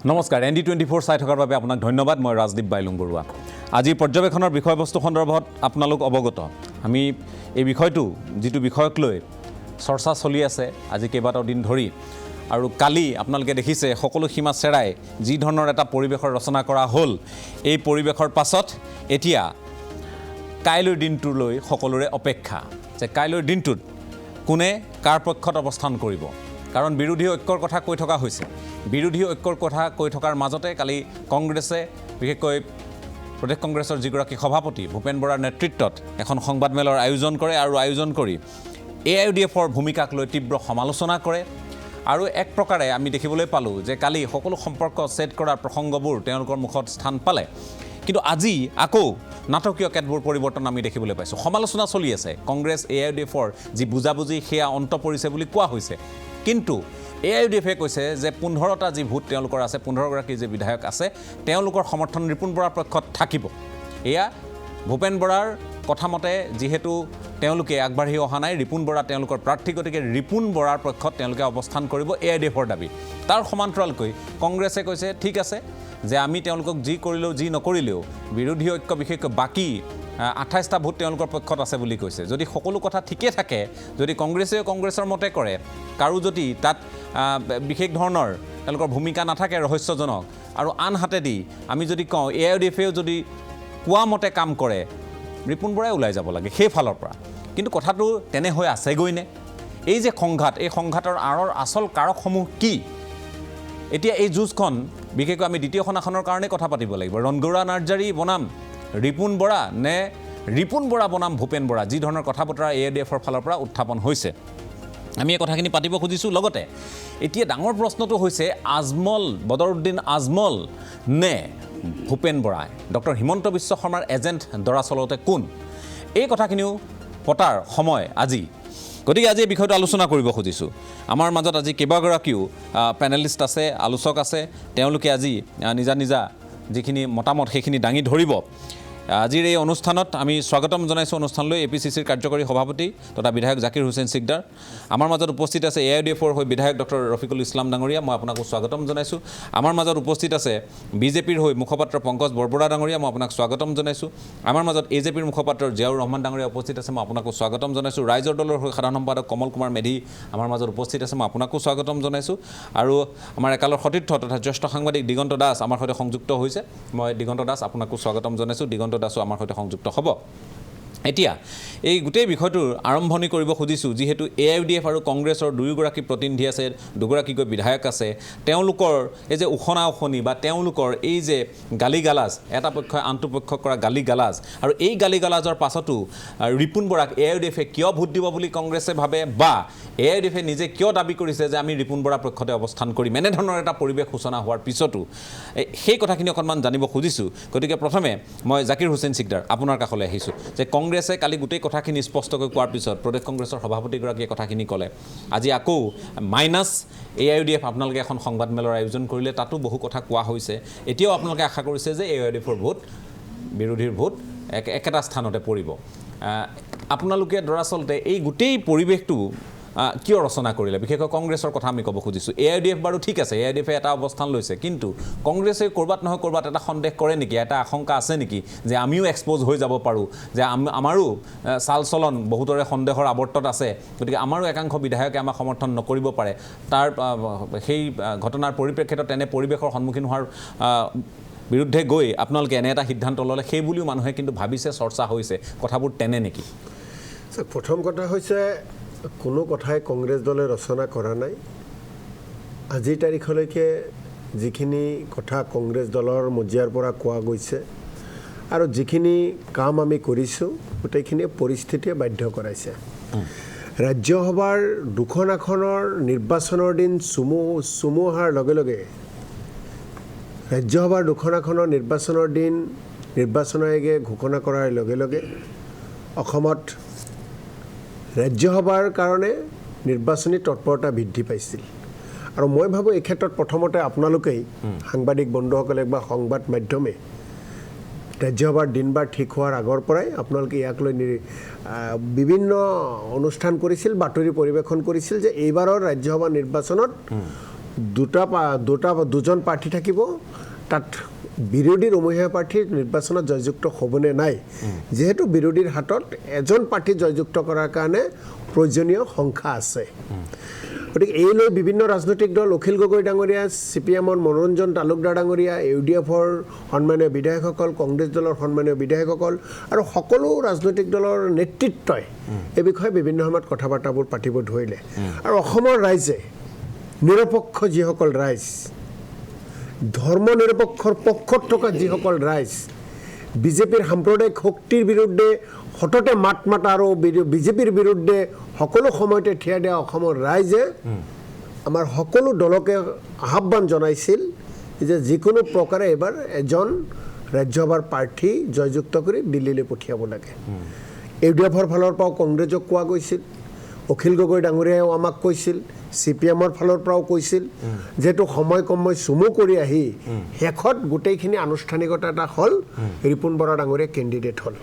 নমস্কাৰ ND24 চাই থকাৰ বাবে আপোনাক ধন্যবাদ মই ৰাজদীপ বাইলুং বৰুৱা আজি পৰ্যবেক্ষণৰ বিষয়বস্তু সন্দৰ্ভত আপোনালোক অৱগত আমি এই বিষয়টো যেটো বিষয়ক লৈ চৰ্চা চলি আছে আজি কেইবাটাও দিন ধৰি আৰু কালি আপোনালোকে দেখিছে সকলো সীমা চেৰাই যি ধৰণৰ এটা পৰিবেশৰ ৰচনা কৰা হ'ল এই পৰিবেশৰ পাছত এতিয়া কাইলৈৰ দিনটোলৈ সকলোৰে অপেক্ষা যে কাইলৈৰ দিনটোত কোনে কাৰ পক্ষত অৱস্থান কৰিব কাৰণ বিৰোধী ঐক্যৰ কথা কৈ থকা হৈছে বিৰোধী ঐক্যৰ কথা কৈ থকাৰ মাজতে কালি কংগ্ৰেছে বিশেষকৈ প্ৰদেশ কংগ্ৰেছৰ যিগৰাকী সভাপতি ভূপেন বৰাৰ নেতৃত্বত এখন সংবাদমেলৰ আয়োজন কৰে আৰু আয়োজন কৰি AIUDFৰ ভূমিকাক লৈ তীব্ৰ সমালোচনা কৰে আৰু এক প্ৰকাৰে আমি দেখিবলৈ পালোঁ যে কালি সকলো সম্পৰ্ক ছেট কৰাৰ প্ৰসংগবোৰ তেওঁলোকৰ মুখত স্থান পালে কিন্তু আজি আকৌ নাটকীয় কেতবোৰ পৰিৱৰ্তন আমি দেখিবলৈ পাইছোঁ সমালোচনা চলি আছে কংগ্ৰেছ AIUDFৰ যি বুজাবুজি সেয়া অন্ত পৰিছে বুলি কোৱা হৈছে কিন্তু AIUDFে কৈছে যে 15টা যি ভোট তেওঁলোকৰ আছে 15গৰাকী যে বিধায়ক আছে তেওঁলোকৰ সমৰ্থন ৰিপুন বৰাৰ পক্ষত থাকিব এয়া ভূপেন বৰাৰ কথামতে যেহেতু তেওঁলোকে আগবাঢ়ি অহা নাই ৰিপুন বৰা তেওঁলোকৰ প্ৰাৰ্থী গতিকে ৰিপুন বৰাৰ পক্ষত তেওঁলোকে অৱস্থান কৰিব AIUDFৰ দাবী তাৰ সমান্তৰালকৈ কংগ্ৰেছে কৈছে ঠিক আছে যে আমি তেওঁলোকক যি কৰিলেও যি নকৰিলেও বিৰোধী ঐক্য বিশেষকৈ বাকি 28টা ভোট তেওঁলোকৰ পক্ষত আছে বুলি কৈছে যদি সকলো কথা ঠিকে থাকে যদি কংগ্ৰেছৰ মতে কৰে কাৰো যদি তাত বিশেষ ধৰণৰ তেওঁলোকৰ ভূমিকা নাথাকে ৰহস্যজনক আৰু আনহাতেদি আমি যদি কওঁ AIUDFেও যদি কোৱা মতে কাম কৰে ৰিপুন বৰাই ওলাই যাব লাগে সেই ফালৰ পৰা কিন্তু কথাটো তেনে হৈ আছেগৈ নে এই যে সংঘাত এই সংঘাতৰ আঁৰৰ আচল কাৰকসমূহ কি এতিয়া এই যুঁজখন বিশেষকৈ আমি দ্বিতীয়খন আসনৰ কাৰণে কথা পাতিব লাগিব ৰণগৌৰা নাৰ্জাৰী বনাম ৰিপুন বৰা নে ৰিপুন বৰা বনাম ভূপেন বৰা যি ধৰণৰ কথা বতৰা AIUDFৰ ফালৰ পৰা উত্থাপন হৈছে আমি এই কথাখিনি পাতিব খুজিছোঁ লগতে এতিয়া ডাঙৰ প্ৰশ্নটো হৈছে আজমল বদৰুদ্দিন আজমল নে ভূপেন বৰাই ডক্টৰ হিমন্ত বিশ্ব শৰ্মাৰ এজেণ্ট দৰাচলতে কোন এই কথাখিনিও পতাৰ সময় আজি গতিকে আজি এই বিষয়টো আলোচনা কৰিব খুজিছোঁ আমাৰ মাজত আজি কেইবাগৰাকীও পেনেলিষ্ট আছে আলোচক আছে তেওঁলোকে আজি নিজা নিজা যিখিনি মতামত সেইখিনি দাঙি ধৰিব আজিৰ এই অনুষ্ঠানত আমি স্বাগতম জনাইছোঁ অনুষ্ঠানলৈ APCCৰ কাৰ্যকৰী সভাপতি তথা বিধায়ক জাকিৰ হুছেইন সিকদাৰ আমাৰ মাজত উপস্থিত আছে AIUDFৰ হৈ বিধায়ক ডক্টৰ ৰফিকুল ইছলাম ডাঙৰীয়া মই আপোনাক স্বাগতম জনাইছোঁ আমাৰ মাজত উপস্থিত আছে BJPৰ হৈ মুখপাত্ৰ পংকজ বৰবৰা ডাঙৰীয়া মই আপোনাক স্বাগতম জনাইছোঁ আমাৰ মাজত AJPৰ মুখপাত্ৰ জিয়াউৰ ৰহমান ডাঙৰীয়া উপস্থিত আছে মই আপোনাক স্বাগতম জনাইছোঁ ৰাইজৰ দলৰ হৈ সাধাৰণ সম্পাদক কমল কুমাৰ মেধি আমাৰ মাজত উপস্থিত আছে মই আপোনাকো স্বাগতম জনাইছোঁ আৰু আমাৰ একালৰ সতীৰ্থ তথা জ্যেষ্ঠ সাংবাদিক দিগন্ত দাস আমাৰ সৈতে সংযুক্ত হৈছে মই দিগন্ত দাস আপোনাকো স্বাগতম জনাইছোঁ দিগন্ত দাসো আমাৰ সৈতে সংযুক্ত হ'ব এতিয়া এই গোটেই বিষয়টোৰ আৰম্ভণি কৰিব খুজিছোঁ যিহেতু AIUDF আৰু কংগ্ৰেছৰ দুয়োগৰাকী প্ৰতিনিধি আছে দুগৰাকীকৈ বিধায়ক আছে তেওঁলোকৰ এই যে উখনা-উখনি বা তেওঁলোকৰ এই যে গালিগালাজ এটা পক্ষই আনটো পক্ষক কৰা গালিগালাজ আৰু এই গালিগালাজৰ পাছতো ৰিপুন বৰাক AIUDFে কিয় ভোট দিব বুলি কংগ্ৰেছে ভাবে বা AIUDFে নিজে কিয় দাবী কৰিছে যে আমি ৰিপুন বৰাৰ পক্ষতে অৱস্থান কৰিম এনেধৰণৰ এটা পৰিৱেশ সূচনা হোৱাৰ পিছতো সেই কথাখিনি অকণমান জানিব খুজিছোঁ গতিকে প্ৰথমে মই জাকিৰ হুছেইন সিকদাৰ আপোনাৰ কাষলৈ আহিছোঁ যে কংগ্ৰেছে কালি গোটেই কথাখিনি স্পষ্টকৈ কোৱাৰ পিছত প্ৰদেশ কংগ্ৰেছৰ সভাপতিগৰাকীয়ে কথাখিনি ক'লে আজি আকৌ মাইনাছ AIUDF আপোনালোকে এখন সংবাদমেলৰ আয়োজন কৰিলে তাতো বহু কথা কোৱা হৈছে এতিয়াও আপোনালোকে আশা কৰিছে যে AIUDFৰ ভোট বিৰোধীৰ ভোট একেটা স্থানতে পৰিব আপোনালোকে দৰাচলতে এই গোটেই পৰিৱেশটো কিয় ৰচনা কৰিলে বিশেষকৈ কংগ্ৰেছৰ কথা আমি ক'ব খুজিছোঁ AIUDF বাৰু ঠিক আছে AIUDFে এটা অৱস্থান লৈছে কিন্তু কংগ্ৰেছে ক'ৰবাত নহয় ক'ৰবাত এটা সন্দেহ কৰে নেকি এটা আশংকা আছে নেকি যে আমিও এক্সপ'জ হৈ যাব পাৰোঁ যে আমাৰো চাল চলন বহুতৰে সন্দেহৰ আৱৰ্তত আছে গতিকে আমাৰো একাংশ বিধায়কে আমাক সমৰ্থন নকৰিব পাৰে তাৰ সেই ঘটনাৰ পৰিপ্ৰেক্ষিতত এনে পৰিৱেশৰ সন্মুখীন হোৱাৰ বিৰুদ্ধে গৈ আপোনালোকে এনে এটা সিদ্ধান্ত ল'লে সেই বুলিও মানুহে কিন্তু ভাবিছে চৰ্চা হৈছে কথাবোৰ তেনে নেকি প্ৰথম কথা হৈছে কোনো কথাই কংগ্ৰেছ দলে ৰচনা কৰা নাই আজিৰ তাৰিখলৈকে যিখিনি কথা কংগ্ৰেছ দলৰ মজিয়াৰ পৰা কোৱা গৈছে আৰু যিখিনি কাম আমি কৰিছোঁ গোটেইখিনি পৰিস্থিতিয়ে বাধ্য কৰাইছে ৰাজ্যসভাৰ দুখন আসনৰ নিৰ্বাচনৰ দিন চমু অহাৰ লগে লগে ৰাজ্যসভাৰ দুখন আসনৰ নিৰ্বাচনৰ দিন নিৰ্বাচন আয়োগে ঘোষণা কৰাৰ লগে লগে অসমত ৰাজ্যসভাৰ কাৰণে নিৰ্বাচনী তৎপৰতা বৃদ্ধি পাইছিল আৰু মই ভাবোঁ এই ক্ষেত্ৰত প্ৰথমতে আপোনালোকেই সাংবাদিক বন্ধুসকলে বা সংবাদ মাধ্যমে ৰাজ্যসভাৰ দিনবাৰ ঠিক হোৱাৰ আগৰ পৰাই আপোনালোকে ইয়াক লৈ বিভিন্ন অনুষ্ঠান কৰিছিল বাতৰি পৰিৱেশন কৰিছিল যে এইবাৰৰ ৰাজ্যসভা নিৰ্বাচনত দুজন প্ৰাৰ্থী থাকিব তাত বিৰোধীৰ উমৈহতীয়া প্ৰাৰ্থীৰ নিৰ্বাচনত জয়যুক্ত হ'বনে নাই যিহেতু বিৰোধীৰ হাতত এজন প্ৰাৰ্থী জয়যুক্ত কৰাৰ কাৰণে প্ৰয়োজনীয় সংখ্যা আছে গতিকে এই লৈ বিভিন্ন ৰাজনৈতিক দল অখিল গগৈ ডাঙৰীয়া CPMৰ মনোৰঞ্জন তালুকদাৰ ডাঙৰীয়া UDFৰ সন্মানীয় বিধায়কসকল কংগ্ৰেছ দলৰ সন্মানীয় বিধায়কসকল আৰু সকলো ৰাজনৈতিক দলৰ নেতৃত্বই এই বিষয়ে বিভিন্ন সময়ত কথা বাৰ্তাবোৰ পাতিব ধৰিলে আৰু অসমৰ ৰাইজে নিৰপেক্ষ যিসকল ৰাইজ ধৰ্ম নিৰপেক্ষৰ পক্ষত থকা যিসকল ৰাইজ বিজেপিৰ সাম্প্ৰদায়িক শক্তিৰ বিৰুদ্ধে হঠতে মাত মাতা আৰু বিজেপিৰ বিৰুদ্ধে সকলো সময়তে থিয় দিয়া অসমৰ ৰাইজে আমাৰ সকলো দলকে আহ্বান জনাইছিল যে যিকোনো প্ৰকাৰে এবাৰ এজন ৰাজ্যসভাৰ প্ৰাৰ্থী জয়যুক্ত কৰি দিল্লীলৈ পঠিয়াব লাগে UDFৰ ফালৰ পৰাও কংগ্ৰেছক কোৱা গৈছিল অখিল গগৈ ডাঙৰীয়াও আমাক কৈছিল CPMৰ ফালৰ পৰাও কৈছিল যেটো সময় চুমু কৰি আহি শেষত গোটেইখিনি আনুষ্ঠানিকতা এটা হ'ল ৰিপুন বৰা ডাঙৰীয়া কেণ্ডিডেট হ'ল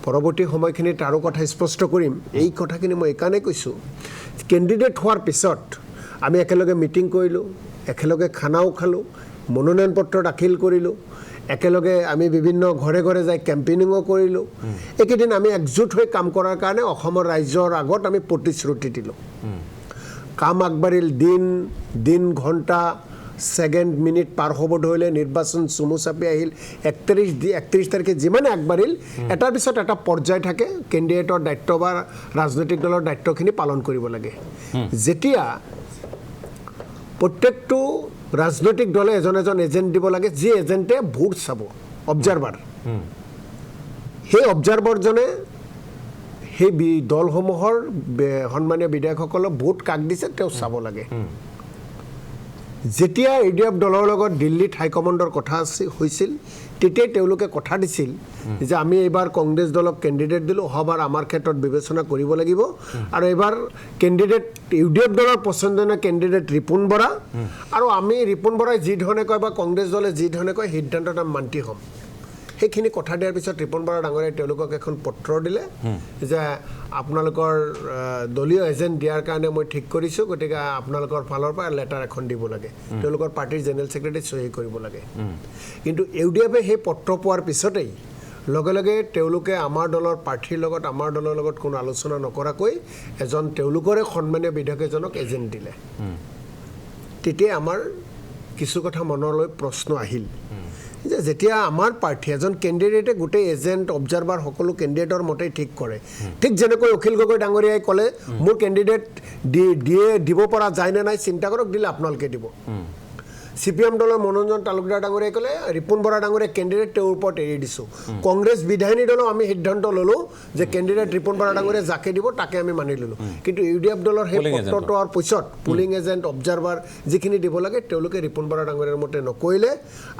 পৰৱৰ্তী সময়খিনিত আৰু কথা স্পষ্ট কৰিম এই কথাখিনি মই এইকাৰণে কৈছোঁ কেণ্ডিডেট হোৱাৰ পিছত আমি একেলগে মিটিং কৰিলোঁ একেলগে খানাও খালোঁ মনোনয়ন পত্ৰ দাখিল কৰিলোঁ একেলগে আমি বিভিন্ন ঘৰে ঘৰে যাই কেম্পেইনিঙো কৰিলোঁ এইকেইদিন আমি একজোট হৈ কাম কৰাৰ কাৰণে অসমৰ ৰাইজৰ আগত আমি প্ৰতিশ্ৰুতি দিলোঁ কাম আগবাঢ়িল দিন ঘণ্টা ছেকেণ্ড মিনিট পাৰ হ'ব ধৰিলে নিৰ্বাচন চুমু চাপি আহিল 31 তাৰিখে যিমানে আগবাঢ়িল এটাৰ পিছত এটা পৰ্যায় থাকে কেণ্ডিডেটৰ দায়িত্ব বা ৰাজনৈতিক দলৰ দায়িত্বখিনি পালন কৰিব লাগে যেতিয়া প্ৰত্যেকটো ৰাজনৈতিক দলে এজন এজেণ্ট দিব লাগে যি এজেণ্টে ভোট চাব অবজাৰ্ভাৰ সেই অবজাৰ্ভাৰজনে সেই দলসমূহৰ সন্মানীয় বিধায়কসকলক ভোট কাক দিছে তেওঁ চাব লাগে যেতিয়া UDF দলৰ লগত দিল্লীত হাইকমাণ্ডৰ কথা হৈছিল তেতিয়াই তেওঁলোকে কথা দিছিল যে আমি এইবাৰ কংগ্ৰেছ দলক কেণ্ডিডেট দিলোঁ অহাবাৰ আমাৰ ক্ষেত্ৰত বিবেচনা কৰিব লাগিব আৰু এইবাৰ কেণ্ডিডেট UDF দলৰ পচন্দনীয় কেণ্ডিডেট ৰিপুন বৰা আৰু আমি ৰিপুন বৰাই যি ধৰণে কয় বা কংগ্ৰেছ দলে যি ধৰণে কয় সিদ্ধান্তত আমি মান্তি হ'ম সেইখিনি কথা দিয়াৰ পিছত ৰিপুন বৰা ডাঙৰীয়াই তেওঁলোকক এখন পত্ৰ দিলে যে আপোনালোকৰ দলীয় এজেণ্ট দিয়াৰ কাৰণে মই ঠিক কৰিছোঁ গতিকে আপোনালোকৰ ফালৰ পৰা লেটাৰ এখন দিব লাগে তেওঁলোকৰ পাৰ্টিৰ জেনেৰেল ছেক্ৰেটাৰী চহী কৰিব লাগে কিন্তু UDFে সেই পত্ৰ পোৱাৰ পিছতেই লগে লগে তেওঁলোকে আমাৰ দলৰ প্ৰাৰ্থীৰ লগত আমাৰ দলৰ লগত কোনো আলোচনা নকৰাকৈ এজন তেওঁলোকৰে সন্মানীয় বিধায়ক এজনক এজেণ্ট দিলে তেতিয়া আমাৰ কিছু কথা মনলৈ প্ৰশ্ন আহিল যে যেতিয়া আমাৰ প্ৰাৰ্থী এজন কেণ্ডিডেটে গোটেই এজেণ্ট অবজাৰ্ভাৰ সকলো কেণ্ডিডেটৰ মতেই ঠিক কৰে ঠিক যেনেকৈ অখিল গগৈ ডাঙৰীয়াই ক'লে মোৰ কেণ্ডিডেট দিব পৰা যায় নে নাই চিন্তা কৰক দিলে আপোনালোকে দিব CPM দলৰ মনোৰঞ্জন তালুকদাৰ ডাঙৰীয়াই ক'লে ৰিপুন বৰা ডাঙৰীয়া কেণ্ডিডেট তেওঁৰ ওপৰত এৰি দিছোঁ কংগ্ৰেছ বিধায়িনী দলৰ আমি সিদ্ধান্ত ল'লোঁ যে কেণ্ডিডেট ৰিপুন বৰা ডাঙৰীয়া যাকে দিব তাকে আমি মানি ল'লোঁ কিন্তু UDF দলৰ সেই পত্ৰটো হোৱাৰ পিছত পুলিং এজেণ্ট অবজাৰ্ভাৰ যিখিনি দিব লাগে তেওঁলোকে ৰিপুন বৰা ডাঙৰীয়াৰ মতে নকৰিলে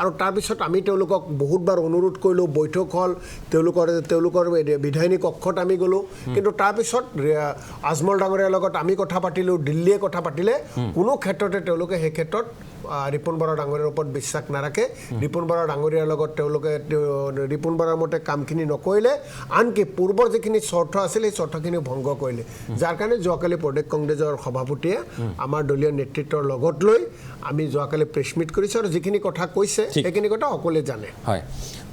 আৰু তাৰপিছত আমি তেওঁলোকক বহুতবাৰ অনুৰোধ কৰিলোঁ বৈঠক হ'ল তেওঁলোকৰ বিধায়িনী কক্ষত আমি গ'লোঁ কিন্তু তাৰপিছত আজমল ডাঙৰীয়াৰ লগত আমি কথা পাতিলোঁ দিল্লীয়ে কথা পাতিলে কোনো ক্ষেত্ৰতে তেওঁলোকে সেই ক্ষেত্ৰত ৰিপুন বৰা ডাঙৰীয়াৰ ওপৰত বিশ্বাস নাৰাখে ৰিপুন বৰা ডাঙৰীয়াৰ লগত তেওঁলোকে ৰিপুন বৰাৰ মতে কামখিনি নকৰিলে আনকি পূৰ্বৰ যিখিনি চৰ্ত আছিল সেই চৰ্তখিনি ভংগ কৰিলে যাৰ কাৰণে যোৱাকালি প্ৰদেশ কংগ্ৰেছৰ সভাপতিয়ে আমাৰ দলীয় নেতৃত্বৰ লগত লৈ আমি যোৱাকালি প্ৰেছ মিট কৰিছোঁ আৰু যিখিনি কথা কৈছে সেইখিনি কথা সকলোৱে জানে হয়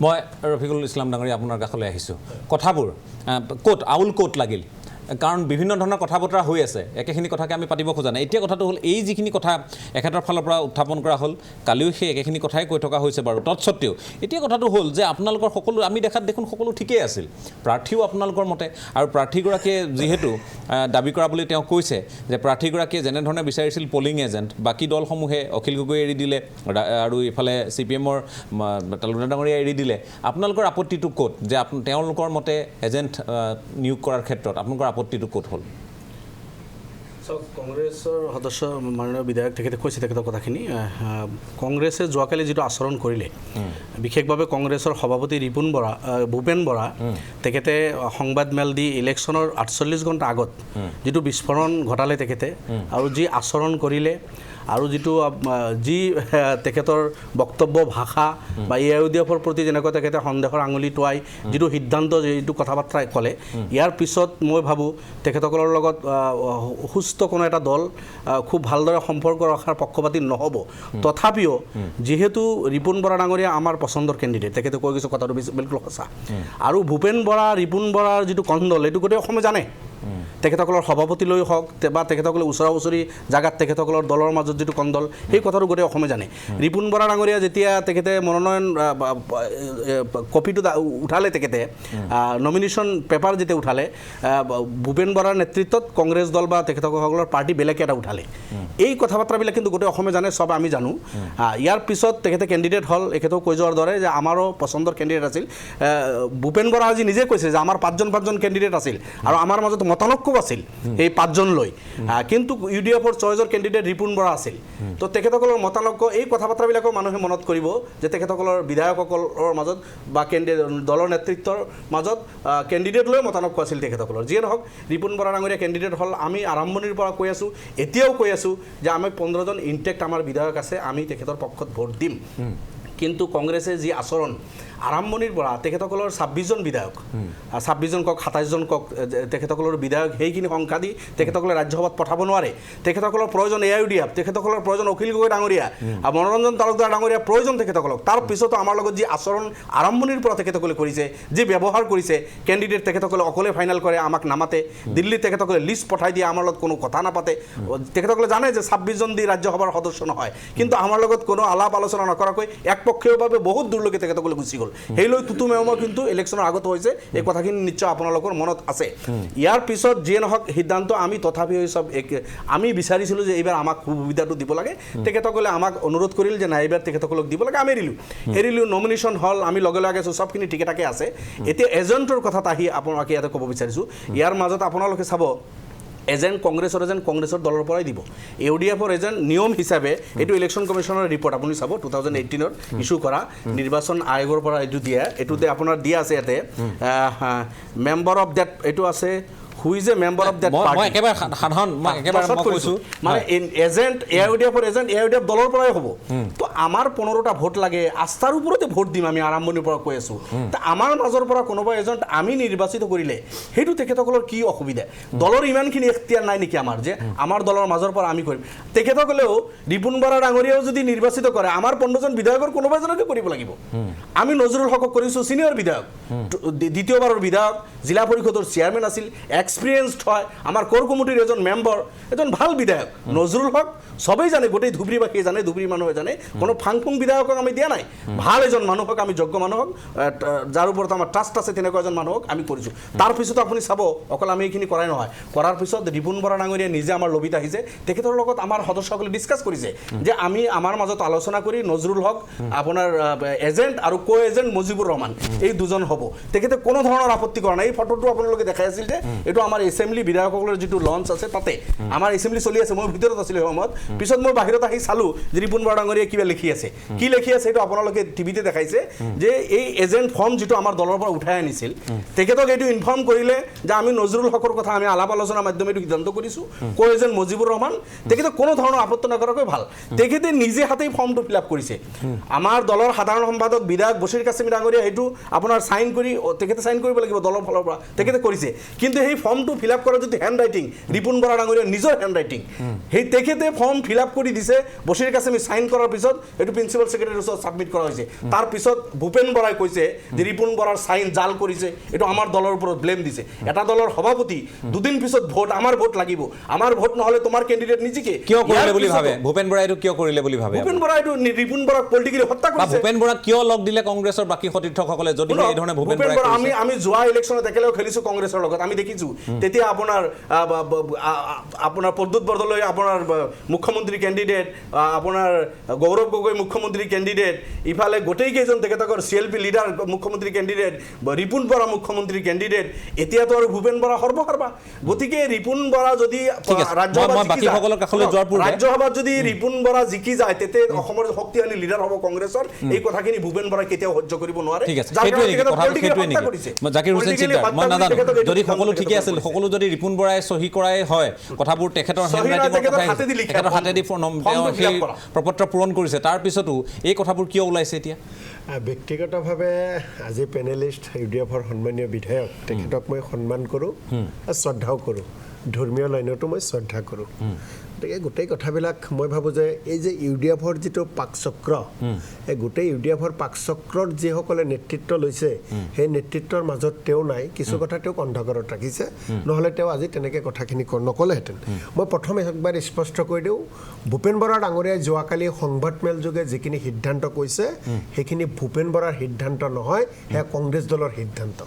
মই ৰফিকুল ইছলাম ডাঙৰীয়া আপোনাৰ কাষলৈ আহিছোঁ কথাবোৰ আউল ক'ত লাগিল কাৰণ বিভিন্ন ধৰণৰ কথা বতৰা হৈ আছে একেখিনি কথাকে আমি পাতিব খোজা নাই এতিয়া কথাটো হ'ল এই যিখিনি কথা এখেতৰ ফালৰ পৰা উত্থাপন কৰা হ'ল কালিও সেই একেখিনি কথাই কৈ থকা হৈছে বাৰু তৎসত্ত্বেও এতিয়া কথাটো হ'ল যে আপোনালোকৰ সকলো আমি দেখাত দেখোন সকলো ঠিকেই আছিল প্ৰাৰ্থীও আপোনালোকৰ মতে আৰু প্ৰাৰ্থীগৰাকীয়ে যিহেতু দাবী কৰা বুলি তেওঁ কৈছে যে প্ৰাৰ্থীগৰাকীয়ে যেনেধৰণে বিচাৰিছিল পলিং এজেণ্ট বাকী দলসমূহে অখিল গগৈ এৰি দিলে আৰু ইফালে CPMৰ তালুকদাৰ ডাঙৰীয়া এৰি দিলে আপোনালোকৰ আপত্তিটো ক'ত যে তেওঁলোকৰ মতে এজেণ্ট নিয়োগ কৰাৰ ক্ষেত্ৰত আপোনালোকৰ আপত্তিটো ক'ত হ'ল কংগ্ৰেছৰ সদস্য মাননীয় বিধায়ক তেখেতে কৈছে তেখেতৰ কথাখিনি কংগ্ৰেছে যোৱাকালি যিটো আচৰণ কৰিলে বিশেষভাৱে কংগ্ৰেছৰ সভাপতি ভূপেন বৰা তেখেতে সংবাদমেল দি ইলেকশ্যনৰ 48 ঘণ্টা আগত যিটো বিস্ফোৰণ ঘটালে তেখেতে আৰু যি আচৰণ কৰিলে আৰু যিটো যি তেখেতৰ বক্তব্য ভাষা বা AIUDFৰ প্ৰতি যেনেকৈ তেখেতে সন্দেহৰ আঙুলি টোৱাই যিটো সিদ্ধান্ত যিটো কথা বাৰ্তা ক'লে ইয়াৰ পিছত মই ভাবোঁ তেখেতসকলৰ লগত সুস্থ কোনো এটা দল খুব ভালদৰে সম্পৰ্ক ৰখাৰ পক্ষপাতী নহ'ব তথাপিও যিহেতু ৰিপুণ বৰা ডাঙৰীয়া আমাৰ পচন্দৰ কেণ্ডিডেট তেখেতে কৈ গৈছে কথাটো বিলকুল সঁচা আৰু ভূপেন বৰা ৰিপুণ বৰাৰ যিটো কণ্ডল এইটো গোটেই অসমে জানে তেখেতসকলৰ সভাপতিলৈ হওক বা তেখেতসকলে ওচৰা ওচৰি জাগাত তেখেতসকলৰ দলৰ মাজত যিটো কণ্ডল সেই কথাটো গোটেই অসমে জানে ৰিপুণ বৰা ডাঙৰীয়া যেতিয়া তেখেতে মনোনয়ন কপিটো উঠালে তেখেতে নমিনেশ্যন পেপাৰ যেতিয়া উঠালে ভূপেন বৰাৰ নেতৃত্বত কংগ্ৰেছ দল বা তেখেতসকলৰ পাৰ্টি বেলেগ এটা উঠালে এই কথা বাৰ্তাবিলাক কিন্তু গোটেই অসমে জানে চব আমি জানো ইয়াৰ পিছত তেখেতে কেণ্ডিডেট হ'ল এখেতেও কৈ যোৱাৰ দৰে যে আমাৰো পচন্দৰ কেণ্ডিডেট আছিল ভূপেন বৰা আজি নিজে কৈছে যে আমাৰ পাঁচজন কেণ্ডিডেট আছিল আৰু আমাৰ মাজত মতানৈক্য আছিল এই পাঁচজনলৈ কিন্তু UDFৰ চইচৰ কেণ্ডিডেট ৰিপুণ বৰা আছিল তো তেখেতসকলৰ মতানৈক্য এই কথা বাৰ্তাবিলাকো মানুহে মনত কৰিব যে তেখেতসকলৰ বিধায়কসকলৰ মাজত বা দলৰ নেতৃত্বৰ মাজত কেণ্ডিডেট লৈ মতানৈক্য আছিল তেখেতসকলৰ যিয়ে নহওক ৰিপুণ বৰা ডাঙৰীয়া কেণ্ডিডেট হ'ল আমি আৰম্ভণিৰ পৰা কৈ আছোঁ এতিয়াও কৈ আছোঁ যে আমি 15জন ইনটেক্ট আমাৰ বিধায়ক আছে আমি তেখেতৰ পক্ষত ভোট দিম কিন্তু কংগ্ৰেছে যি আচৰণ আৰম্ভণিৰ পৰা তেখেতসকলৰ 26জন বিধায়ক 26জন কওক 27জন কওক তেখেতসকলৰ বিধায়ক সেইখিনি সংখ্যা দি তেখেতসকলে ৰাজ্যসভাত পঠাব নোৱাৰে তেখেতসকলৰ প্ৰয়োজন AIUDF তেখেতসকলৰ প্ৰয়োজন অখিল গগৈ ডাঙৰীয়া মনোৰঞ্জন তালুকদাৰ ডাঙৰীয়া প্ৰয়োজন তেখেতসকলক তাৰ পিছতো আমাৰ লগত যি আচৰণ আৰম্ভণিৰ পৰা তেখেতসকলে কৰিছে যি ব্যৱহাৰ কৰিছে কেণ্ডিডেট তেখেতসকলে অকলে ফাইনেল কৰে আমাক নামাতে দিল্লীত তেখেতসকলে লিষ্ট পঠাই দিয়ে আমাৰ লগত কোনো কথা নাপাতে তেখেতসকলে জানে যে 26জন দি ৰাজ্যসভাৰ সদস্য নহয় কিন্তু আমাৰ লগত কোনো আলাপ আলোচনা নকৰাকৈ একপক্ষীয়ভাৱে বহুত দূৰলৈকে তেখেতসকলে গুচি গ'ল সেইলৈ তুতু মেমো কিন্তু ইলেকশ্যনৰ আগত হৈছে এই কথাখিনি নিশ্চয় আপোনালোকৰ মনত আছে ইয়াৰ পিছত যিয়ে নহওক সিদ্ধান্ত আমি তথাপিও সব আমি বিচাৰিছিলোঁ যে এইবাৰ আমাক সুবিধাটো দিব লাগে তেখেতসকলে আমাক অনুৰোধ কৰিল যে নাই এইবাৰ তেখেতসকলক দিব লাগে আমি এৰিলোঁ নমিনেশ্যন হ'ল আমি লগে লগে আছোঁ সবখিনি ঠিকে ঠাকে আছে এতিয়া এজেণ্টৰ কথাত আহি আপোনালোকে ইয়াতে ক'ব বিচাৰিছোঁ ইয়াৰ মাজত আপোনালোকে চাব এজেণ্ট কংগ্ৰেছৰ দলৰ পৰাই দিব UDFৰ এজেণ্ট নিয়ম হিচাপে এইটো ইলেকশ্যন কমিশ্যনৰ ৰিপৰ্ট আপুনি চাব 2018ত ইছ্যু কৰা নিৰ্বাচন আয়োগৰ পৰা এইটো দিয়া এইটোতে আপোনাৰ দিয়া আছে ইয়াতে মেম্বাৰ অফ ডেট এইটো আছে who is a member of that party মই একেবাৰে সাধাৰণ মই একেবাৰে কৈছোঁ মানে এজেণ্ট AIUDFৰ এজেণ্ট AIUDF দলৰ পৰাই হ'ব তো আমাৰ 15টা ভোট লাগে আস্থাৰ ওপৰতে ভোট দিম আমি আৰম্ভণিৰ পৰা কৈ আছোঁ তো আমাৰ মাজৰ পৰা কোনোবা এজেণ্ট আমি নিৰ্বাচিত কৰিলে সেইটো তেখেতসকলৰ কি অসুবিধা দলৰ ইমানখিনি এখতিয়াৰ নাই নেকি আমাৰ যে আমাৰ দলৰ মাজৰ পৰা আমি কৰিম তেখেতসকলেও ৰিপুণ বৰা ডাঙৰীয়াও যদি নিৰ্বাচিত কৰে আমাৰ 15জন বিধায়কৰ কোনোবা এজনকে কৰিব লাগিব আমি নজৰুল হকক কৰিছোঁ ছিনিয়ৰ বিধায়ক দ্বিতীয়বাৰৰ বিধায়ক জিলা পৰিষদৰ চেয়াৰমেন আছিল এক্সপিৰিয়েঞ্চড হয় আমাৰ কোৰ কমিটিৰ এজন মেম্বাৰ এজন ভাল বিধায়ক নজৰুল হক সবেই জানে গোটেই ধুবুৰীবাসীয়ে জানে ধুবুৰী মানুহে জানে কোনো ফাংফুং বিধায়কক আমি দিয়া নাই ভাল এজন মানুহক আমি যোগ্য মানুহক যাৰ ওপৰত আমাৰ ট্ৰাষ্ট আছে তেনেকুৱা এজন মানুহক আমি কৰিছোঁ তাৰপিছত আপুনি চাব অকল আমি এইখিনি কৰাই নহয় কৰাৰ পিছত ৰিপুণ বৰা ডাঙৰীয়া নিজে আমাৰ লবিত আহিছে তেখেতৰ লগত আমাৰ সদস্যসকলে ডিছকাছ কৰিছে যে আমি আমাৰ মাজত আলোচনা কৰি নজৰুল হক আপোনাৰ এজেণ্ট আৰু কো এজেণ্ট মুজিবুৰ ৰহমান এই দুজন হ'ব তেখেতে কোনো ধৰণৰ আপত্তি কৰা নাই এই ফটোটো আপোনালোকে দেখাই আছিল যে এইটো আমাৰ এছেম্বলি বিধায়কসকলৰ যিটো লঞ্চ আছে তাতে আমাৰ এছেম্বলি চলি আছে মই ভিতৰত আছিলোঁ সময়ত পিছত মই বাহিৰত আহি চালোঁ যে ৰিপুণ বৰা ডাঙৰীয়া কিবা লিখি আছে কি লিখি আছে এইটো আপোনালোকে টিভিতে দেখাইছে যে এই এজেণ্ট ফৰ্ম যিটো আমাৰ দলৰ পৰা উঠাই আনিছিল তেখেতক এইটো ইনফৰ্ম কৰিলে যে আমি নজৰুল হকৰ কথা আমি আলাপ আলোচনাৰ মাধ্যমে এইটো সিদ্ধান্ত কৰিছোঁ কৈ এজেণ্ট মুজিবুৰ ৰহমান তেখেতে কোনো ধৰণৰ আপত্তি নকৰাকৈ ভাল তেখেতে নিজে হাতেই ফৰ্মটো ফিল আপ কৰিছে আমাৰ দলৰ সাধাৰণ সম্পাদক বিধায়ক বছিৰ কাছিমি ডাঙৰীয়া সেইটো আপোনাৰ চাইন কৰি তেখেতে চাইন কৰিব লাগিব দলৰ ফালৰ পৰা তেখেতে কৰিছে কিন্তু সেই ফৰ্মটো ফিল আপ কৰা যদি হেণ্ড ৰাইটিং ৰিপুণ বৰা ডাঙৰীয়া নিজৰ হেণ্ড ৰাইটিং সেই তেখেতে ফৰ্ম ফিল আপ কৰি দিছে বছিৰ কাছিমি চাইন কৰাৰ পিছত এইটো প্ৰিন্সিপাল ছেক্ৰেটাৰীৰ ওচৰত ছাবমিট কৰা হৈছে তাৰপিছত ভূপেন বৰাই কৈছে যে ৰিপুণ বৰাৰ চাইন জাল কৰিছে এইটো আমাৰ দলৰ ওপৰত ব্লেম দিছে এটা দলৰ সভাপতি দুদিন পিছত ভোট আমাৰ ভোট লাগিব আমাৰ ভোট নহ'লে তোমাৰ কেণ্ডিডেট নিজিকে কিয় কৰিলে বুলি ভাবে ভূপেন বৰাই এইটো কিয় কৰিলে বুলি ভাবে ভূপেন বৰাই এইটো ৰিপুণ বৰাক পলিটিকেলি হত্যা কৰিছে ভূপেন বৰা কিয় লগ দিলে কংগ্ৰেছৰ বাকী সতীৰ্থসকলে যদি এই ধৰণে ভূপেন বৰাই আমি যোৱা ইলেকশ্যনত একেলগে খেলিছোঁ কংগ্ৰেছৰ লগত আমি দেখিছোঁ তেতিয়া আপোনাৰ প্ৰদ্যুৎ বৰদলৈ আপোনাৰ মুখ্যমন্ত্ৰী কেণ্ডিডেট আপোনাৰ গৌৰৱ গগৈ মুখ্যমন্ত্ৰী কেণ্ডিডেট ইফালে গোটেইকেইজন তেখেতকৰ CLP লিডাৰ মুখ্যমন্ত্ৰী কেণ্ডিডেট ৰিপুণ বৰা মুখ্যমন্ত্ৰী কেণ্ডিডেট এতিয়াতো আৰু ভূপেন বৰা সৰ্বসাৰ্বা গতিকে ৰিপুণ বৰা যদি ৰাজ্যসভাত যদি ৰিপুণ বৰা জিকি যায় তেতিয়া অসমৰ শক্তিশালী লিডাৰ হ'ব কংগ্ৰেছৰ এই কথাখিনি ভূপেন বৰাই কেতিয়াও সহ্য কৰিব নোৱাৰে জাকিৰ হুছেইন চিকদাৰ মই নাজানো যদি সকলো ঠিকে আছে আছিল সকলো যদি ৰিপুণ বৰাই চহী কৰাই হয় কথাবোৰ তেখেতৰ তেখেতৰ হাতেদি সেই প্ৰপত্ৰ পূৰণ কৰিছে তাৰ পিছতো এই কথাবোৰ কিয় ওলাইছে এতিয়া ব্যক্তিগতভাৱে আজি পেনেলিষ্ট UDFৰ সন্মানীয় বিধায়ক তেখেতক মই সন্মান কৰোঁ শ্ৰদ্ধাও কৰোঁ ধৰ্মীয় লাইনতো মই শ্ৰদ্ধা কৰোঁ গতিকে গোটেই কথাবিলাক মই ভাবোঁ যে এই যে UDFৰ যিটো পাকচক্ৰ এই গোটেই UDFৰ পাকচক্ৰৰ যিসকলে নেতৃত্ব লৈছে সেই নেতৃত্বৰ মাজত তেওঁ নাই কিছু কথা তেওঁক অন্ধকাৰত ৰাখিছে নহ'লে তেওঁ আজি তেনেকৈ কথাখিনি নক'লেহেঁতেন মই প্ৰথমে একবাৰ স্পষ্ট কৰি দিওঁ ভূপেন বৰা ডাঙৰীয়াই যোৱাকালি সংবাদমেল যোগে যিখিনি সিদ্ধান্ত কৈছে সেইখিনি ভূপেন বৰাৰ সিদ্ধান্ত নহয় সেয়া কংগ্ৰেছ দলৰ সিদ্ধান্ত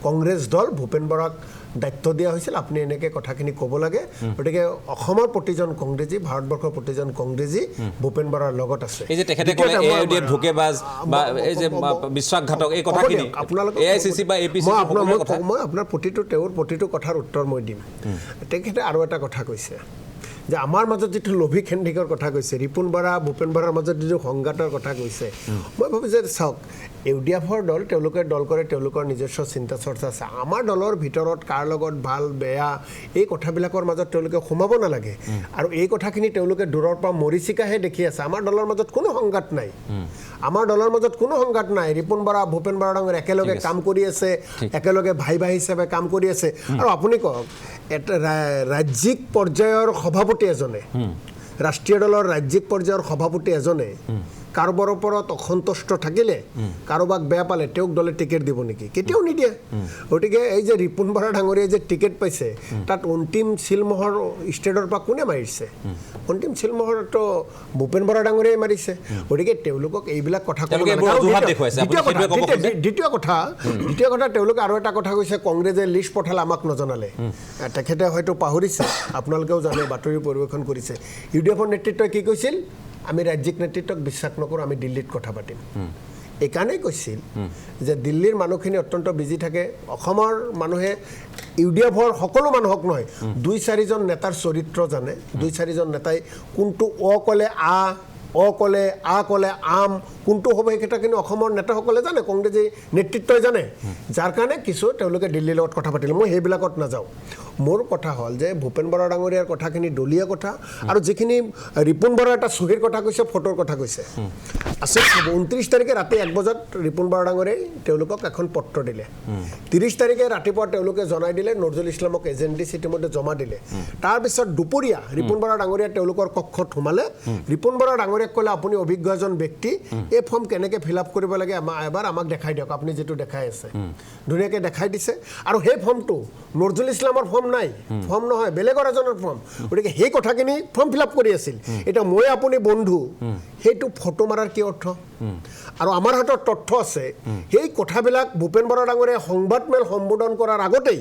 কংগ্ৰেছ দল ভূপেন বৰাক দায়িত্ব দিয়া হৈছিল আপুনি এনেকৈ কথাখিনি ক'ব লাগে গতিকে অসমৰ প্ৰতিজন কংগ্ৰেছী ভাৰতবৰ্ষৰ প্ৰতিজন কংগ্ৰেছী ভূপেন বৰাৰ লগত আছে এই যে তেখেতে ক'লে AIODF ধোকেবাজ বা এই যে বিশ্বাসঘাতক এই কথাখিনি AICC বা APC মই আপোনাৰ তেওঁৰ প্ৰতিটো কথাৰ উত্তৰ মই দিম তেখেতে আৰু এটা কথা কৈছে যে আমাৰ মাজত যিটো লোভী খেন্দিকৰ কথা কৈছে ৰিপুণ বৰা ভূপেন বৰাৰ মাজত যিটো সংঘাতৰ কথা কৈছে মই ভাবোঁ যে চাওক UDFৰ দল তেওঁলোকে দল কৰে তেওঁলোকৰ নিজস্ব চিন্তা চৰ্চা আছে আমাৰ দলৰ ভিতৰত কাৰ লগত ভাল বেয়া এই কথাবিলাকৰ মাজত তেওঁলোকে সোমাব নালাগে আৰু এই কথাখিনি তেওঁলোকে দূৰৰ পৰা মৰিচিকাহে দেখি আছে আমাৰ দলৰ মাজত কোনো সংঘাত নাই আমাৰ দলৰ মাজত কোনো সংঘাত নাই ৰিপুণ বৰা ভূপেন বৰা ডাঙৰ একেলগে কাম কৰি আছে একেলগে ভাই হিচাপে কাম কৰি আছে আৰু আপুনি কওক এটা ৰাজ্যিক পৰ্যায়ৰ সভাপতি এজনে ৰাষ্ট্ৰীয় দলৰ ৰাজ্যিক পৰ্যায়ৰ সভাপতি এজনে কাৰোবাৰ ওপৰত অসন্তুষ্ট থাকিলে কাৰোবাক বেয়া পালে তেওঁক দলে টিকেট দিব নেকি কেতিয়াও নিদিয়ে গতিকে এই যে ৰিপুণ বৰা ডাঙৰীয়াই যে টিকেট পাইছে তাত অন্তিম চিলমোহৰ ষ্টেটৰ পৰা কোনে মাৰিছে অন্তিম চিলমোহৰতো ভূপেন বৰা ডাঙৰীয়াই মাৰিছে গতিকে তেওঁলোকক এইবিলাক কথা দ্বিতীয় কথা তেওঁলোকে আৰু এটা কথা কৈছে কংগ্ৰেছে লিষ্ট পঠালে আমাক নজনালে তেখেতে হয়তো পাহৰিছে আপোনালোকেও জানে বাতৰি পৰিৱেশন কৰিছে UDFৰ নেতৃত্বই কি কৈছিল আমি ৰাজ্যিক নেতৃত্বক বিশ্বাস নকৰোঁ আমি দিল্লীত কথা পাতিম এইকাৰণেই কৈছিল যে দিল্লীৰ মানুহখিনি অত্যন্ত বিজি থাকে অসমৰ মানুহে UDFৰ সকলো মানুহক নহয় 2-4জন নেতাৰ চৰিত্ৰ জানে 2-4জন নেতাই কোনটো ক'লে ক'লে ক'লে আম কোনটো হ'ব সেই কথাখিনি অসমৰ নেতাসকলে জানে কংগ্ৰেছী নেতৃত্বই জানে যাৰ কাৰণে কিছু তেওঁলোকে দিল্লীৰ লগত কথা পাতিলে মই সেইবিলাকত নাযাওঁ মোৰ কথা হ'ল যে ভূপেন বৰা ডাঙৰীয়াৰ কথাখিনি দলীয় কথা আৰু যিখিনি ৰিপুণ বৰাৰ এটা চহীৰ কথা কৈছে ফটোৰ কথা কৈছে আছে 29 তাৰিখে ৰাতি 1 বজাত ৰিপুণ বৰা ডাঙৰীয়াই তেওঁলোকক এখন পত্ৰ দিলে 30 তাৰিখে ৰাতিপুৱা তেওঁলোকে জনাই দিলে নজৰুল ইছলামক এজেণ্ট ইতিমধ্যে জমা দিলে তাৰপিছত দুপৰীয়া ৰিপুণ বৰা ডাঙৰীয়া তেওঁলোকৰ কক্ষত সোমালে ৰিপুণ বৰা ডাঙৰীয়াক ক'লে আপুনি অভিজ্ঞ এজন ব্যক্তি এই ফৰ্ম কেনেকৈ ফিল আপ কৰিব লাগে এবাৰ আমাক দেখাই দিয়ক আপুনি যিটো দেখাই আছে ধুনীয়াকৈ দেখাই দিছে আৰু সেই ফৰ্মটো নজৰুল ইছলামৰ ফৰ্ম নাই ফৰ্ম নহয় বেলেগৰ এজনৰ ফৰ্ম গতিকে সেই কথাখিনি ফৰ্ম ফিল আপ কৰি আছিল এতিয়া মই আপুনি বন্ধু সেইটো ফটো মাৰাৰ কি অৰ্থ আৰু আমাৰ হাতত তথ্য আছে সেই কথাবিলাক ভূপেন বৰা ডাঙৰীয়াই সংবাদমেল সম্বোধন কৰাৰ আগতেই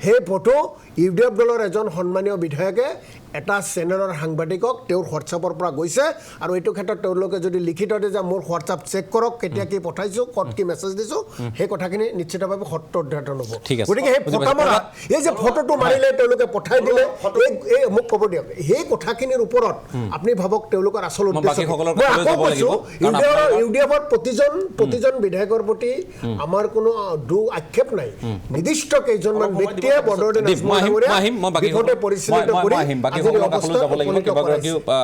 সেই ফটো UDF দলৰ এজন সন্মানীয় বিধায়কে এটা চেনেলৰ সাংবাদিকক তেওঁৰ হোৱাটছআপৰ পৰা গৈছে আৰু এইটো ক্ষেত্ৰত তেওঁলোকে যদি লিখিত দিয়ে যে মোৰ হোৱাটছআপ চেক কৰক কেতিয়া কি পঠাইছোঁ ক'ত কি মেছেজ দিছোঁ সেই কথাখিনি নিশ্চিতভাৱে সত্য উদ্ঘাটন হ'ব গতিকে সেই ফটো মাৰা এই যে ফটোটো মাৰিলে তেওঁলোকে পঠাই দিলে এই মোক ক'ব দিয়ক সেই কথাখিনিৰ ওপৰত আপুনি ভাবক তেওঁলোকৰ আচল উদ্দেশ্য UDFৰ প্ৰতিজন বিধায়কৰ প্ৰতি আমাৰ কোনো আক্ষেপ নাই নিৰ্দিষ্ট কেইজনমান ব্যক্তিয়ে বৰদলৈ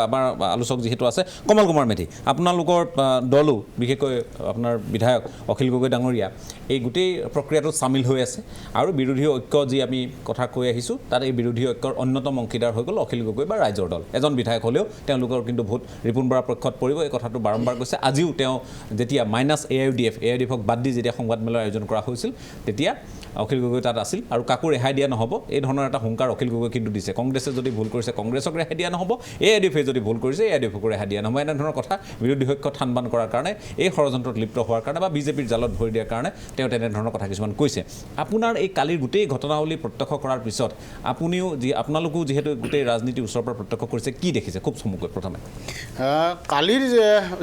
আমাৰ আলোচক যিহেতু আছে কমল কুমাৰ মেধি আপোনালোকৰ দলো বিশেষকৈ আপোনাৰ বিধায়ক অখিল গগৈ ডাঙৰীয়া এই গোটেই প্ৰক্ৰিয়াটোত চামিল হৈ আছে আৰু বিৰোধী ঐক্য যি আমি কথা কৈ আহিছোঁ তাত এই বিৰোধী ঐক্যৰ অন্যতম অংশীদাৰ হৈ গ'ল অখিল গগৈ বা ৰাইজৰ দল এজন বিধায়ক হ'লেও তেওঁলোকৰ কিন্তু ভোট ৰিপুণ বৰাৰ পক্ষত পৰিব এই কথাটো বাৰম্বাৰ কৈছে আজিও তেওঁ যেতিয়া AIODFক বাদ দি যেতিয়া সংবাদমেলৰ আয়োজন কৰা হৈছিল তেতিয়া অখিল গগৈ তাত আছিল আৰু কাকো ৰেহাই দিয়া নহ'ব এই ধৰণৰ এটা হুংকাৰ অখিল গগৈ কিন্তু দিছে কংগ্ৰেছে যদি ভুল কৰিছে কংগ্ৰেছক ৰেহাই দিয়া নহ'ব AIODFে যদি ভুল কৰিছে AIODFকো ৰেহাই দিয়া নহ'ব এনেধৰণৰ কথা বিৰোধী ঐক্য থানবান কৰাৰ কাৰণে এই ষড়যন্ত্ৰত লিপ্ত হোৱাৰ কাৰণে বা বিজেপিৰ জালত ভৰি দিয়াৰ কাৰণে তেওঁ তেনেধৰণৰ কথা কিছুমান কৈছে আপোনাৰ এই কালিৰ গোটেই ঘটনাৱলী প্ৰত্যক্ষ কৰাৰ পিছত আপোনালোকো যিহেতু গোটেই ৰাজনীতি ওচৰৰ পৰা প্ৰত্যক্ষ কৰিছে কি দেখিছে খুব চমুকৈ প্ৰথমে কালিৰ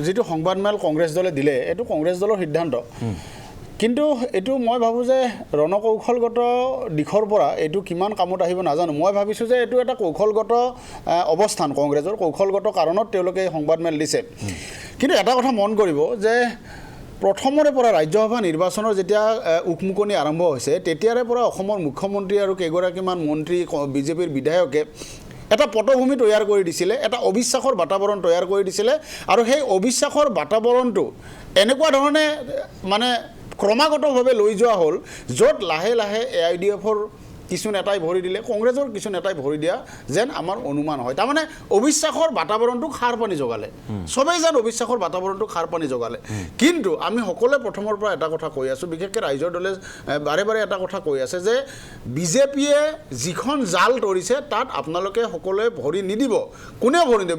যিটো সংবাদমেল কংগ্ৰেছ দলে দিলে এইটো কংগ্ৰেছ দলৰ সিদ্ধান্ত কিন্তু এইটো মই ভাবোঁ যে ৰণকৌশলগত দিশৰ পৰা এইটো কিমান কামত আহিব নাজানো মই ভাবিছোঁ যে এইটো এটা কৌশলগত অৱস্থান কংগ্ৰেছৰ কৌশলগত কাৰণত তেওঁলোকে সংবাদমেল দিছে কিন্তু এটা কথা মন কৰিব যে প্ৰথমৰে পৰা ৰাজ্যসভা নিৰ্বাচনৰ যেতিয়া উকমুকনি আৰম্ভ হৈছে তেতিয়াৰে পৰা অসমৰ মুখ্যমন্ত্ৰী আৰু কেইগৰাকীমান মন্ত্ৰী বিজেপিৰ বিধায়কে এটা পটভূমি তৈয়াৰ কৰি দিছিলে, এটা অবিশ্বাসৰ বাতাবৰণ তৈয়াৰ কৰি দিছিলে আৰু সেই অবিশ্বাসৰ বাতাবৰণটো এনেকুৱা ধৰণে মানে ক্ৰমাগতভাৱে লৈ যোৱা হ'ল য'ত লাহে লাহে AIDFৰ কিছু নেতাই ভৰি দিলে, কংগ্ৰেছৰ কিছু নেতাই ভৰি দিয়া যেন আমাৰ অনুমান হয়। তাৰমানে অবিশ্বাসৰ বাতাবৰণটোক সাৰ পানী যোগালে, চবেই যেন অবিশ্বাসৰ বাতাবৰণটোক সাৰ পানী যোগালে। কিন্তু আমি সকলোৱে প্ৰথমৰ পৰা এটা কথা কৈ আছোঁ, বিশেষকৈ ৰাইজৰ দলে বাৰে বাৰে এটা কথা কৈ আছে যে বিজেপিয়ে যিখন জাল তৰিছে তাত আপোনালোকে সকলোৱে ভৰি নিদিব, কোনেও ভৰি নিদিব,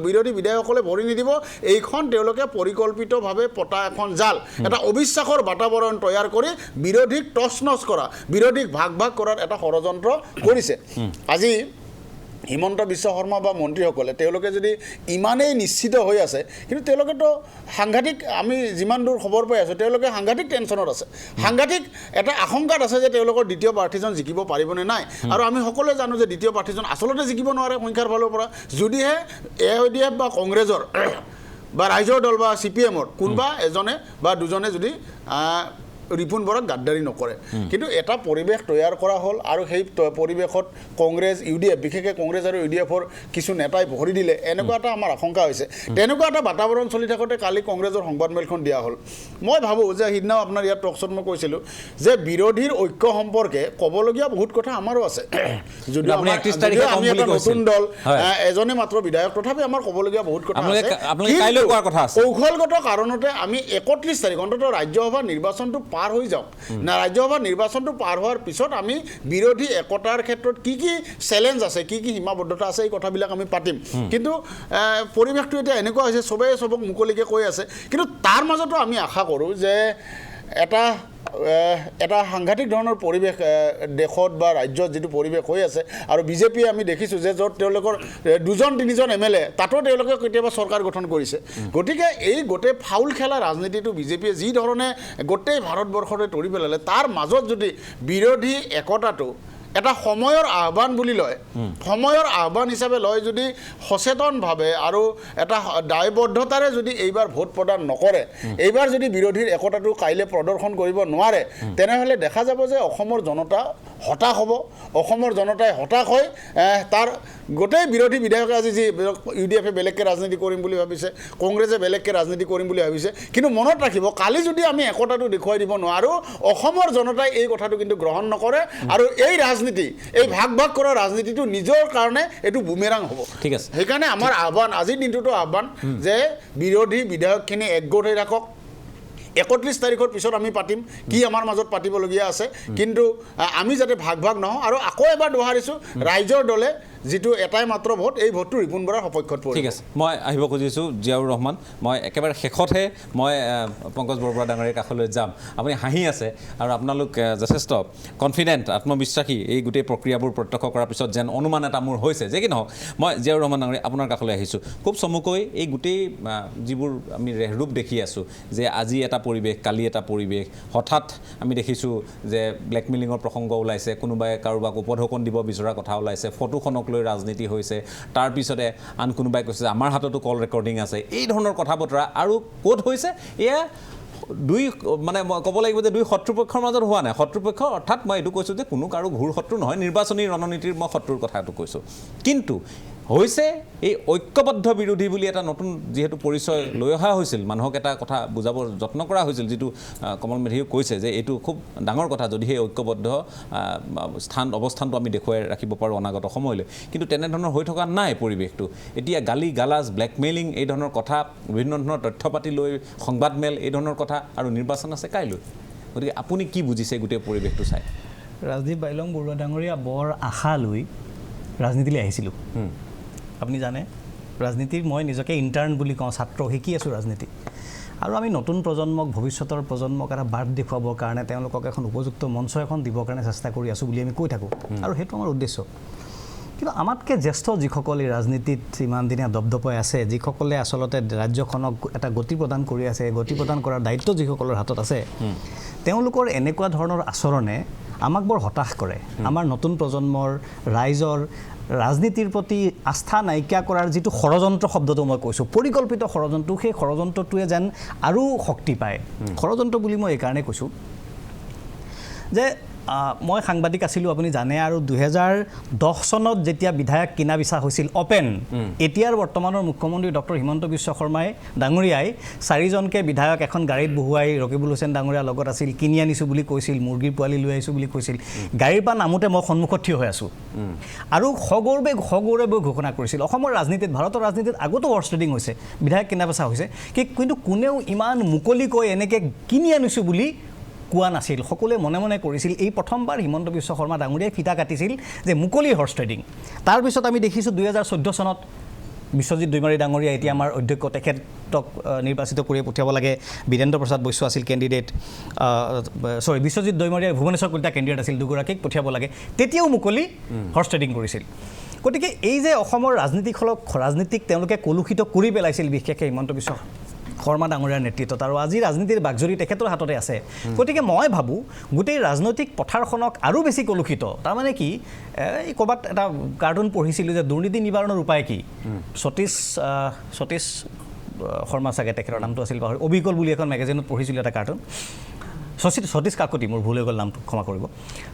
বিৰোধী বিধায়কসকলে ভৰি নিদিব। এইখন তেওঁলোকে পৰিকল্পিতভাৱে পতা এখন জাল, এটা অবিশ্বাসৰ বাতাবৰণ তৈয়াৰ কৰি বিৰোধীক টচনচ কৰা, বিৰোধীক ভাগ ভাগ কৰা এটা ষড়যন্ত্ৰ কৰিছে। আজি হিমন্ত বিশ্ব শৰ্মা বা মন্ত্ৰীসকলে তেওঁলোকে যদি ইমানেই নিশ্চিত হৈ আছে, কিন্তু তেওঁলোকেতো সাংঘাতিক, আমি যিমান দূৰ খবৰ পাই আছোঁ তেওঁলোকে সাংঘাতিক টেনশ্যনত আছে, সাংঘাতিক এটা আশংকাত আছে যে তেওঁলোকৰ দ্বিতীয় প্ৰাৰ্থীজন জিকিব পাৰিবনে নাই। আৰু আমি সকলোৱে জানো যে দ্বিতীয় প্ৰাৰ্থীজন আচলতে জিকিব নোৱাৰে সংখ্যাৰ ফালৰ পৰা, যদিহে AIDF বা কংগ্ৰেছৰ বা ৰাইজৰ দল বা CPMৰ কোনোবা এজনে বা দুজনে যদি ৰিপুণ বৰাক গাদ্দাৰী নকৰে। কিন্তু এটা পৰিৱেশ তৈয়াৰ কৰা হ'ল আৰু সেই পৰিৱেশত কংগ্ৰেছ UDF, বিশেষকৈ কংগ্ৰেছ আৰু UDFৰ কিছু নেতাই ভৰি দিলে, এনেকুৱা এটা আমাৰ আশংকা হৈছে। তেনেকুৱা এটা বাতাবৰণ চলি থাকোঁতে কালি কংগ্ৰেছৰ সংবাদমেলখন দিয়া হ'ল। মই ভাবোঁ যে সিদিনাও আপোনাৰ ইয়াত টকশ্ব'ত মই কৈছিলোঁ যে বিৰোধীৰ ঐক্য সম্পৰ্কে ক'বলগীয়া বহুত কথা আমাৰো আছে। যদিও আমি এটা নতুন দল, এজনে মাত্ৰ বিধায়ক, তথাপি আমাৰ ক'বলগীয়া বহুত কথা আছে। কৌশলগত কাৰণতে আমি 31 তাৰিখ অন্ততঃ ৰাজ্যসভা নিৰ্বাচনটো পাৰ হৈ যাওক না, ৰাজ্যসভা নিৰ্বাচনটো পাৰ হোৱাৰ পিছত আমি বিৰোধী একতাৰ ক্ষেত্ৰত কি কি চেলেঞ্জ আছে, কি কি সীমাবদ্ধতা আছে, এই কথাবিলাক আমি পাতিম। কিন্তু পৰিৱেশটো এতিয়া এনেকুৱা হৈছে, চবেই চবক মুকলিকৈ কৈ আছে, কিন্তু তাৰ মাজতো আমি আশা কৰোঁ যে এটা সাংঘাতিক ধৰণৰ পৰিৱেশ দেশত বা ৰাজ্যত যিটো পৰিৱেশ হৈ আছে, আৰু বিজেপিয়ে আমি দেখিছোঁ যে য'ত তেওঁলোকৰ 2-3জন MLA তাতো তেওঁলোকে কেতিয়াবা চৰকাৰ গঠন কৰিছে। গতিকে এই গোটেই ফাউল খেলা ৰাজনীতিটো বিজেপিয়ে যি ধৰণে গোটেই ভাৰতবৰ্ষতে তৰি পেলালে, তাৰ মাজত যদি বিৰোধী একতাটো এটা সময়ৰ আহ্বান বুলি লয়, সময়ৰ আহ্বান হিচাপে লয়, যদি সচেতনভাৱে আৰু এটা দায়বদ্ধতাৰে যদি এইবাৰ ভোট প্ৰদান নকৰে, এইবাৰ যদি বিৰোধীৰ একতাটো কাইলৈ প্ৰদৰ্শন কৰিব নোৱাৰে, তেনেহ'লে দেখা যাব যে অসমৰ জনতা হতাশ হ'ব। অসমৰ জনতাই হতাশ হৈ তাৰ গোটেই বিৰোধী বিধায়কে আজি যি UDFে বেলেগকৈ ৰাজনীতি কৰিম বুলি ভাবিছে, কংগ্ৰেছে বেলেগকৈ ৰাজনীতি কৰিম বুলি ভাবিছে, কিন্তু মনত ৰাখিব কালি যদি আমি একতাটো দেখুৱাই দিব নোৱাৰোঁ, অসমৰ জনতাই এই কথাটো কিন্তু গ্ৰহণ নকৰে আৰু এই ৰাজনীতি, এই ভাগ ভাগ কৰা ৰাজনীতিটো নিজৰ কাৰণে এইটো বুমেৰাং হ'ব। ঠিক আছে, সেইকাৰণে আমাৰ আহ্বান, আজিৰ দিনটোতো আহ্বান যে বিৰোধী বিধায়কখিনি একগোট হৈ ৰাখক। 31 তাৰিখৰ পিছত আমি পাতিম কি আমাৰ মাজত পাতিবলগীয়া আছে, কিন্তু আমি যাতে ভাগ ভাগ নহওঁ। আৰু আকৌ এবাৰ দোহাৰিছোঁ, ৰাইজৰ দলে যিটো এটাই মাত্ৰ ভোট, এই ভোটটো ৰিপুণ বৰাৰ সপক্ষত পৰিব। ঠিক আছে, মই আহিব খুজিছোঁ জিয়াউৰ ৰহমান। মই একেবাৰে শেষতহে মই পংকজ বৰবৰুৱা ডাঙৰীয়াৰ কাষলৈ যাম। আপুনি হাঁহি আছে আৰু আপোনালোক যথেষ্ট কনফিডেণ্ট, আত্মবিশ্বাসী এই গোটেই প্ৰক্ৰিয়াবোৰ প্ৰত্যক্ষ কৰাৰ পিছত যেন অনুমান এটা মোৰ হৈছে। যে কি নহওক, মই জিয়াউৰ ৰহমান ডাঙৰীয়া আপোনাৰ কাষলৈ আহিছোঁ। খুব চমুকৈ এই গোটেই যিবোৰ আমি ৰূপ দেখি আছোঁ, যে আজি এটা পৰিৱেশ, কালি এটা পৰিৱেশ, হঠাৎ আমি দেখিছোঁ যে ব্লেকমেইলিঙৰ প্ৰসংগ ওলাইছে, কোনোবাই কাৰোবাক উপঢৌকন দিব বিচৰা কথা ওলাইছে, ফটোখনক লৈ ৰাজনীতি হৈছে, তাৰপিছতে আন কোনোবাই কৈছে আমাৰ হাততো কল ৰেকৰ্ডিং আছে, এই ধৰণৰ কথা বতৰা। আৰু ক'ত হৈছে এয়া দুই, মানে মই ক'ব লাগিব যে দুই শত্ৰুপক্ষৰ মাজত হোৱা নাই। শত্ৰুপক্ষ অৰ্থাৎ মই এইটো কৈছোঁ যে কোনো কাৰো ঘূৰ শত্ৰু নহয়, নিৰ্বাচনী ৰণনীতিৰ মই শত্ৰুৰ কথাটো কৈছোঁ। কিন্তু হৈছে এই ঐক্যবদ্ধ বিৰোধী বুলি এটা নতুন যিহেতু পৰিচয় লৈ অহা হৈছিল, মানুহক এটা কথা বুজাব যত্ন কৰা হৈছিল, যিটো কমল মেধিয়ে কৈছে যে এইটো খুব ডাঙৰ কথা যদি সেই ঐক্যবদ্ধ অৱস্থানটো আমি দেখুৱাই ৰাখিব পাৰোঁ অনাগত সময়লৈ। কিন্তু তেনেধৰণৰ হৈ থকা নাই পৰিৱেশটো। এতিয়া গালি গালাজ, ব্লেকমেইলিং, এই ধৰণৰ কথা, বিভিন্ন ধৰণৰ তথ্য পাতি লৈ সংবাদমেল, এই ধৰণৰ কথা, আৰু নিৰ্বাচন আছে কাইলৈ। গতিকে আপুনি কি বুজিছে গোটেই পৰিৱেশটো চাই? ৰাজদীপ বাইলং বৰুৱা ডাঙৰীয়া বৰ আশা লৈ ৰাজনীতিলৈ আহিছিলোঁ। আপুনি জানে ৰাজনীতিৰ মই নিজকে ইণ্টাৰ্ণ বুলি কওঁ, ছাত্ৰ, শিকি আছোঁ ৰাজনীতি। আৰু আমি নতুন প্ৰজন্মক, ভৱিষ্যতৰ প্ৰজন্মক এটা বাট দেখুৱাবৰ কাৰণে, তেওঁলোকক এখন উপযুক্ত মঞ্চ এখন দিবৰ কাৰণে চেষ্টা কৰি আছোঁ বুলি আমি কৈ থাকোঁ, আৰু সেইটো আমাৰ উদ্দেশ্য। কিন্তু আমাতকৈ জ্যেষ্ঠ যিসকল এই ৰাজনীতিত ইমান দিনীয়া দপদপাই আছে, যিসকলে আচলতে ৰাজ্যখনক এটা গতি প্ৰদান কৰি আছে, গতি প্ৰদান কৰাৰ দায়িত্ব যিসকলৰ হাতত আছে, তেওঁলোকৰ এনেকুৱা ধৰণৰ আচৰণে আমাক বৰ হতাশ কৰে। আমাৰ নতুন প্ৰজন্মৰ, ৰাইজৰ ৰাজনীতিৰ প্ৰতি আস্থা নাইকিয়া কৰাৰ যিটো ষড়যন্ত্ৰ শব্দটো মই কৈছোঁ, পৰিকল্পিত ষড়যন্ত্ৰ, সেই ষড়যন্ত্ৰটোৱে যেন আৰু শক্তি পায়। ষড়যন্ত্ৰ বুলি মই এইকাৰণে কৈছোঁ যে মই সাংবাদিক আছিলোঁ, আপুনি জানে, আৰু 2010 চনত যেতিয়া বিধায়ক কিনা বিচা হৈছিল অপেন, এতিয়াৰ বৰ্তমানৰ মুখ্যমন্ত্ৰী ডক্টৰ হিমন্ত বিশ্ব শৰ্মাই ডাঙৰীয়াই 4জনকে বিধায়ক এখন গাড়ীত বহুৱাই ৰকিবুল হুছেইন ডাঙৰীয়াৰ লগত আছিল, কিনি আনিছোঁ বুলি কৈছিল, মুৰ্গীৰ পোৱালি লৈ আহিছোঁ বুলি কৈছিল। গাড়ীৰ পৰা নামোতে মই সন্মুখত থিয় হৈ আছোঁ আৰু সগৌৰৱে ঘোষণা কৰিছিল। অসমৰ ৰাজনীতিত, ভাৰতৰ ৰাজনীতিত আগতো হৰ্চ ট্ৰেডিং হৈছে, বিধায়ক কিনা বেচা হৈছে, কিন্তু কোনেও ইমান মুকলিকৈ এনেকৈ কিনি আনিছোঁ বুলি কোৱা নাছিল। সকলোৱে মনে মনে কৰিছিল। এই প্ৰথমবাৰ হিমন্ত বিশ্ব শৰ্মা ডাঙৰীয়াই ফিতা কাটিছিল যে মুকলি হৰ্চ ট্ৰেডিং। তাৰপিছত আমি দেখিছোঁ 2014 চনত বিশ্বজিৎ দৈমাৰী ডাঙৰীয়া, এতিয়া আমাৰ অধ্যক্ষ, তেখেতক নিৰ্বাচিত কৰি পঠিয়াব লাগে। বীৰেন্দ্ৰ প্ৰসাদ বৈশ্য আছিল কেণ্ডিডেট, বিশ্বজিৎ দৈমাৰীয়ে ভুৱনেশ্বৰ কলিতা কেণ্ডিডেট আছিল, দুগৰাকীক পঠিয়াব লাগে। তেতিয়াও মুকলি হৰ্চ ট্ৰেডিং কৰিছিল। গতিকে এই যে অসমৰ ৰাজনীতিক তেওঁলোকে কলুষিত কৰি পেলাইছিল, বিশেষকৈ হিমন্ত বিশ্ব শৰ্মা ডাঙৰীয়াৰ নেতৃত্বত, আৰু আজি ৰাজনীতিৰ বাগজৰি তেখেতৰ হাততে আছে। গতিকে মই ভাবোঁ গোটেই ৰাজনৈতিক পথাৰখনক আৰু বেছি কলুষিত, তাৰমানে কি, এই ক'ৰবাত এটা কাৰ্টুন পঢ়িছিলোঁ যে দুৰ্নীতি নিবাৰণৰ উপায় কি, সতীশ শৰ্মা চাগে তেখেতৰ নামটো আছিল, পাহৰি, অবিকল বুলি এখন মেগাজিনত পঢ়িছিলোঁ এটা কাৰ্টুন, সতীশ কাকতি, মোৰ ভুল হৈ গ'ল নামটো, ক্ষমা কৰিব।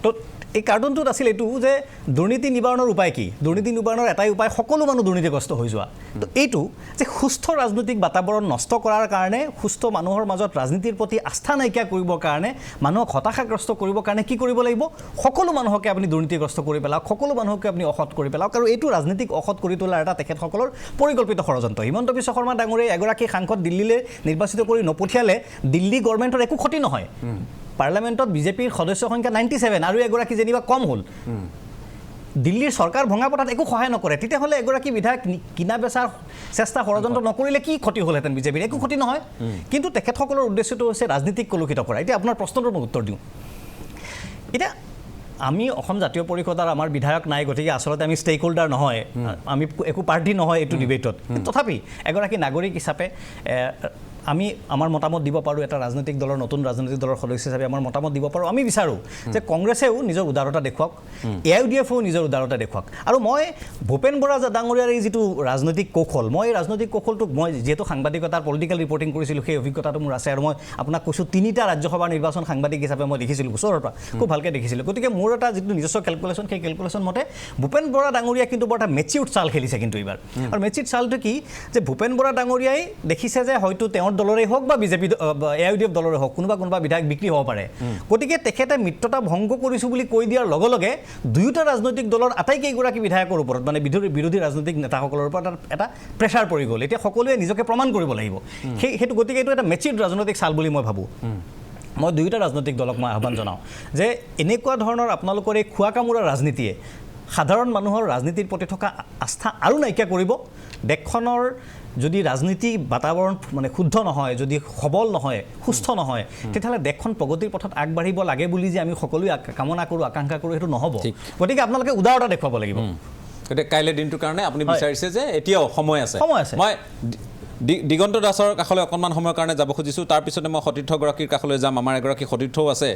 তো এই কাৰ্টুনটোত আছিল এইটো যে দুৰ্নীতি নিবাৰণৰ উপায় কি, দুৰ্নীতি নিবাৰণৰ এটাই উপায়, সকলো মানুহ দুৰ্নীতিগ্ৰস্ত হৈ যোৱা। তো এইটো যে সুস্থ ৰাজনৈতিক বাতাবৰণ নষ্ট কৰাৰ কাৰণে, সুস্থ মানুহৰ মাজত ৰাজনীতিৰ প্ৰতি আস্থা নাইকিয়া কৰিবৰ কাৰণে, মানুহক হতাশাগ্ৰস্ত কৰিবৰ কাৰণে কি কৰিব লাগিব, সকলো মানুহকে আপুনি দুৰ্নীতিগ্ৰস্ত কৰি পেলাওক, সকলো মানুহকে আপুনি অসৎ কৰি পেলাওক, আৰু এইটো ৰাজনীতিক অসৎ কৰি তোলাৰ এটা তেখেতসকলৰ পৰিকল্পিত ষড়যন্ত্ৰ। হিমন্ত বিশ্ব শৰ্মা ডাঙৰীয়াই এগৰাকী সাংসদ দিল্লীলৈ নিৰ্বাচিত কৰি নপঠিয়ালে দিল্লী গভৰ্ণমেণ্টৰ একো ক্ষতি নহয়। পাৰ্লামেণ্টত বিজেপিৰ সদস্য সংখ্যা 97 আৰু এগৰাকী যেনিবা কম হ'ল, দিল্লীৰ চৰকাৰ ভঙা পতাত একো সহায় নকৰে। তেতিয়াহ'লে এগৰাকী বিধায়ক কিনা বেচাৰ চেষ্টা ষড়যন্ত্ৰ নকৰিলে কি ক্ষতি হ'লহেঁতেন বিজেপিৰ? একো ক্ষতি নহয়। কিন্তু তেখেতসকলৰ উদ্দেশ্যটো হৈছে ৰাজনীতিক কলুষিত কৰা। এতিয়া আপোনাৰ প্ৰশ্নটোৰ মই উত্তৰ দিওঁ। এতিয়া আমি অসম জাতীয় পৰিষদৰ আমাৰ বিধায়ক নাই, গতিকে আচলতে আমি ষ্টেক হোল্ডাৰ নহয়, আমি একো পাৰ্টি নহয় এইটো ডিবেটত। তথাপি এগৰাকী নাগৰিক হিচাপে আমি আমাৰ মতামত দিব পাৰোঁ, এটা ৰাজনৈতিক দলৰ, নতুন ৰাজনৈতিক দলৰ সদস্য হিচাপে আমাৰ মতামত দিব পাৰোঁ। আমি বিচাৰোঁ যে কংগ্ৰেছেও নিজৰ উদাৰতা দেখুৱাওক, AIUDFও নিজৰ উদাৰতা দেখুৱাওক। আৰু মই ভূপেন বৰা ডাঙৰীয়াৰ এই যিটো ৰাজনৈতিক কৌশল, মই এই ৰাজনৈতিক কৌশলটোক, মই যিহেতু সাংবাদিকতাৰ পলিটিকেল ৰিপৰ্টিং কৰিছিলোঁ, সেই অভিজ্ঞতাটো মোৰ আছে। আৰু মই আপোনাক কৈছোঁ 3টা ৰাজ্যসভা নিৰ্বাচন সাংবাদিক হিচাপে মই দেখিছিলোঁ, ওচৰৰ পৰা খুব ভালকৈ দেখিছিলোঁ। গতিকে মোৰ এটা যিটো নিজস্ব কেলকুলেশ্যন, সেই কেলকুলেশ্যন মতে ভূপেন বৰা ডাঙৰীয়া কিন্তু বৰ এটা মেচিউৰ্ড চাল খেলিছে কিন্তু এইবাৰ। আৰু মেচিউৰ্ড চালটো কি, যে ভূপেন বৰা ডাঙৰীয়াই দেখিছে যে হয়তো তেওঁৰ দলৰে হওক বা বিজেপি AIUDF দলৰে হওক কোনোবা বিধায়ক বিক্ৰী হ'ব পাৰে। গতিকে তেখেতে মিত্ৰতা ভংগ কৰিছোঁ বুলি কৈ দিয়াৰ লগে লগে দুয়োটা ৰাজনৈতিক দলৰ আটাইকেইগৰাকী বিধায়কৰ ওপৰত, মানে বিৰোধী ৰাজনৈতিক নেতাসকলৰ ওপৰত এটা প্ৰেছাৰ পৰি গ'ল। এতিয়া সকলোৱে নিজকে প্ৰমাণ কৰিব লাগিব। সেইটো গতিকে এইটো এটা মেচিউৰ্ড ৰাজনৈতিক চাল বুলি মই ভাবোঁ। মই দুয়োটা ৰাজনৈতিক দলক মই আহ্বান জনাওঁ যে এনেকুৱা ধৰণৰ আপোনালোকৰ এই খোৱা কামোৰা ৰাজনীতিয়ে সাধাৰণ মানুহৰ ৰাজনীতিৰ প্ৰতি থকা আস্থা আৰু নাইকিয়া কৰিব। দেশখনৰ যদি ৰাজনীতি বাতাবৰণ মানে শুদ্ধ নহয়, যদি সবল নহয়, সুস্থ নহয়, তেতিয়াহ'লে দেশখন প্ৰগতিৰ পথত আগবাঢ়িব লাগে বুলি যে আমি সকলোৱে কামনা কৰোঁ, আকাংক্ষা কৰোঁ, সেইটো নহ'ব। গতিকে আপোনালোকে উদাৰতা দেখুৱাব লাগিব। গতিকে কাইলৈ দিনটোৰ কাৰণে আপুনি বিচাৰিছে যে এতিয়াও সময় আছে। মই দিগন্ত দাসৰ কাষলৈ অকণমান সময়ৰ কাৰণে যাব খুজিছোঁ, তাৰপিছতে মই সতীৰ্থগৰাকীৰ কাষলৈ যাম। আমাৰ এগৰাকী সতীৰ্থও আছে,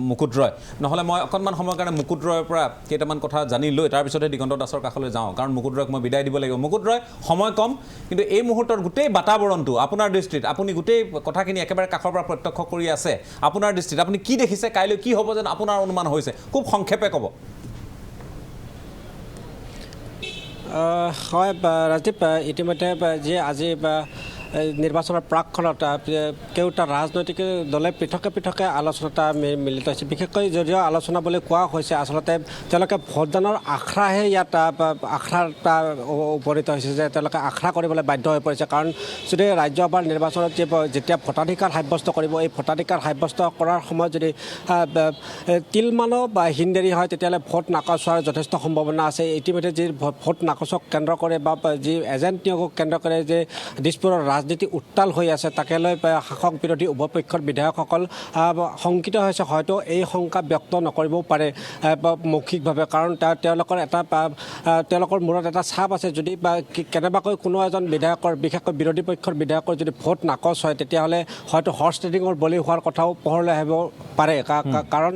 মুকুট ৰয়। নহ'লে মই অকণমান সময়ৰ কাৰণে মুকুট ৰয়ৰ পৰা কেইটামান কথা জানি লৈ তাৰপিছতে দিগন্ত দাসৰ কাষলৈ যাওঁ, কাৰণ মুকুট ৰয়ক মই বিদায় দিব লাগিব। মুকুট ৰয়, সময় কম, কিন্তু এই মুহূৰ্তৰ গোটেই বাতাবৰণটো আপোনাৰ দৃষ্টিত, আপুনি গোটেই কথাখিনি একেবাৰে কাষৰ পৰা প্ৰত্যক্ষ কৰি আছে, আপোনাৰ দৃষ্টিত আপুনি কি দেখিছে, কাইলৈ কি হ'ব যেন আপোনাৰ অনুমান হৈছে, খুব সংক্ষেপে ক'ব। হয় ৰাজদীপ, ইতিমধ্যে যি আজি নিৰ্বাচনৰ প্ৰাকখনত কেওটা ৰাজনৈতিক দলে পৃথকে আলোচনাত মিলিত হৈছে। বিশেষকৈ যদিও আলোচনা বুলি কোৱা হৈছে, আচলতে তেওঁলোকে ভোটদানৰ আখৰাহে ইয়াত আখৰাত উপনীত হৈছে, যে তেওঁলোকে আখৰা কৰিবলৈ বাধ্য হৈ পৰিছে। কাৰণ যদি ৰাজ্যসভাৰ নিৰ্বাচনত যেতিয়া ভোটাধিকাৰ সাব্যস্ত কৰিব, এই ভোটাধিকাৰ সাব্যস্ত কৰাৰ সময়ত যদি তিলমানো বা হিনদেৰি হয়, তেতিয়াহ'লে ভোট নাকচ হোৱাৰ যথেষ্ট সম্ভাৱনা আছে। ইতিমধ্যে যি ভোট নাকচক কেন্দ্ৰ কৰে বা যি এজেণ্ট নিয়োগক কেন্দ্ৰ কৰে, যে দিছপুৰৰ ৰাজনীতি উত্তাল হৈ আছে তাকে লৈ শাসক বিৰোধী উভয় পক্ষৰ বিধায়কসকল শংকিত হৈছে হয়তো এই শংকা ব্যক্ত নকৰিবও পাৰে মৌখিকভাৱে কাৰণ তেওঁলোকৰ মূৰত এটা চাপ আছে যদি বা কেনেবাকৈ কোনো এজন বিধায়কৰ বিশেষকৈ বিৰোধী পক্ষৰ বিধায়কৰ যদি ভোট নাকচ হয় তেতিয়াহ'লে হয়তো হৰ্চ ট্ৰেডিঙৰ বলি হোৱাৰ কথাও পোহৰলৈ আহিব পাৰে কাৰণ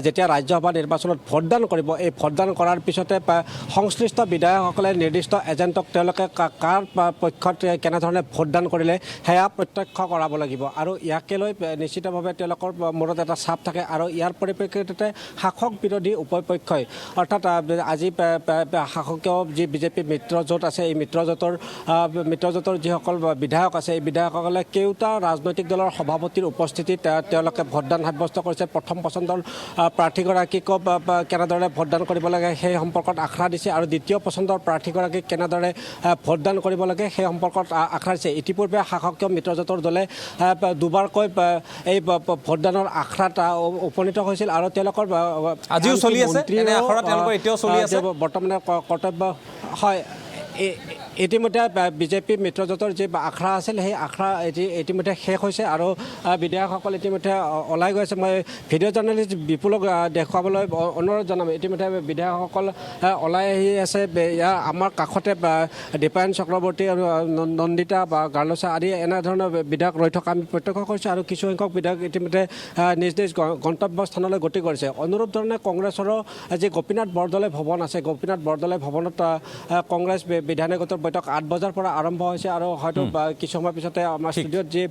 যেতিয়া ৰাজ্যসভা নিৰ্বাচনত ভোটদান কৰিব এই ভোটদান কৰাৰ পিছতে সংশ্লিষ্ট বিধায়কসকলে নিৰ্দিষ্ট এজেণ্টক তেওঁলোকে কাৰ পক্ষত কেনেধৰণে ভোটদান কৰিলে সেয়া প্ৰত্যক্ষ কৰাব লাগিব আৰু ইয়াকে লৈ নিশ্চিতভাৱে তেওঁলোকৰ মূৰত এটা চাপ থাকে আৰু ইয়াৰ পৰিপ্ৰেক্ষিততে শাসক বিৰোধী উভয় পক্ষই অৰ্থাৎ আজি শাসকীয় যি বিজেপি মিত্ৰজোঁট আছে এই মিত্ৰজোঁটৰ যিসকল বিধায়ক আছে এই বিধায়কসকলে কেওটা ৰাজনৈতিক দলৰ সভাপতিৰ উপস্থিতিত তেওঁলোকে ভোটদান সাব্যস্ত কৰিছে প্ৰথম পচন্দৰ প্ৰাৰ্থীগৰাকীকো কেনেদৰে ভোটদান কৰিব লাগে সেই সম্পৰ্কত আখৰা দিছে আৰু দ্বিতীয় পচন্দৰ প্ৰাৰ্থীগৰাকীক কেনেদৰে ভোটদান কৰিব লাগে সেই সম্পৰ্কত আখৰা দিছে ইতিপূৰ্বে শাসকীয় মিত্ৰজোঁটৰ দলে দুবাৰকৈ এই ভোটদানৰ আখৰাত উপনীত হৈছিল আৰু তেওঁলোকৰ আজিও চলি আছে বৰ্তমানে কৰ্তব্য হয় ইতিমধ্যে বিজেপি মিত্ৰজোঁটৰ যি আখৰা আছিল সেই আখৰা ইতিমধ্যে শেষ হৈছে আৰু বিধায়কসকল ইতিমধ্যে ওলাই গৈ আছে মই ভিডিঅ' জাৰ্নেলিষ্ট বিপুলক দেখুৱাবলৈ অনুৰোধ জনাম ইতিমধ্যে বিধায়কসকল ওলাই আহি আছে আমাৰ কাষতে দীপায়ন চক্ৰৱৰ্তী আৰু নন্দিতা বা গাৰ্লছা আদি এনেধৰণৰ বিধায়ক ৰৈ থকা আমি প্ৰত্যক্ষ কৰিছোঁ আৰু কিছুসংখ্যক বিধায়ক ইতিমধ্যে নিজ নিজ গন্তব্যস্থানলৈ গতি কৰিছে অনুৰূপ ধৰণে কংগ্ৰেছৰো যি গোপীনাথ বৰদলৈ ভৱন আছে গোপীনাথ বৰদলৈ ভৱনত কংগ্ৰেছ বিধায়িনী গোটৰ বৈঠক 8 বজাৰ পৰা আৰম্ভ হৈছে আৰু হয়তো কিছু সময় পিছতে আমাৰ ষ্টুডিঅ'ত যি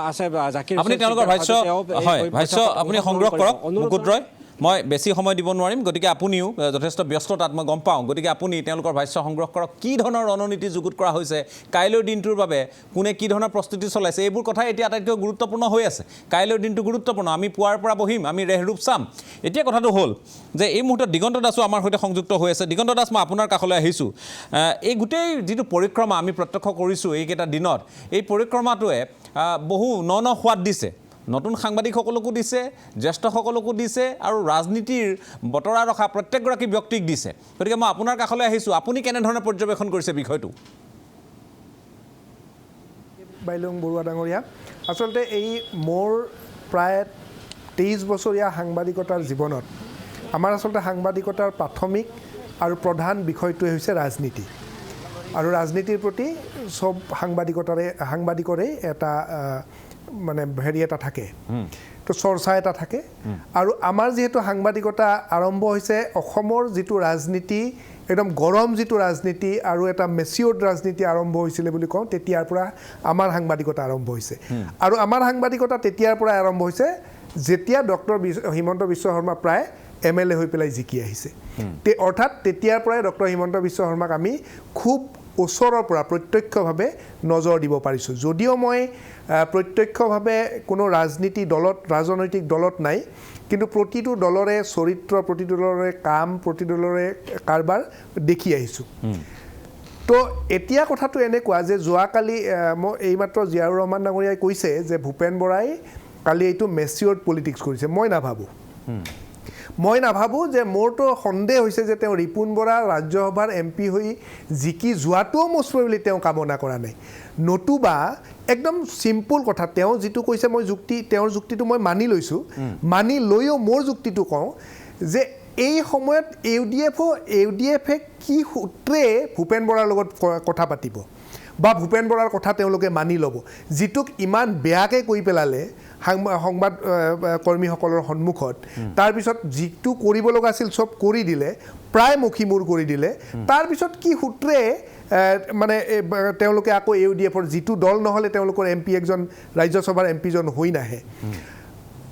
আছে জাকিৰ আপুনি তেওঁলোকৰ ভাষ্য আপুনি সংগ্ৰহ কৰক মুকুট ৰয় মই বেছি সময় দিব নোৱাৰিম গতিকে আপুনিও যথেষ্ট ব্যস্ততাত মই গম পাওঁ গতিকে আপুনি তেওঁলোকৰ ভাষ্য সংগ্ৰহ কৰক কি ধৰণৰ ৰণনীতি যুগুত কৰা হৈছে কাইলৈৰ দিনটোৰ বাবে কোনে কি ধৰণৰ প্ৰস্তুতি চলাইছে এইবোৰ কথা এতিয়া আটাইতকৈ গুৰুত্বপূৰ্ণ হৈ আছে কাইলৈৰ দিনটো গুৰুত্বপূৰ্ণ আমি পুৱাৰ পৰা বহিম আমি ৰেহৰূপ চাম এতিয়া কথাটো হ'ল যে এই মুহূৰ্তত দিগন্ত দাসো আমাৰ সৈতে সংযুক্ত হৈ আছে দিগন্ত দাস মই আপোনাৰ কাষলৈ আহিছোঁ এই গোটেই যিটো পৰিক্ৰমা আমি প্ৰত্যক্ষ কৰিছোঁ এইকেইটা দিনত এই পৰিক্ৰমাটোৱে বহু ন সোৱাদ দিছে নতুন সাংবাদিকসকলকো দিছে জ্যেষ্ঠসকলকো দিছে আৰু ৰাজনীতিৰ বতৰা ৰখা প্ৰত্যেকগৰাকী ব্যক্তিক দিছে গতিকে মই আপোনাৰ কাষলৈ আহিছোঁ আপুনি কেনেধৰণে পৰ্যবেক্ষণ কৰিছে বিষয়টো বাইলুং বৰুৱা ডাঙৰীয়া আচলতে এই মোৰ প্ৰায় 23 বছৰীয়া সাংবাদিকতাৰ জীৱনত আমাৰ আচলতে সাংবাদিকতাৰ প্ৰাথমিক আৰু প্ৰধান বিষয়টোৱে হৈছে ৰাজনীতি আৰু ৰাজনীতিৰ প্ৰতি সব সাংবাদিকৰে এটা মানে হেৰি এটা থাকে তো চৰ্চা এটা থাকে আৰু আমাৰ যেহেতু সাংবাদিকতা আৰম্ভ হৈছে অসমৰ যিটো ৰাজনীতি একদম গৰম যিটো ৰাজনীতি আৰু এটা মেচিয়ৰ্ড ৰাজনীতি আৰম্ভ হৈছিলে বুলি কওঁ তেতিয়াৰ পৰা আমাৰ সাংবাদিকতা আৰম্ভ হৈছে আৰু আমাৰ সাংবাদিকতা তেতিয়াৰ পৰা আৰম্ভ হৈছে যেতিয়া ডক্টৰ হিমন্ত বিশ্ব শৰ্মা প্ৰায় MLA হৈ পেলাই জিকি আহিছে অৰ্থাৎ তেতিয়াৰ পৰাই ডক্টৰ হিমন্ত বিশ্ব শৰ্মাক আমি খুব ওচৰৰ পৰা প্ৰত্যক্ষভাৱে নজৰ দিব পাৰিছোঁ যদিও মই প্ৰত্যক্ষভাৱে কোনো ৰাজনৈতিক দলত নাই কিন্তু প্ৰতিটো দলৰে চৰিত্ৰ প্ৰতিটো দলৰে কাম প্ৰতিটো দলৰে কাৰবাৰ দেখি আহিছোঁ তো এতিয়া কথাটো এনেকুৱা যে যোৱাকালি মই এইমাত্ৰ জিয়াউৰ ৰহমান ডাঙৰীয়াই কৈছে যে ভূপেন বৰাই কালি এইটো মেচিয়ৰ্ড পলিটিক্স কৰিছে মই নাভাবোঁ যে মোৰতো সন্দেহ হৈছে যে তেওঁ ৰিপুণ বৰা ৰাজ্যসভাৰ MP হৈ জিকি যোৱাটোও মুছপৰি বুলি তেওঁ কামনা কৰা নাই নতুবা একদম সিম্পল কথা তেওঁ যিটো কৈছে মই তেওঁৰ যুক্তিটো মই মানি লৈছোঁ মানি লৈও মোৰ যুক্তিটো কওঁ যে এই সময়ত UDF-এ কি সূত্ৰে ভূপেন বৰাৰ লগত কথা পাতিব বা ভূপেন বৰাৰ কথা তেওঁলোকে মানি ল'ব যিটোক ইমান বেয়াকৈ কৈ পেলালে সংবাদ কৰ্মীসকলৰ সন্মুখত তাৰপিছত যিটো কৰিব লগা আছিল চব কৰি দিলে প্ৰায় মুখিমূৰ কৰি দিলে তাৰপিছত কি সূত্ৰে মানে তেওঁলোকে আকৌ UDF-ৰ যিটো দল নহ'লে তেওঁলোকৰ MP একজন ৰাজ্যসভাৰ MP জন হৈ নাহে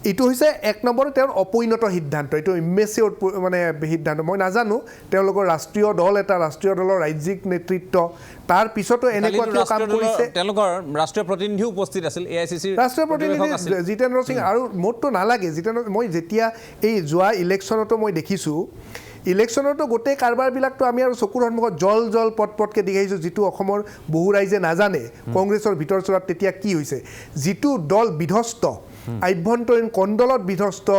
এইটো হৈছে এক নম্বৰ তেওঁৰ অপৰিণত সিদ্ধান্ত এইটো ইমেচিয়ৰ মানে সিদ্ধান্ত মই নাজানো তেওঁলোকৰ ৰাষ্ট্ৰীয় দল এটা ৰাষ্ট্ৰীয় দলৰ ৰাজ্যিক নেতৃত্ব তাৰ পিছতো এনেকুৱা কিয় কাম কৰিছে তেওঁলোকৰ ৰাষ্ট্ৰীয় প্ৰতিনিধি উপস্থিত আছিল AICC ৰাষ্ট্ৰীয় প্ৰতিনিধি জিতেন্দ্ৰ সিং আৰু মোৰতো নালাগে মই যেতিয়া এই যোৱা ইলেকশ্যনতো মই দেখিছোঁ ইলেকশ্যনতো গোটেই কাৰবাৰবিলাকতো আমি আৰু চকুৰ সন্মুখত জল পটকৈ দেখাইছোঁ যিটো অসমৰ বহু ৰাইজে নাজানে কংগ্ৰেছৰ ভিতৰ চোৱাত তেতিয়া কি হৈছে যিটো দল বিধ্বস্ত আভ্যন্তৰীণ কণ্ডলত বিধ্বস্ত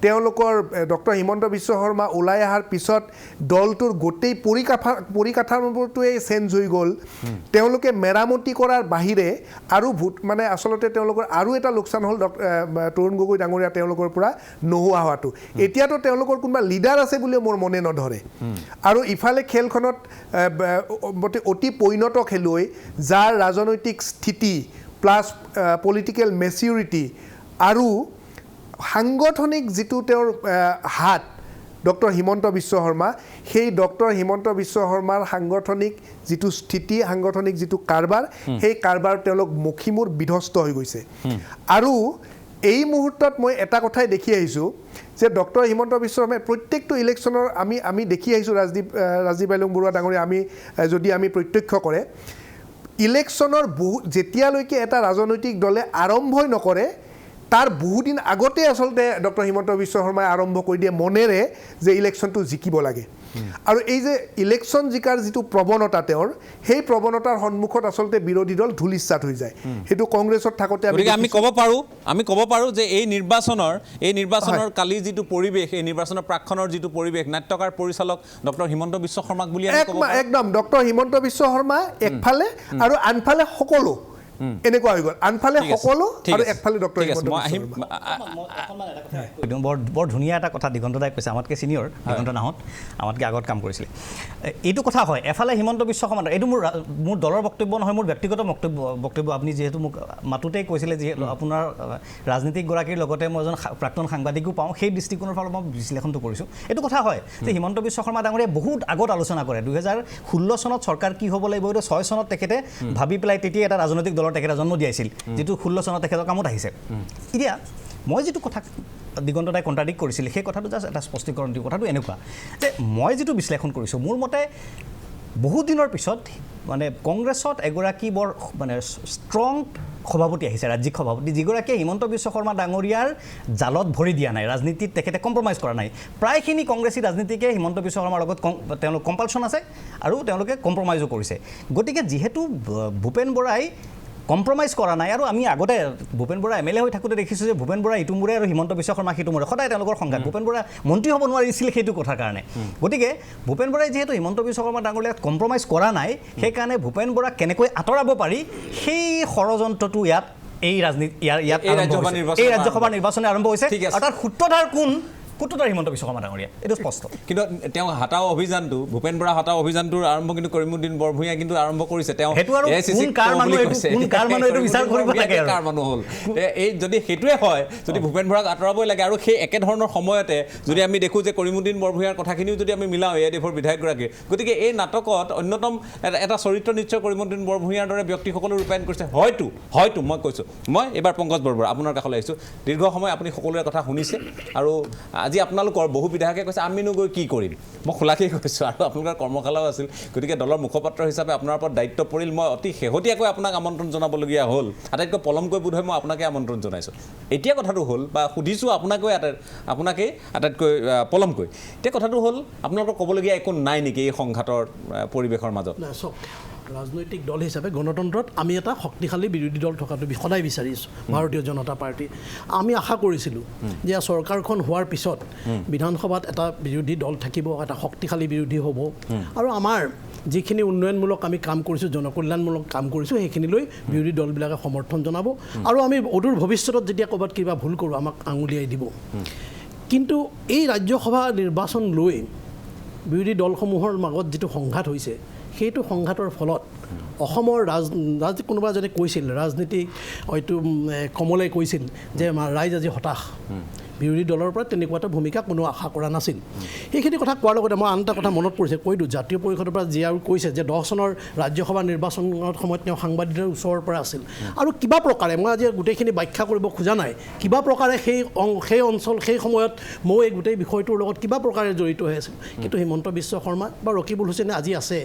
তেওঁলোকৰ ডক্টৰ হিমন্ত বিশ্ব শৰ্মা ওলাই অহাৰ পিছত দলটোৰ গোটেই পৰিকাঠামোটোৱেই চেঞ্জ হৈ গ'ল তেওঁলোকে মেৰামতি কৰাৰ বাহিৰে আৰু মানে আচলতে তেওঁলোকৰ আৰু এটা লোকচান হ'ল তৰুণ গগৈ ডাঙৰীয়া তেওঁলোকৰ পৰা নোহোৱা হোৱাটো এতিয়াতো তেওঁলোকৰ কোনোবা লিডাৰ আছে বুলিও মোৰ মনে নধৰে আৰু ইফালে খেলখনত অতি পৰিণত খেলুৱৈ যাৰ ৰাজনৈতিক স্থিতি প্লাছ পলিটিকেল মেচিউৰিটি আৰু সাংগঠনিক যিটো তেওঁৰ হাত ডক্টৰ হিমন্ত বিশ্ব শৰ্মা সেই ডক্টৰ হিমন্ত বিশ্ব শৰ্মাৰ সাংগঠনিক যিটো স্থিতি সাংগঠনিক যিটো কাৰবাৰ সেই কাৰবাৰ তেওঁলোক মুখিমূৰ বিধ্বস্ত হৈ গৈছে আৰু এই মুহূৰ্তত মই এটা কথাই দেখি আহিছোঁ যে ডক্টৰ হিমন্ত বিশ্ব শৰ্মাই প্ৰত্যেকটো ইলেকশ্যনৰ আমি দেখি আহিছোঁ ৰাজদীপ বাইলুং বৰুৱা ডাঙৰীয়া যদি আমি প্ৰত্যক্ষ কৰে ইলেকশ্যনৰ যেতিয়ালৈকে এটা ৰাজনৈতিক দলে আৰম্ভই নকৰে তাৰ বহুদিন আগতে আচলতে ডক্টৰ হিমন্ত বিশ্ব শৰ্মাই আৰম্ভ কৰি দিয়ে মনেৰে যে ইলেকশ্যনটো জিকিব লাগে আৰু এই যে ইলেকশ্যন জিকাৰ যিটো প্ৰৱণতা তেওঁৰ সেই প্ৰৱণতাৰ সন্মুখত আচলতে বিৰোধী দল ধূলিসাৎ হৈ যায় সেইটো কংগ্ৰেছত থাকোতে আমি ক'ব পাৰোঁ যে এই নিৰ্বাচনৰ কালি যিটো পৰিৱেশ এই নিৰ্বাচনৰ প্ৰাক্ষণৰ যিটো পৰিৱেশ নাট্যকাৰ পৰিচালক ডক্টৰ হিমন্ত বিশ্ব শৰ্মাক বুলি একদম ডক্টৰ হিমন্ত বিশ্ব শৰ্মা একফালে আৰু আনফালে সকলো এনেকুৱা হৈ গ'ল আনফালে সকলো আৰু একফালে ডক্টৰ বৰ ধুনীয়া এটা কথা দিগন্ত দাই কৈছে আমাতকৈ ছিনিয়ৰ দিগন্ত নাহত আমাতকৈ আগত কাম কৰিছিলে এইটো কথা হয় এফালে হিমন্ত বিশ্ব শৰ্মা এইটো মোৰ দলৰ বক্তব্য নহয় মোৰ ব্যক্তিগত বক্তব্য আপুনি যিহেতু মোক মাতোতেই কৈছিলে যিহেতু আপোনাৰ ৰাজনীতিকগৰাকীৰ লগতে মই এজন প্ৰাক্তন সাংবাদিকো পাওঁ সেই দৃষ্টিকোণৰ ফালৰ মই বিশ্লেষণটো কৰিছোঁ এইটো কথা হয় যে হিমন্ত বিশ্ব শৰ্মা ডাঙৰীয়াই বহুত আগত আলোচনা কৰে 2016 চনত চৰকাৰ কি হ'ব লাগিব এইটো 6 চনত তেখেতে ভাবি পেলাই তেতিয়া এটা ৰাজনৈতিক দলৰ তেখেতে জন্ম দিয়াইছিল যিটো 16 চনত তেখেতৰ কামত আহিছে এতিয়া মই যিটো কথা দিগন্ত দাই কণ্ট্ৰাডিক্ট কৰিছিলে সেই কথাটো জাষ্ট এটা স্পষ্টীকৰণ দিওঁ কথাটো এনেকুৱা যে মই যিটো বিশ্লেষণ কৰিছোঁ মোৰ মতে বহুত দিনৰ পিছত মানে কংগ্ৰেছত এগৰাকী বৰ মানে ষ্ট্ৰং সভাপতি আহিছে ৰাজ্যিক সভাপতি যিগৰাকীয়ে হিমন্ত বিশ্ব শৰ্মা ডাঙৰীয়াৰ জালত ভৰি দিয়া নাই ৰাজনীতিত তেখেতে কম্প্ৰমাইজ কৰা নাই প্ৰায়খিনি কংগ্ৰেছী ৰাজনীতিকে হিমন্ত বিশ্ব শৰ্মাৰ লগত তেওঁলোক কম্পালশ্যন আছে আৰু তেওঁলোকে কম্প্ৰমাইজো কৰিছে গতিকে যিহেতু ভূপেন বৰাই কম্প্ৰমাইজ কৰা নাই আৰু আমি আগতে ভূপেন বৰা এম এল এ হৈ থাকোঁতে দেখিছোঁ যে ভূপেন বৰা ইটো মূৰে আৰু হিমন্ত বিশ্ব শৰ্মা সিটো মূৰে সদায় তেওঁলোকৰ সংঘাত ভূপেন বৰা মন্ত্ৰী হ'ব নোৱাৰিছিল সেইটো কথাৰ কাৰণে গতিকে ভূপেন বৰাই যিহেতু হিমন্ত বিশ্ব শৰ্মা ডাঙৰীয়াক কম্প্ৰমাইজ কৰা নাই সেইকাৰণে ভূপেন বৰাক কেনেকৈ আঁতৰাব পাৰি সেই ষড়যন্ত্ৰটো ইয়াত এই ৰাজনীতি ইয়াত এই ৰাজ্যসভাৰ নিৰ্বাচনে আৰম্ভ হৈছে আৰু তাৰ সূত্ৰধাৰ কোন হিমন্ত বিশ্ব শৰ্মা ডাঙৰীয়া এইটো স্পষ্ট কিন্তু তেওঁ হাতাও অভিযানটো ভূপেন বৰা হাতাও অভিযানটোৰ আৰম্ভ কিন্তু কৰিমুদ্দিন বৰভূঞাই কিন্তু আৰম্ভ কৰিছে তেওঁ হ'ল এই যদি সেইটোৱে হয় যদি ভূপেন বৰাক আঁতৰাবই লাগে আৰু সেই একেধৰণৰ সময়তে যদি আমি দেখোঁ যে কৰিমুদ্দিন বৰভূঞাৰ কথাখিনিও যদি আমি মিলাওঁ এআইডিএফৰ বিধায়কগৰাকীয়ে গতিকে এই নাটকত অন্যতম এটা চৰিত্ৰ নিশ্চয় কৰিমুদ্দিন বৰভূঞাৰ দৰে ব্যক্তিসকলে ৰূপায়ণ কৰিছে হয়তো মই কৈছোঁ মই এইবাৰ পংকজ বৰবৰা আপোনাৰ কাষলৈ আহিছোঁ দীৰ্ঘ সময় আপুনি সকলোৰে কথা শুনিছে আৰু আজি আপোনালোকৰ বহু বিধায়কে কৈছে আমিনো গৈ কি কৰিম মই খোলাকৈ কৈছোঁ আৰু আপোনালোকৰ কৰ্মশালাও আছিল গতিকে দলৰ মুখপাত্ৰ হিচাপে আপোনাৰ ওপৰত দায়িত্ব পৰিল মই অতি শেহতীয়াকৈ আপোনাক আমন্ত্ৰণ জনাবলগীয়া হ'ল আটাইতকৈ পলমকৈ বোধহয় মই আপোনাকে আমন্ত্ৰণ জনাইছোঁ এতিয়া কথাটো হ'ল বা সুধিছোঁ আপোনাকেই আটাইতকৈ পলমকৈ এতিয়া কথাটো হ'ল আপোনালোকৰ ক'বলগীয়া একো নাই নেকি এই সংঘাতৰ পৰিৱেশৰ মাজত ৰাজনৈতিক দল হিচাপে গণতন্ত্ৰত আমি এটা শক্তিশালী বিৰোধী দল থকাটো সদায় বিচাৰিছোঁ ভাৰতীয় জনতা পাৰ্টি আমি আশা কৰিছিলোঁ যে চৰকাৰখন হোৱাৰ পিছত বিধানসভাত এটা বিৰোধী দল থাকিব এটা শক্তিশালী বিৰোধী হ'ব আৰু আমাৰ যিখিনি উন্নয়নমূলক আমি কাম কৰিছোঁ জনকল্যাণমূলক কাম কৰিছোঁ সেইখিনিলৈ বিৰোধী দলবিলাকে সমৰ্থন জনাব আৰু আমি অদূৰ ভৱিষ্যতত যেতিয়া ক'ৰবাত কিবা ভুল কৰোঁ আমাক আঙুলিয়াই দিব কিন্তু এই ৰাজ্যসভা নিৰ্বাচন লৈ বিৰোধী দলসমূহৰ মাজত যিটো সংঘাত হৈছে সেইটো সংঘাতৰ ফলত অসমৰ কোনোবা যদি কৈছিল ৰাজনীতি হয়তো কমলে কৈছিল যে ৰাইজ আজি হতাশ বিৰোধী দলৰ পৰা তেনেকুৱা এটা ভূমিকা কোনো আশা কৰা নাছিল সেইখিনি কথা কোৱাৰ লগতে মই আন এটা কথা মনত পৰিছে কৈ দিওঁ জাতীয় পৰিষদৰ পৰা যি আৰু কৈছে যে 10 চনৰ ৰাজ্যসভা নিৰ্বাচনৰ সময়ত তেওঁ সাংবাদিকৰ ওচৰৰ পৰা আছিল আৰু কিবা প্ৰকাৰে মই আজি গোটেইখিনি ব্যাখ্যা কৰিব খোজা নাই কিবা প্ৰকাৰে সেই অঞ্চল সেই সময়ত মই এই গোটেই বিষয়টোৰ লগত কিবা প্ৰকাৰে জড়িত হৈ আছিল কিন্তু হিমন্ত বিশ্ব শৰ্মা বা ৰকিবুল হুছেইনে আজি আছে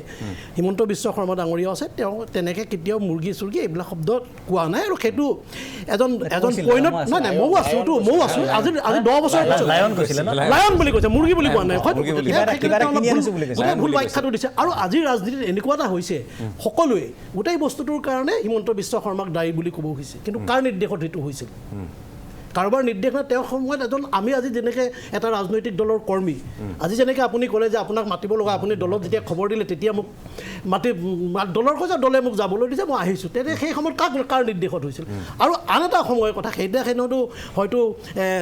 হিমন্ত বিশ্ব শৰ্মা ডাঙৰীয়াও আছে তেওঁ তেনেকৈ কেতিয়াও মুৰ্গী চুৰ্গী এইবিলাক শব্দ কোৱা নাই আৰু সেইটো এজন পইণ্টত নাই ময়ো আছোঁ আজি 10 বছৰ লায়ন বুলি কৈছে মুৰ্গী বুলি কোৱা নাই ভুল ব্যাখ্যাটো দিছে আৰু আজিৰ ৰাজনীতিত এনেকুৱা এটা হৈছে সকলোৱে গোটেই বস্তুটোৰ কাৰণে হিমন্ত বিশ্ব শৰ্মাক দায়ী বুলি ক'ব খুজিছে কিন্তু কাৰ নিৰ্দেশত সেইটো হৈছিল কাৰোবাৰ নিৰ্দেশ নাই তেওঁ সময়ত এজন আমি আজি যেনেকৈ এটা ৰাজনৈতিক দলৰ কৰ্মী আজি যেনেকৈ আপুনি ক'লে যে আপোনাক মাতিব লগা আপুনি দলত যেতিয়া খবৰ দিলে তেতিয়া মোক দলৰ কৈছে দলে মোক যাবলৈ দিছে মই আহিছোঁ তেতিয়া সেই সময়ত কাৰ নিৰ্দেশত হৈছিল আৰু আন এটা সময়ৰ কথা সেইদিনাখনতো হয়তো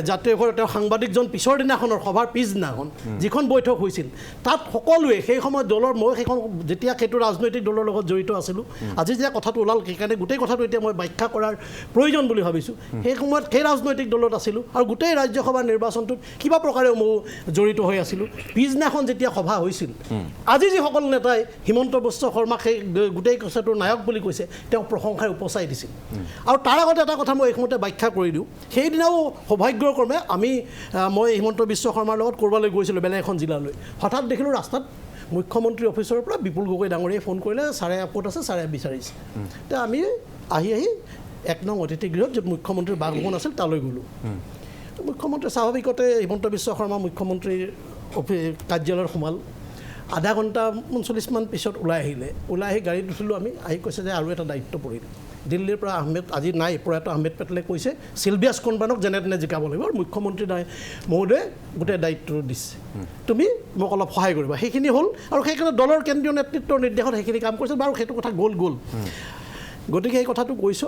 জাতীয় তেওঁ সাংবাদিকজন পিছৰ দিনাখনৰ সভাৰ পিছদিনাখন যিখন বৈঠক হৈছিল তাত সকলোৱে সেই সময়ত দলৰ মই সেইখন যেতিয়া সেইটো ৰাজনৈতিক দলৰ লগত জড়িত আছিলোঁ আজি যেতিয়া কথাটো ওলাল সেইকাৰণে গোটেই কথাটো এতিয়া মই ব্যাখ্যা কৰাৰ প্ৰয়োজন বুলি ভাবিছোঁ সেই সময়ত সেই ৰাজনৈতিক দলত আছিলোঁ আৰু গোটেই ৰাজ্যসভাৰ নিৰ্বাচনটোত কিবা প্ৰকাৰে মই জড়িত হৈ আছিলোঁ পিছদিনাখন যেতিয়া সভা হৈছিল আজি যিসকল নেতাই হিমন্ত বিশ্ব শৰ্মাক সেই গোটেই কথাটোৰ নায়ক বুলি কৈছে তেওঁক প্ৰশংসাৰে উপচাই দিছিল আৰু তাৰ আগতে এটা কথা মই এইসময়তে ব্যাখ্যা কৰি দিওঁ সেইদিনাও সৌভাগ্যক্ৰমে মই হিমন্ত বিশ্ব শৰ্মাৰ লগত ক'ৰবালৈ গৈছিলোঁ বেলেগ এখন জিলালৈ হঠাৎ দেখিলোঁ ৰাস্তাত মুখ্যমন্ত্ৰী অফিচৰ পৰা বিপুল গগৈ ডাঙৰীয়াই ফোন কৰিলে ছাৰে ক'ত আছে ছাৰে বিচাৰিছে তে আমি আহি 1 নং অতিথি গৃহত য'ত মুখ্যমন্ত্ৰীৰ বাসভৱন আছিল তালৈ গ'লোঁ মুখ্যমন্ত্ৰী স্বাভাৱিকতে হিমন্ত বিশ্ব শৰ্মা মুখ্যমন্ত্ৰীৰ কাৰ্যালয়ত সোমাল আধা ঘণ্টা 45 মান পিছত ওলাই আহি গাড়ীত উঠিলোঁ আমি আহি কৈছে যে আৰু এটা দায়িত্ব পৰিল দিল্লীৰ পৰা আজি নাই প্ৰয়াত আহমেদ পেটেলে কৈছে চিলভিয়াছ কনভানক যেনে তেনে জিকাব লাগিব আৰু মুখ্যমন্ত্ৰী মহোদয়ে গোটেই দায়িত্বটো দিছে তুমি মোক অলপ সহায় কৰিবা সেইখিনি হ'ল আৰু সেইকাৰণে দলৰ কেন্দ্ৰীয় নেতৃত্বৰ নিৰ্দেশত সেইখিনি কাম কৰিছে বাৰু সেইটো কথা গ'ল গতিকে এই কথাটো কৈছোঁ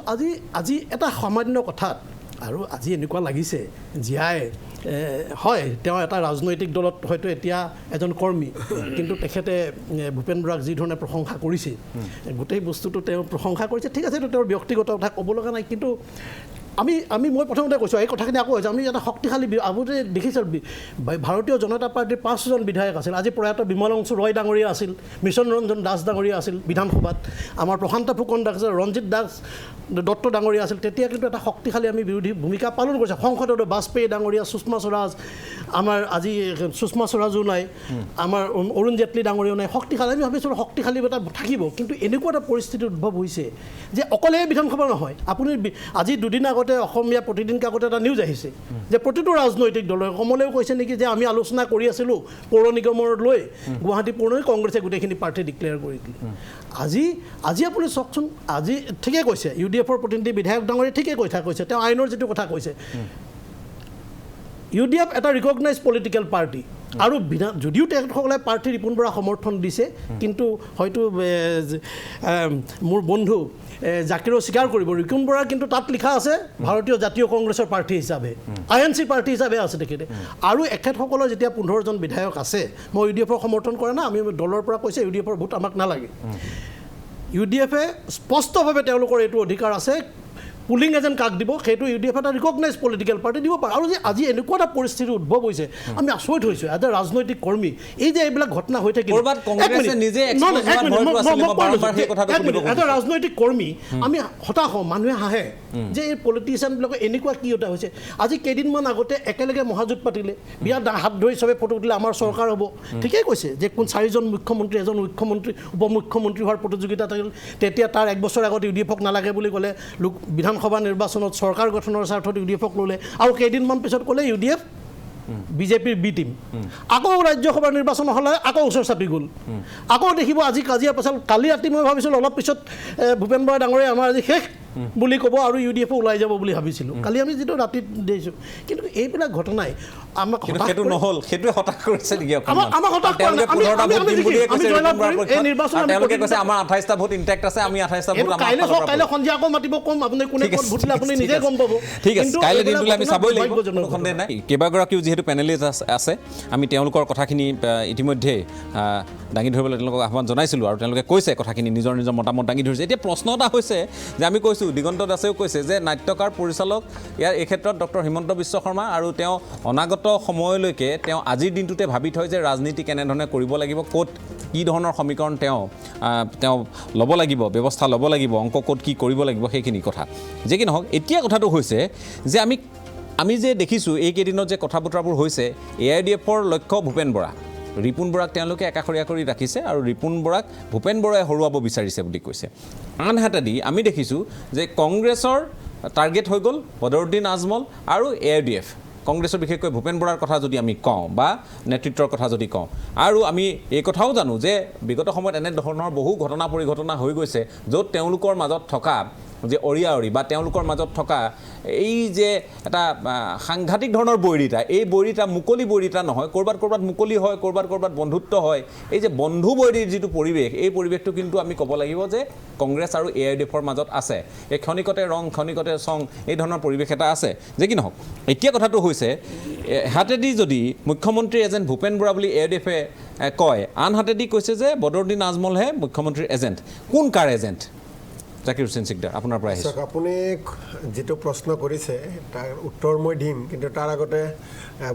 আজি এটা সামান্য কথাত আৰু আজি এনেকুৱা লাগিছে জীয়াই হয় তেওঁ এটা ৰাজনৈতিক দলত হয়তো এতিয়া এজন কৰ্মী কিন্তু তেখেতে ভূপেন বৰাক যি ধৰণে প্ৰশংসা কৰিছে গোটেই বস্তুটো তেওঁ প্ৰশংসা কৰিছে ঠিক আছে তেওঁৰ ব্যক্তিগত কথা ক'ব লগা নাই কিন্তু মই প্ৰথমতে কৈছোঁ এই কথাখিনি আকৌ হৈছে আমি এটা শক্তিশালী আগতে দেখিছিল ভাৰতীয় জনতা পাৰ্টীৰ 5জন বিধায়ক আছিল আজি প্ৰয়াত বিমলাংশু ৰয় ডাঙৰীয়া আছিল মিছন ৰঞ্জন দাস ডাঙৰীয়া আছিল বিধানসভাত আমাৰ প্ৰশান্ত ফুকন দাস ৰঞ্জিত দাস দত্ত ডাঙৰীয়া আছিল তেতিয়া কিন্তু এটা শক্তিশালী আমি বিৰোধী ভূমিকা পালন কৰিছে সংসদত বাজপেয়ী ডাঙৰীয়া সুষমা স্বৰাজ আমাৰ আজি সুষমা স্বৰাজো নাই আমাৰ অৰুণ জেটলী ডাঙৰীয়াও নাই শক্তিশালী আমি ভাবিছিলোঁ শক্তিশালী এটা থাকিব কিন্তু এনেকুৱা এটা পৰিস্থিতি উদ্ভৱ হৈছে যে অকলে বিধানসভা নহয় আপুনি আজি দুদিন আগতে অসমীয়া প্ৰতিদিন কাকত এটা নিউজ আহিছে যে প্ৰতিটো ৰাজনৈতিক দলে কমলেও কৈছে নেকি যে আমি আলোচনা কৰি আছিলোঁ পৌৰ নিগমৰ লৈ গুৱাহাটী পৌৰ কংগ্ৰেছে গোটেইখিনি প্ৰাৰ্থী ডিক্লেয়াৰ কৰি দিলে আজি আপুনি চাওকচোন আজি ঠিকে কৈছে UDFৰ প্ৰতিনিধি বিধায়ক ডাঙৰীয়া ঠিকে কৈছে তেওঁ আইনৰ যিটো কথা কৈছে UDF এটা ৰিকগনাইজ পলিটিকেল পাৰ্টি আৰু যদিও তেখেতসকলে প্ৰাৰ্থী ৰিপুণ বৰা সমৰ্থন দিছে কিন্তু হয়তো মোৰ বন্ধু জাকিৰেও স্বীকাৰ কৰিব ৰিপুণ বৰা কিন্তু তাত লিখা আছে ভাৰতীয় জাতীয় কংগ্ৰেছৰ প্ৰাৰ্থী হিচাপে INC প্ৰাৰ্থী হিচাপে আছে তেখেতে আৰু এখেতসকলৰ যেতিয়া 15জন বিধায়ক আছে মই UDFৰ সমৰ্থন কৰা নাই আমি দলৰ পৰা কৈছে UDFৰ ভোট আমাক নালাগে UDFে স্পষ্টভাৱে তেওঁলোকৰ এইটো অধিকাৰ আছে পুলিং এজেণ্ট কাক দিব সেইটো UDF এটা ৰিকগনাইজ পলিটিকেল পাৰ্টি দিব পাৰে আৰু যে আজি এনেকুৱা এটা পৰিস্থিতি উদ্ভৱ হৈছে আমি আচৰিত হৈছোঁ এটা ৰাজনৈতিক কৰ্মী এই যে এইবিলাক ঘটনা হৈ থাকিল এটা ৰাজনৈতিক কৰ্মী আমি হতাশ হওঁ মানুহে হাঁহে যে এই পলিটিচিয়ানবিলাকৰ এনেকুৱা কি এটা হৈছে আজি কেইদিনমান আগতে একেলগে মহাজোঁট পাতিলে বিৰাট হাত ধৰি চবে ফটো দিলে আমাৰ চৰকাৰ হ'ব ঠিকেই কৈছে যে কোন 4জন মুখ্যমন্ত্ৰী এজন মুখ্যমন্ত্ৰী উপমুখ্যমন্ত্ৰী হোৱাৰ প্ৰতিযোগিতা থাকিল তেতিয়া তাৰ 1 বছৰ আগত UDFক নালাগে বুলি ক'লে বিধানসভা নিৰ্বাচনত চৰকাৰ গঠনৰ স্বাৰ্থত UDFক ল'লে আৰু কেইদিনমান পিছত ক'লে UDF বিজেপিৰ বি টিম আকৌ ৰাজ্যসভাৰ নিৰ্বাচন হ'লে আকৌ ওচৰ চাপি গ'ল আকৌ দেখিব আজি কাজিয়া পেচাল কালি ৰাতি মই ভাবিছিলোঁ অলপ পিছত ভূপেন বৰা ডাঙৰীয়া আমাৰ আজি শেষ বুলি ক'ব আৰু UDFও ওলাই যাব বুলি ভাবিছিলোঁ কালি আমি যিটো ৰাতিত দেখিছোঁ কিন্তু এইবিলাক ঘটনাই আমাক সেইটো নহ'ল সেইটোৱে হতাশ কৰিছে নেকি আমাক হতাশ কৰা নাই তেওঁলোকে কৈছে আমাৰ 28টা ভোট ইনটেক্ট আছে আমি 28টা ভোট কাইলৈ সন্ধিয়া আকৌ মাতিব কম আপুনি কোনে ক'ত ভোট দিলে আপুনি নিজে গম পাব ঠিক আছে কাইলৈ দিনটোলৈ আমি চাবই লাগিব সন্দেহ নাই কেইবাগৰাকীও যিহেতু পেনেলিষ্ট আছে আমি তেওঁলোকৰ কথাখিনি ইতিমধ্যে দাঙি ধৰিবলৈ তেওঁলোকক আহ্বান জনাইছিলোঁ আৰু তেওঁলোকে কৈছে কথাখিনি নিজৰ মতামত দাঙি ধৰিছে এতিয়া প্ৰশ্ন এটা হৈছে যে আমি কৈছোঁ দিগন্ত দাসেও কৈছে যে নাট্যকাৰ পৰিচালক ইয়াৰ এই ক্ষেত্ৰত ডক্টৰ হিমন্ত বিশ্ব শৰ্মা আৰু তেওঁ অনাগত সময়লৈকে তেওঁ আজিৰ দিনটোতে ভাবি থয় যে ৰাজনীতি কেনেধৰণে কৰিব লাগিব ক'ত কি ধৰণৰ সমীকৰণ তেওঁ ল'ব লাগিব ব্যৱস্থা ল'ব লাগিব অংক ক'ত কি কৰিব লাগিব সেইখিনি কথা যে কি নহওক এতিয়া কথাটো হৈছে যে আমি যে দেখিছোঁ এইকেইদিনত যে কথা বতৰাবোৰ হৈছে AIDFৰ লক্ষ্য ভূপেন বৰা ৰিপুণ বৰাক তেওঁলোকে একাষৰীয়া কৰি ৰাখিছে আৰু ৰিপুণ বৰাক ভূপেন বৰাই হৰুৱাব বিচাৰিছে বুলি কৈছে আনহাতেদি আমি দেখিছোঁ যে কংগ্ৰেছৰ টাৰ্গেট হৈ গ'ল বদৰুদ্দিন আজমল আৰু AIDF কংগ্ৰেছৰ বিশেষকৈ ভূপেন বৰাৰ কথা যদি আমি কওঁ বা নেতৃত্বৰ কথা যদি কওঁ আৰু আমি এই কথাও জানো যে বিগত সময়ত এনে ধৰণৰ বহু ঘটনা পৰিঘটনা হৈ গৈছে য'ত তেওঁলোকৰ মাজত থকা যে অৰিয়া বা তেওঁলোকৰ মাজত থকা এই যে এটা সাংঘাতিক ধৰণৰ বৈৰিতা, এই বৈৰিতা মুকলি বৈৰিতা নহয়, ক'ৰবাত মুকলি হয়, ক'ৰবাত বন্ধুত্ব হয়। এই যে বন্ধু বৈৰীৰ যিটো পৰিৱেশ, এই পৰিৱেশটো কিন্তু আমি ক'ব লাগিব যে কংগ্ৰেছ আৰু AIUDFৰ মাজত আছে। এই ক্ষণিকতে ৰং ক্ষণিকতে চং এই ধৰণৰ পৰিৱেশ এটা আছে। যে কি নহওক, এতিয়া কথাটো হৈছে হাতেদি যদি মুখ্যমন্ত্ৰী এজেণ্ট ভূপেন বৰা বুলি AIUDFে কয়, আনহাতেদি কৈছে যে বদৰুদ্দিন আজমলহে মুখ্যমন্ত্ৰীৰ এজেণ্ট। কোন কাৰ এজেণ্ট? জাকিৰ হুছেইন সিকদাৰ, আপোনাৰ পৰা আহিছে। আপুনি যিটো প্ৰশ্ন কৰিছে তাৰ উত্তৰ মই দিম, কিন্তু তাৰ আগতে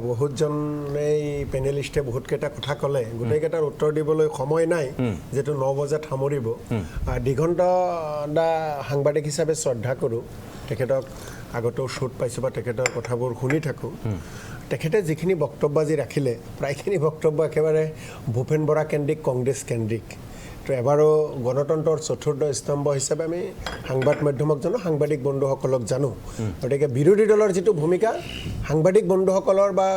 বহুতজনেই পেনেলিষ্টে বহুতকেইটা কথা ক'লে, গোটেইকেইটাৰ উত্তৰ দিবলৈ সময় নাই, যিটো 9 বজাত সামৰিব। দিগন্ত দা সাংবাদিক হিচাপে শ্ৰদ্ধা কৰোঁ, তেখেতক আগতেও শ্বুট পাইছোঁ বা তেখেতৰ কথাবোৰ শুনি থাকোঁ। তেখেতে যিখিনি বক্তব্য আজি ৰাখিলে, প্ৰায়খিনি বক্তব্য একেবাৰে ভূপেন বৰা কেন্দ্ৰিক, কংগ্ৰেছ কেন্দ্ৰিক। তো এবাৰো গণতন্ত্ৰৰ চতুৰ্থ স্তম্ভ হিচাপে আমি সাংবাদ মাধ্যমক জানো, সাংবাদিক বন্ধুসকলক জানো। গতিকে বিৰোধী দলৰ যিটো ভূমিকা, সাংবাদিক বন্ধুসকলৰ বা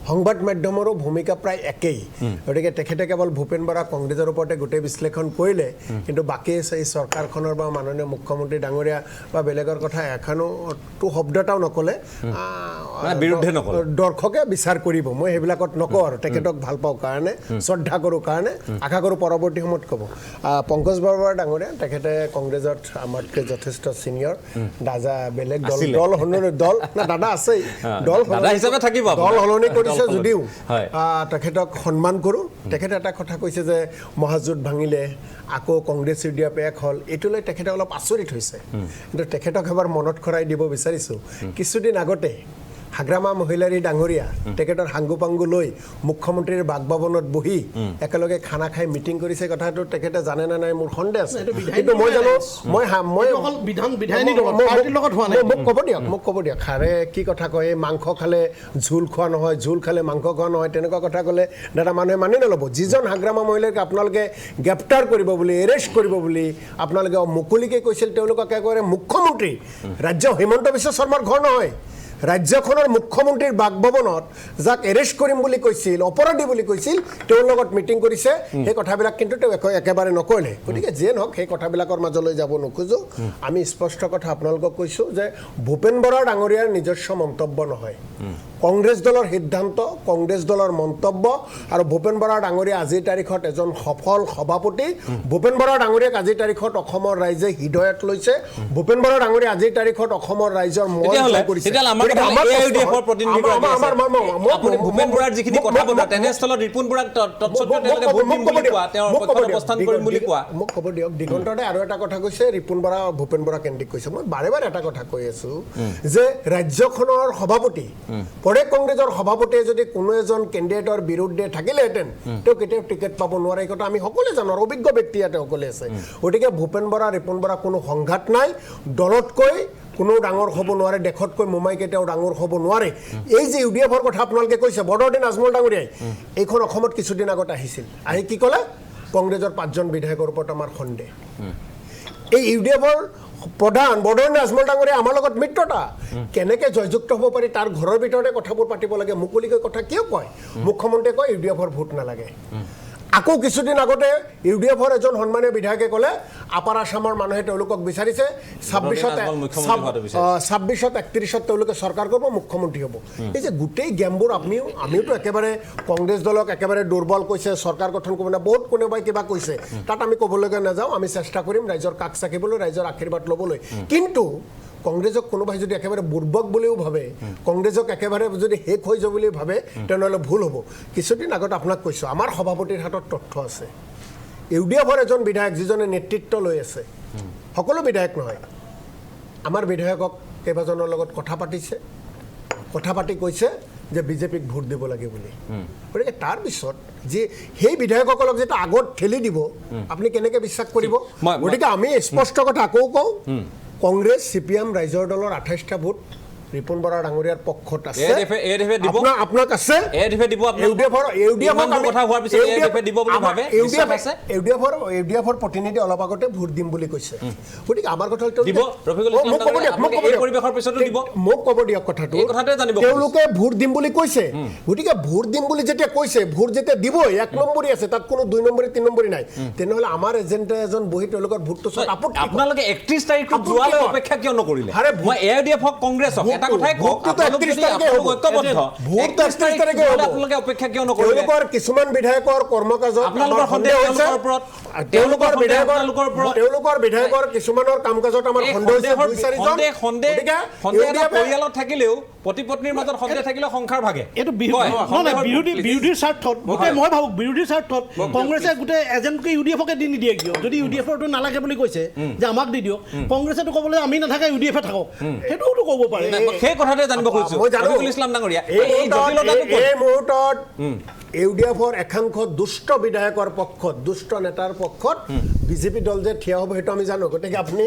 সংবাদ মাধ্যমৰো ভূমিকা প্ৰায় একেই। গতিকে তেখেতে কেৱল ভূপেন বৰা কংগ্ৰেছৰ ওপৰতে গোটেই বিশ্লেষণ কৰিলে, কিন্তু বাকী এই চৰকাৰখনৰ বা মাননীয় মুখ্যমন্ত্ৰী ডাঙৰীয়া বা বেলেগৰ কথা এখনোতো শব্দ এটাও নক'লে। বিৰুদ্ধে নক'লে, দৰ্শকে বিচাৰ কৰিব। মই সেইবিলাকত নকওঁ আৰু, তেখেতক ভাল পাওঁ কাৰণে, শ্ৰদ্ধা কৰোঁ কাৰণে, আশা কৰোঁ পৰৱৰ্তী সময়ত ক'ব। পংকজ বৰুৱা ডাঙৰীয়া, তেখেতে কংগ্ৰেছত আমাতকৈ যথেষ্ট ছিনিয়ৰ। দাদা বেলেগ দল দাদা আছেই, দল সলনি কৰিছে যদিও তেখেতক সন্মান কৰোঁ। তেখেতে এটা কথা কৈছে যে মহাজোঁট ভাঙিলে আকৌ কংগ্ৰেছ UDF এক হ'ল, এইটো লৈ তেখেতে অলপ আচৰিত হৈছে। কিন্তু তেখেতক এবাৰ মনত কৰাই দিব বিচাৰিছোঁ, কিছুদিন আগতে হাগ্ৰামা মহিলাৰী ডাঙৰীয়া তেখেতৰ সাংগু পাংগু লৈ মুখ্যমন্ত্ৰীৰ বাসভৱনত বহি একেলগে খানা খাই মিটিং কৰিছে। কথাটো তেখেতে জানে নে নাই মোৰ সন্দেহ আছে, কিন্তু মই জানো। মোক ক'ব দিয়ক হাৰে কি কথা কয়, মাংস খালে ঝোল খোৱা নহয়, ঝোল খালে মাংস খোৱা নহয়, তেনেকুৱা কথা ক'লে দাদা মানুহে মানি নল'ব। যিজন হাগ্ৰামা মহিলাক আপোনালোকে গ্ৰেপ্তাৰ কৰিব বুলি, এৰেষ্ট কৰিব বুলি আপোনালোকে মুকলিকৈ কৈছিল, তেওঁলোকক একেবাৰে মুখ্যমন্ত্ৰী, ৰাজ্য হিমন্ত বিশ্ব শৰ্মাৰ ঘৰ নহয়, ৰাজ্যখনৰ মুখ্যমন্ত্ৰীৰ বাসভৱনত যাক এৰেষ্ট কৰিম বুলি কৈছিল, অপৰাধী বুলি কৈছিল, তেওঁৰ লগত মিটিং কৰিছে। সেই কথাবিলাক কিন্তু তেওঁ একেবাৰে নকৰিলে। গতিকে যিয়ে নহওক, সেই কথাবিলাকৰ মাজলৈ যাব নোখোজোঁ। আমি স্পষ্ট কথা আপোনালোকক কৈছোঁ যে ভূপেন বৰা ডাঙৰীয়াৰ নিজস্ব মন্তব্য নহয়, কংগ্ৰেছ দলৰ সিদ্ধান্ত, কংগ্ৰেছ দলৰ মন্তব্য। আৰু ভূপেন বৰা ডাঙৰীয়া আজিৰ তাৰিখত এজন সফল সভাপতি। ভূপেন বৰা ডাঙৰীয়াক আজিৰ তাৰিখত অসমৰ ৰাইজে হৃদয়ত লৈছে। ভূপেন বৰা ডাঙৰীয়া আজিৰ তাৰিখত অসমৰ ৰাইজৰ মন জয় কৰিছে। ভূপেন বৰাৰ যিখিনি কথা পতা, তেনেস্থলত ৰিপুণ বৰাক মোক ক'ব দিয়ক। দিগন্তদে আৰু এটা কথা কৈছে, ৰিপুণ বৰা ভূপেন বৰা কেন্দ্ৰিক কৈছে। মই বাৰে বাৰে এটা কথা কৈ আছোঁ যে ৰাজ্যখনৰ সভাপতি, প্ৰদেশ কংগ্ৰেছৰ সভাপতিয়ে যদি কোনো এজন কেণ্ডিডেটৰ বিৰুদ্ধে থাকিলেহেঁতেন, তেওঁ কেতিয়াও টিকেট পাব নোৱাৰে। এই কথা আমি সকলোৱে জানো, আৰু অভিজ্ঞ ব্যক্তি ইয়াতে সকলোৱে আছে। গতিকে ভূপেন বৰা, ৰিপুণ বৰা কোনো সংঘাত নাই। দলতকৈ কোনো ডাঙৰ হ'ব নোৱাৰে, দেশতকৈ মোমাই কেতিয়াও ডাঙৰ হ'ব নোৱাৰে। এই যে UDFৰ কথা আপোনালোকে কৈছে, বদৰুদ্দিন আজমল ডাঙৰীয়াই এইখন অসমত কিছুদিন আগত আহিছিল, আহি কি ক'লে, কংগ্ৰেছৰ 5জন বিধায়কৰ ওপৰত আমাৰ সন্দেহ। এই UDFৰ প্ৰধান বদৰুদ্দিন আজমল ডাঙৰীয়া আমাৰ লগত মিত্ৰতা, কেনেকৈ জয়যুক্ত হ'ব পাৰি তাৰ ঘৰৰ ভিতৰতে কথাবোৰ পাতিব লাগে। মুকলিকৈ কথা কিয় কয়? মুখ্যমন্ত্ৰীয়ে কয় UDFৰ ভোট নালাগে। আকৌ কিছুদিন আগতে UDFৰ এজন সন্মানীয় বিধায়কে ক'লে আপাৰ আছামৰ মানুহে তেওঁলোকক বিচাৰিছে, 26-ত 31-ত তেওঁলোকে চৰকাৰ কৰিব, মুখ্যমন্ত্ৰী হ'ব। এই যে গোটেই গেমবোৰ আমিওতো একেবাৰে কংগ্ৰেছ দলক একেবাৰে দুৰ্বল কৈছে, চৰকাৰ গঠন কৰিব না, বহুত কোনোবাই কিবা কৈছে, তাত আমি ক'বলৈকে নাযাওঁ। আমি চেষ্টা কৰিম ৰাইজৰ কাষ চাকিবলৈ, ৰাইজৰ আশীৰ্বাদ ল'বলৈ। কিন্তু কংগ্ৰেছক কোনোবাই যদি একেবাৰে বুৰ্বক বুলিও ভাবে, কংগ্ৰেছক একেবাৰে যদি শেষ হৈ যাব বুলি ভাবে, তেনেহ'লে ভুল হ'ব। কিছুদিন আগত আপোনাক কৈছোঁ, আমাৰ সভাপতিৰ হাতত তথ্য আছে। UDFৰ এজন বিধায়ক যিজনে নেতৃত্ব লৈ আছে, সকলো বিধায়ক নহয়, আমাৰ বিধায়কক কেইবাজনৰ লগত কথা পাতিছে, কথা পাতি কৈছে যে বিজেপিক ভোট দিব লাগে বুলি। গতিকে তাৰপিছত যে সেই বিধায়কসকলক যেতিয়া আগত ঠেলি দিব, আপুনি কেনেকৈ বিশ্বাস কৰিব? গতিকে আমি স্পষ্ট কথা আকৌ কওঁ, কংগ্ৰেছ CPM ৰাইজৰ দলৰ 28টা ভোট ৰিপুণ বৰা ডাঙৰীয়াৰ পক্ষত আছে AIDF দিব আপোনাক আছে AIDF দিব কথা হোৱাৰ পিছত AIDF দিব বুলি ভাবে ইউডিএফৰ প্ৰতিনিধি অলপ আগতে ভোট দিম বুলি কৈছে গতিকে আমাৰ কথা দিব ৰফিকুল ইছলাম ডাঙৰীয়া এই পৰিবেশৰ পিছতো দিব মোক ক'ব দিয়ক কথাটো এই কথাটোৱে জানিব তেওঁলোকে ভোট দিম বুলি কৈছে গতিকে ভোট দিম বুলি যেতিয়া কৈছে ভোট যেতিয়া দিবই 1 নম্বৰী আছে তাত কোনো 2 নম্বৰী 3 নম্বৰী নাই তেনেহ'লে আমাৰ এজেণ্টে এজন বহি তেওঁলোকৰ ভোটটো চত আপোনালোকে 31 তাৰিখটো যোৱালৈ অপেক্ষা কিয় নকৰিলে মই AIDF হক কংগ্ৰেছক এটা কথাই কওক আপোনালোক যদি ঐক্যবদ্ধ ভোট 31 তাৰিখে হ'ব আপোনালোকে অপেক্ষা কিয় নকৰিলে তেওঁলোকৰ কিছুমান বিধায়কৰ কৰ্মকাজত আপোনালোকৰ সন্দেহ হৈছে তেওঁলোকৰ বিধায়কৰ কিছুমানৰ কামকাজত আমাৰ সন্দেহ হৈছে 2-4জন সন্দেহ পৰিয়ালত থাকিলেও পতি পত্নীৰ মাজত সন্দেহ থাকিলেও সংসাৰ ভাগে এইটো বিৰোধীৰ স্বাৰ্থত মই ভাবোঁ বিৰোধীৰ স্বাৰ্থত কংগ্ৰেছে গোটেই এজেণ্টকে ইউডিএফকে দি নিদিয়ে কিয় যদি ইউডিএফৰটো নালাগে বুলি কৈছে যে আমাক দি দিয়ক কংগ্ৰেছেতো ক'বলৈ আমি নাথাকে ইউডিএফে থাকক সেইটোতো ক'ব পাৰে সেই কথাতে জানিব খুজিছোঁ ৰফিকুল ইছলাম ডাঙৰীয়া এই জটিলতাটো এই মুহূৰ্তত ইউডিএফৰ একাংশ দুষ্ট বিধায়কৰ পক্ষত দুষ্ট নেতাৰ পক্ষত বিজেপি দল যে থিয় হ'ব সেইটো আমি জানো গতিকে আপুনি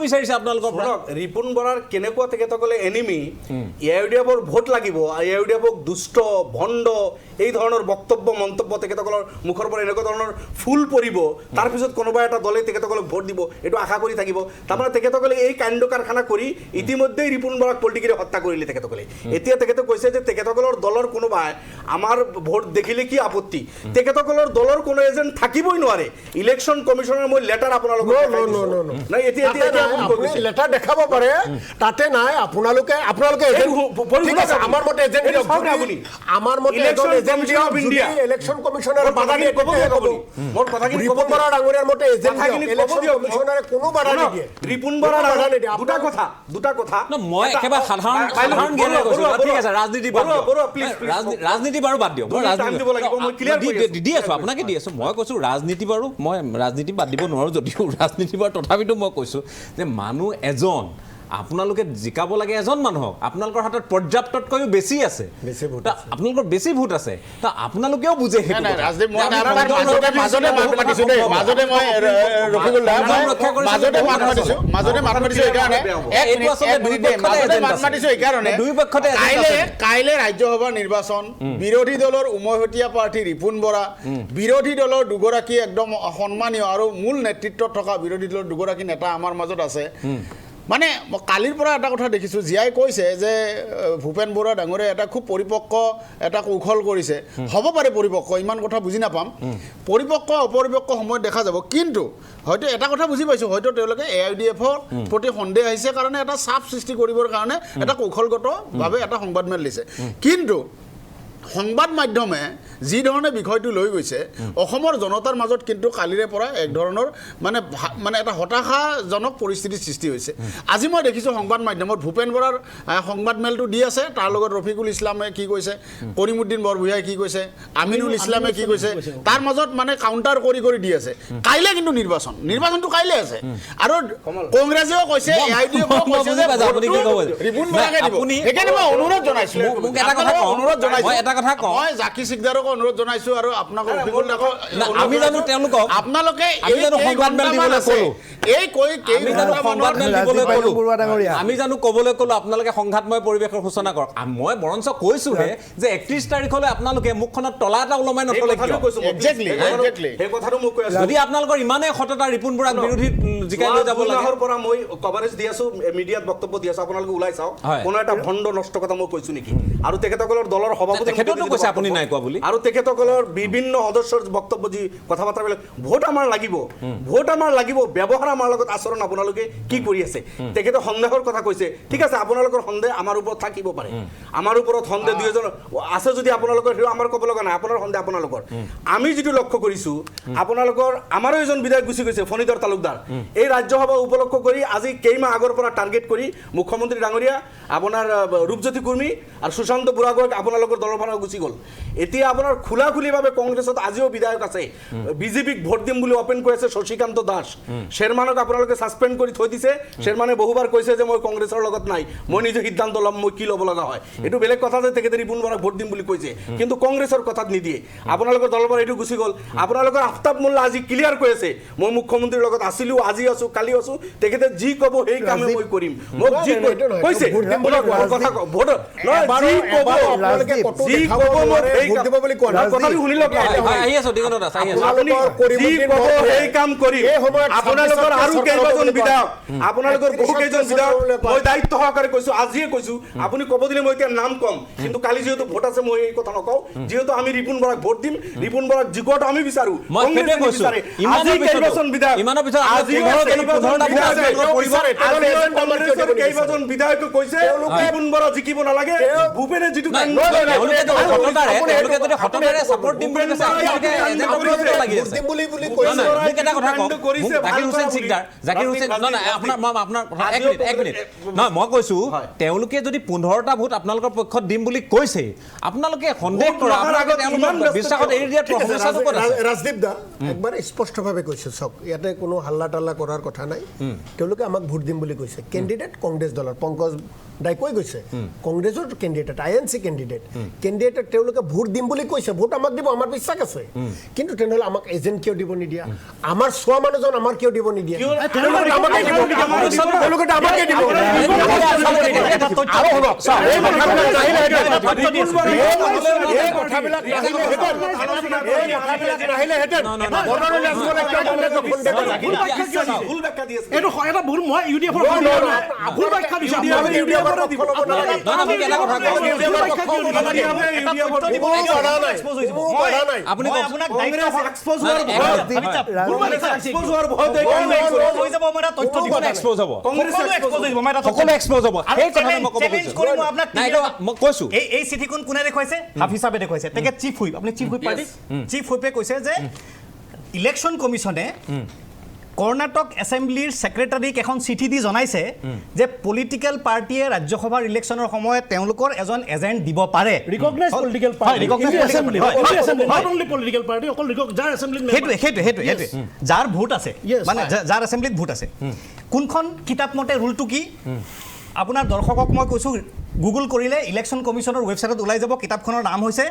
বিচাৰিছে আপোনালোকৰ পৰা ৰিপুণ বৰাৰ কেনেকুৱা তেখেতসকলে এনিমি ইউডিএফৰ ভোট লাগিব ইউডিএফক দুষ্ট ভণ্ড এই ধৰণৰ বক্তব্য মন্তব্য তেখেতসকলৰ মুখৰ পৰা এনেকুৱা ধৰণৰ ফুল পৰিব তাৰপিছত কোনোবা এটা দলে তেখেতসকলক ভোট দিব এইটো আশা কৰি থাকিব তাৰমানে তেখেতসকলে এই কাণ্ড কাৰখানা কৰি ইতিমধ্যেই ৰিপুণ বৰাক পলিটিকেলি হত্যা কৰিলে তেখেতসকলে এতিয়া তেখেতে কৈছে যে তেখেতসকলৰ দলৰ কোনোবাই আমাৰ ভোট দেখিলে কি আপত্তি তেখেতসকলৰ দলৰ কোনো এজেণ্ট থাকিবই নোৱাৰে ইলেকশ্যন কমিশ্যনৰ মই লেটাৰ আপোনালোকক নাই এতিয়া লেটাৰ দেখাব পাৰে তাতে নাই আপোনালোকে ঠিক আছে আমাৰ মতে এজেণ্ট আমাৰ মতে ইলেকশ্যন কমিশ্যনৰ বাধা দিয়ে মোৰ কথাখিনি ৰিপুণ বৰা ডাঙৰীয়াৰ মতে এজেণ্ট কমিশ্যনাৰে কোনো বাধা নিদিয়ে ৰিপুণ বৰা দুটা কথা মই একেবাৰে সাধাৰণ জ্ঞানে কৈছোঁ ঠিক আছে ৰাজনীতি বাৰু বাদ দিয়ক দি আছোঁ আপোনাকে দি আছোঁ মই কৈছোঁ ৰাজনীতি বাৰু মই ৰাজনীতি বাদ দিব নোৱাৰোঁ যদিও ৰাজনীতি বাৰু তথাপিতো মই কৈছোঁ যে মানুহ এজন আপোনালোকে জিকাব লাগে এজন মানুহক আপোনালোকৰ হাতত পৰ্যাপ্ততকৈও বেছি আছে আপোনালোকৰ বেছি ভোট আছে তা আপোনালোকেও বুজে সেইটো কাইলৈ ৰাজ্যসভাৰ নিৰ্বাচন বিৰোধী দলৰ উমৈহতীয়া প্ৰাৰ্থী ৰিপুণ বৰা বিৰোধী দলৰ দুগৰাকী একদম সন্মানীয় আৰু মূল নেতৃত্বত থকা বিৰোধী দলৰ দুগৰাকী নেতা আমাৰ মাজত আছে মানে কালিৰ পৰা এটা কথা দেখিছোঁ জিয়াই কৈছে যে ভূপেন বৰা ডাঙৰীয়া এটা খুব পৰিপক্ক এটা কৌশল কৰিছে হ'ব পাৰে পৰিপক্ক ইমান কথা বুজি নাপাম পৰিপক্ক অপৰিপক্ক সময়ত দেখা যাব কিন্তু হয়তো এটা কথা বুজি পাইছোঁ হয়তো তেওঁলোকে AIDFৰ প্ৰতি সন্দেহ আহিছে কাৰণে এটা চাপ সৃষ্টি কৰিবৰ কাৰণে এটা কৌশলগতভাৱে এটা সংবাদমেল দিছে কিন্তু সংবাদ মাধ্যমে যি ধৰণে বিষয়টো লৈ গৈছে অসমৰ জনতাৰ মাজত কিন্তু কালিৰে পৰা এক ধৰণৰ মানে এটা হতাশাজনক পৰিস্থিতিৰ সৃষ্টি হৈছে আজি মই দেখিছোঁ সংবাদ মাধ্যমত ভূপেন বৰাৰ সংবাদমেলটো দি আছে তাৰ লগত ৰফিকুল ইছলামে কি কৈছে কৰিমুদ্দিন বৰভূঞাই কি কৈছে আমিনুল ইছলামে কি কৈছে তাৰ মাজত মানে কাউণ্টাৰ কৰি দি আছে কাইলৈ কিন্তু নিৰ্বাচনটো কাইলৈ আছে আৰু কংগ্ৰেছেও কৈছে AIDFও কৈছে যে ৰিপুণ বৰাকে দিব সেইকাৰণে মই অনুৰোধ জনাইছোঁ মই জাকি সিকদাৰক অনুৰোধ জনাইছোঁ আৰু আপোনালোকক আমি জানো তেওঁলোকক আপোনালোকে সংবাদমেল দিবলৈ ক'লো আমি জানো ক'বলৈ ক'লো আপোনালোকে সংঘাতময় পৰিৱেশৰ সূচনা কৰক মই বৰঞ্চ কৈছোঁহে যে 31 তাৰিখলৈ আপোনালোকে মুখখনত তলা এটা ওলমাই নথলে যদি আপোনালোকৰ ইমানেই সততা ৰিপুণ বৰাক বিৰোধী জিকাই লৈ যাব লাগে পৰা মই কভাৰেজ দি আছোঁ মিডিয়াত বক্তব্য দি আছোঁ আপোনালোকে ওলাই চাওক কোনো এটা ভণ্ড নষ্ট কথা মই কৈছোঁ নেকি আৰু তেখেতসকলৰ দলৰ সভাপতি কৈছে আপুনি নাই কোৱা বুলি আৰু তেখেতসকলৰ বিভিন্ন সদস্যৰ বক্তব্য যি কথা বাৰ্তাবিলাক ভোট আমাৰ লাগিব ব্যৱহাৰ আমাৰ লগত আচৰণ আপোনালোকে কি কৰি আছে তেখেতে সন্দেহৰ কথা কৈছে ঠিক আছে আপোনালোকৰ সন্দেহ আমাৰ ওপৰত থাকিব পাৰে আমাৰ ওপৰত সন্দেহ দুই এজন আছে যদি আপোনালোকৰ আমাৰ ক'ব লগা নাই আপোনাৰ সন্দেহ আপোনালোকৰ আমি যিটো লক্ষ্য কৰিছোঁ আপোনালোকৰ আমাৰো এজন বিধায়ক গুচি গৈছে ফণীধৰ তালুকদাৰ এই ৰাজ্যসভা উপলক্ষ কৰি আজি কেইমাহ আগৰ পৰা টাৰ্গেট কৰি মুখ্যমন্ত্ৰী ডাঙৰীয়া আপোনাৰ ৰূপজ্যোতি কুৰ্মী আৰু সুশান্ত বুঢ়াগোহাঁইক আপোনালোকৰ দলৰ পৰা মানুহ গুচি গ'ল এতিয়া আপোনাৰ খোলাখুলিভাৱে কংগ্ৰেছত আজিও বিধায়ক আছে বিজেপিক ভোট দিম বুলি অপেন কৈ আছে শশীকান্ত দাস শ্বেৰমানক আপোনালোকে ছাছপেণ্ড কৰি থৈ দিছে শ্বেৰমানে বহুবাৰ কৈছে যে মই কংগ্ৰেছৰ লগত নাই মই নিজে সিদ্ধান্ত ল'ম মই কি ল'ব লগা হয় এইটো বেলেগ কথা যে তেখেতে ৰিপুণ বৰাক ভোট দিম বুলি কৈছে কিন্তু কংগ্ৰেছৰ কথাত নিদিয়ে আপোনালোকৰ দলৰ পৰা এইটো গুচি গ'ল আপোনালোকৰ আফতাব মোল্লা আজি ক্লিয়াৰ কৈ আছে মই মুখ্যমন্ত্ৰীৰ লগত আছিলোঁ আজি আছোঁ কালি আছোঁ তেখেতে যি ক'ব সেই কামে মই কৰিম মোক যি কৈছে কথা ভোট যি ক'ব মই সেই দিব বুলি কোৱা নাই কথাটো শুনি লওক আহি আছোঁ দিগন্ত দাস আহি আছোঁ যি ক'ব সেই কাম কৰিম আপোনালোকৰ আৰু কেইবাজন বিধায়ক আপোনালোকৰ বহু কেইজন বিধায়ক মই দায়িত্ব সহকাৰে কৈছোঁ আজিয়ে কৈছোঁ আপুনি ক'ব দিলে মই এতিয়া নাম কম কিন্তু কালি যিহেতু ভোট আছে মই এই কথা নকওঁ যিহেতু আমি ৰিপুণ বৰাক ভোট দিম ৰিপুণ বৰাক জিকোৱাটো আমি বিচাৰোঁ মই সেইটোৱে কৈছোঁ আজি কেইবাজন বিধায়ক ইমানৰ পিছত কেইবাজন বিধায়কে কৈছে ৰিপুণ বৰা জিকিব নালাগে ভূপেনে যিটো মই কৈছো তেওঁলোকে যদি 15টা ভোট আপোনালোকৰ পক্ষত দিম বুলি কৈছে আপোনালোকে সন্দেহ কৰা বিশ্বাসত এৰি দিয়াৰ সমস্যাটো ক'ত আছে ৰাজদীপ দা একবাৰ স্পষ্টভাৱে কৈছে চাওক ইয়াতে কোনো হাল্লা তাল্লা কৰাৰ কথা নাই তেওঁলোকে আমাক ভোট দিম বুলি কৈছে কেণ্ডিডেট কংগ্ৰেছ দলৰ পংকজ দাই কৈ গৈছে কংগ্ৰেছৰ কেণ্ডিডেট INC কেণ্ডিডেট তেওঁলোকে ভোট দিম বুলি কৈছে ভোট আমাক দিব আমাৰ বিশ্বাস আছে কিন্তু তেনেহ'লে আমাক এজেণ্ট কিয় দিব নিদিয়া আমাৰ চোৱা মানুহজন আমাৰ কিয় দিব নিদিয়া এইটো এটা ভুল মই UDF-ৰ ভুল ব্যাখ্যা দিছোঁ এই চিঠিখন কোনে দেখুৱাইছে হাফিজ চাবে দেখুৱাইছে তেখেত চিফ হুইপ আপুনি চিফ হুইপ পাৰ্টি চিফ হুইপে কৈছে যে ইলেকশ্যন কমিশ্যনে কৰ্ণাটক এছেম্বলিৰ ছেক্ৰেটাৰীক এখন চিঠি দি জনাইছে যে পলিটিকেল পাৰ্টিয়ে ৰাজ্যসভাৰ ইলেকশ্যনৰ সময়ত তেওঁলোকৰ এজন এজেণ্ট দিব পাৰে recognise political party not only political party অকল যাৰ এছেম্বলিত সেইটোৱে যাৰ ভোট আছে মানে যাৰ এছেম্বলিত ভোট আছে কোনখন কিতাপ মতে ৰুলটো কি আপোনাৰ দৰ্শকক মই কৈছোঁ গুগল কৰিলে ইলেকশ্যন কমিশ্যনৰ ৱেবছাইটত ওলাই যাব কিতাপখনৰ নাম হৈছে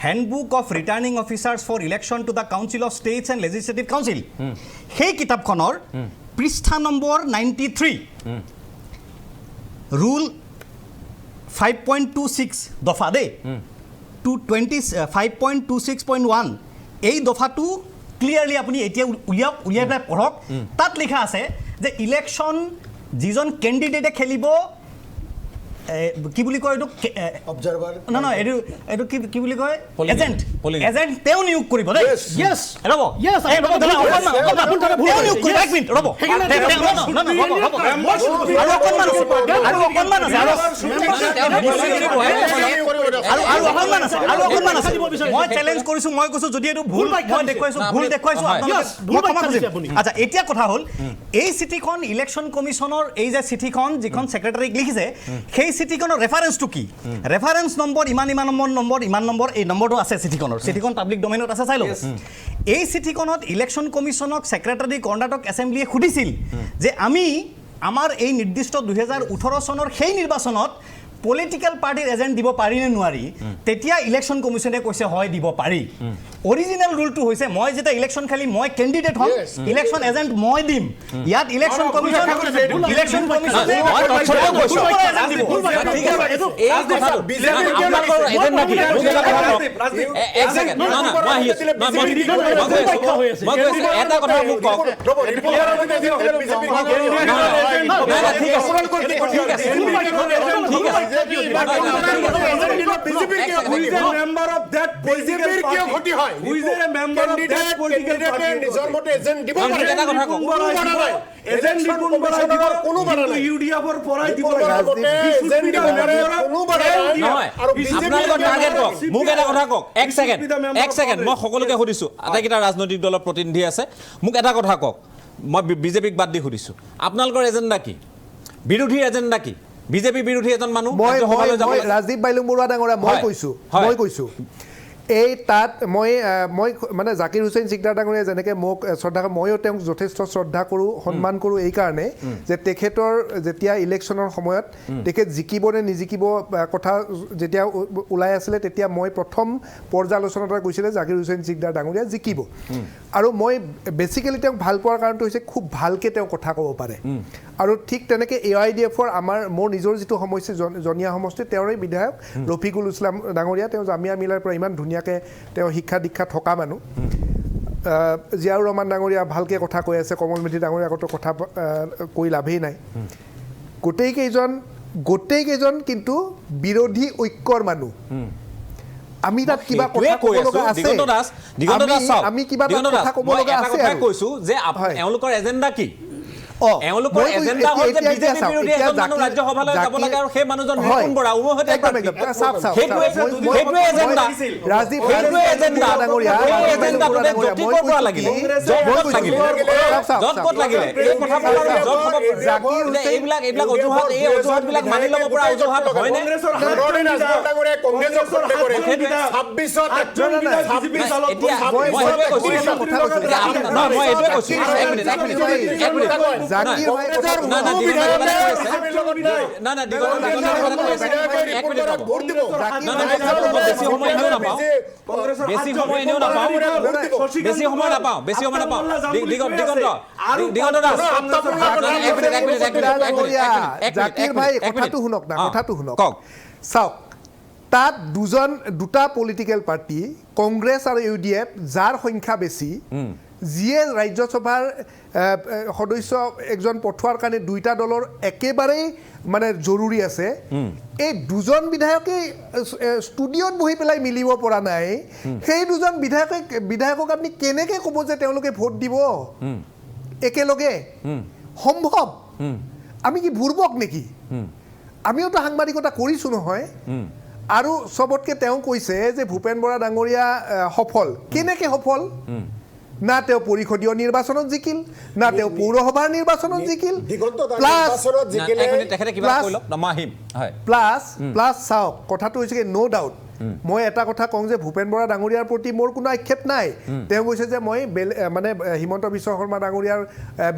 handbook of returning officers for election to the council of states and legislative council সেই কিতাপখনৰ পৃষ্ঠা নম্বৰ 93 ৰুল 5.26 দফা দেই 5.26.1 এই দফাটো ক্লিয়াৰলি আপুনি এতিয়া উলিয়াই পেলাই পঢ়ক তাত লিখা আছে যে ইলেকশ্যন যিজন কেণ্ডিডেটে খেলিব কি বুলি কয় এইটো অবজাৰভাৰ নহয় এইটো কি বুলি কয় এজেণ্ট তেওঁ নিয়োগ কৰিব দেই ৰ'ব মই চেলেঞ্জ কৰিছোঁ মই কৈছোঁ যদি এইটো ভুল মই দেখুৱাইছোঁ আচ্ছা এতিয়া কথা হ'ল এই চিঠিখন ইলেকশ্যন কমিশ্যনৰ এই যে চিঠিখন যিখন ছেক্ৰেটাৰীক লিখিছে সেই চিঠিখনৰ ৰেফাৰেন্সটো কি ৰেফাৰেন্স নম্বৰ ইমান নম্বৰ এই নম্বৰটো আছে চিঠিখন পাব্লিক ডমেইনত আছে চাই ল'ব এই চিঠিখনত ইলেকশ্যন কমিশ্যনক ছেক্ৰেটাৰী কৰ্ণাটক এছেম্বলিয়ে সুধিছিল যে আমি আমাৰ এই নিৰ্দিষ্ট 2018 চনৰ সেই নিৰ্বাচনত পলিটিকেল পাৰ্টিৰ এজেণ্ট দিব পাৰি নে নোৱাৰি তেতিয়া ইলেকশ্যন কমিশ্যনে কৈছে হয় দিব পাৰি অৰিজিনেল ৰুলটো হৈছে মই যেতিয়া ইলেকশ্যন খেলি মই কেণ্ডিডেট হ'ম ইলেকশ্যন এজেণ্ট মই দিম ইয়াত ইলেকশ্যন কমিশ্যন মই সকলোকে সুধিছোঁ আটাইকেইটা ৰাজনৈতিক দলৰ প্ৰতিনিধি আছে মোক এটা কথা কওক মই বিজেপিক বাদ দি সুধিছোঁ আপোনালোকৰ এজেণ্ডা কি বিৰোধীৰ এজেণ্ডা কি বিজেপি বিৰোধী এজন মানুহ মই ৰাজ্যসভালৈ যাব লাগে। ৰাজদীপ বাইলুং বৰুৱা ডাঙৰীয়া মই কৈছোঁ এই তাত মই মানে জাকিৰ হুছেইন চিকদাৰ ডাঙৰীয়া যেনেকৈ মোক শ্ৰদ্ধা কৰোঁ, ময়ো তেওঁক যথেষ্ট শ্ৰদ্ধা কৰোঁ, সন্মান কৰোঁ এইকাৰণে যে তেখেতৰ যেতিয়া ইলেকশ্যনৰ সময়ত তেখেত জিকিব নে নিজিকিব কথা যেতিয়া ওলাই আছিলে, তেতিয়া মই প্ৰথম পৰ্যালোচনা এটা গৈছিলে জাকিৰ হুছেইন চিকদাৰ ডাঙৰীয়া জিকিব। আৰু মই বেচিকেলি তেওঁক ভাল পোৱাৰ কাৰণটো হৈছে খুব ভালকৈ তেওঁ কথা ক'ব পাৰে। আৰু ঠিক তেনেকৈ AIDFৰ মোৰ নিজৰ যিটো সমষ্টি জনীয়া সমষ্টি, তেওঁৰে বিধায়ক ৰফিকুল ইছলাম ডাঙৰীয়া, তেওঁ জামিয়া মিলাৰ পৰা ইমান ধুনীয়াকৈ তেওঁ শিক্ষা দীক্ষা থকা মানুহ। জিয়াউৰ ৰহমান ডাঙৰীয়া ভালকৈ কথা কৈ আছে, কমল মেধি ডাঙৰীয়া আগতো কথা কৈ লাভেই নাই। গোটেইকেইজন কিন্তু বিৰোধী ঐক্যৰ মানুহ। আমি তাত কিবা কথা ক'ব লগা আছে, আমি কিবা কথা ক'ব লগা আছে। কৈছো যে এওঁলোকৰ এজেণ্ডা কি? এওঁলোকৰ এজেণ্ডা হ'ল যে বিজেপি বিৰোধী এজন মানুহ ৰাজ্যসভালৈ যাব লাগে আৰু সেই মানুহজন ৰিপুণ বৰা উমৈহতীয়া সেইটোৱে এজেণ্ডা। সেইটোৱে এজেণ্ডা ডাঙৰীয়া। এই এজেণ্ডাটোতে জটি ক'ৰ পৰা লাগিলে? য'ত ক'ত লাগিলে? এই কথাবোৰ এইবিলাক অজুহাত, এই অজুহাতবিলাক মানি ল'ব পৰা অজুহাত হয়নে? চাওক, তাত দুটা পলিটিকেল পাৰ্টি, কংগ্ৰেছ আৰু UDF, যাৰ সংখ্যা বেছি, যিয়ে ৰাজ্যসভাৰ সদস্য একজন পঠোৱাৰ কাৰণে দুইটা দলৰ একেবাৰেই মানে জৰুৰী আছে, এই দুজন বিধায়কেই ষ্টুডিঅ'ত বহি পেলাই মিলিব পৰা নাই। সেই দুজন বিধায়কক আপুনি কেনেকৈ ক'ব যে তেওঁলোকে ভোট দিব একেলগে? সম্ভৱ? আমি কি ভুৰবক নেকি? আমিওতো সাংবাদিকতা কৰিছোঁ নহয়। আৰু চবতকৈ তেওঁ কৈছে যে ভূপেন বৰা ডাঙৰীয়া সফল। কেনেকৈ সফল? না তেওঁ পৰিষদীয় নিৰ্বাচনত জিকিল, না তেওঁ পৌৰসভাৰ নিৰ্বাচনত জিকিল, প্লাছ চাওক, কথাটো হৈছে কি, ন' ডাউট মই এটা কথা কওঁ যে ভূপেন বৰা ডাঙৰীয়াৰ প্ৰতি মোৰ কোনো আক্ষেপ নাই। তেওঁ কৈছে যে মই মানে হিমন্ত বিশ্ব শৰ্মা ডাঙৰীয়াৰ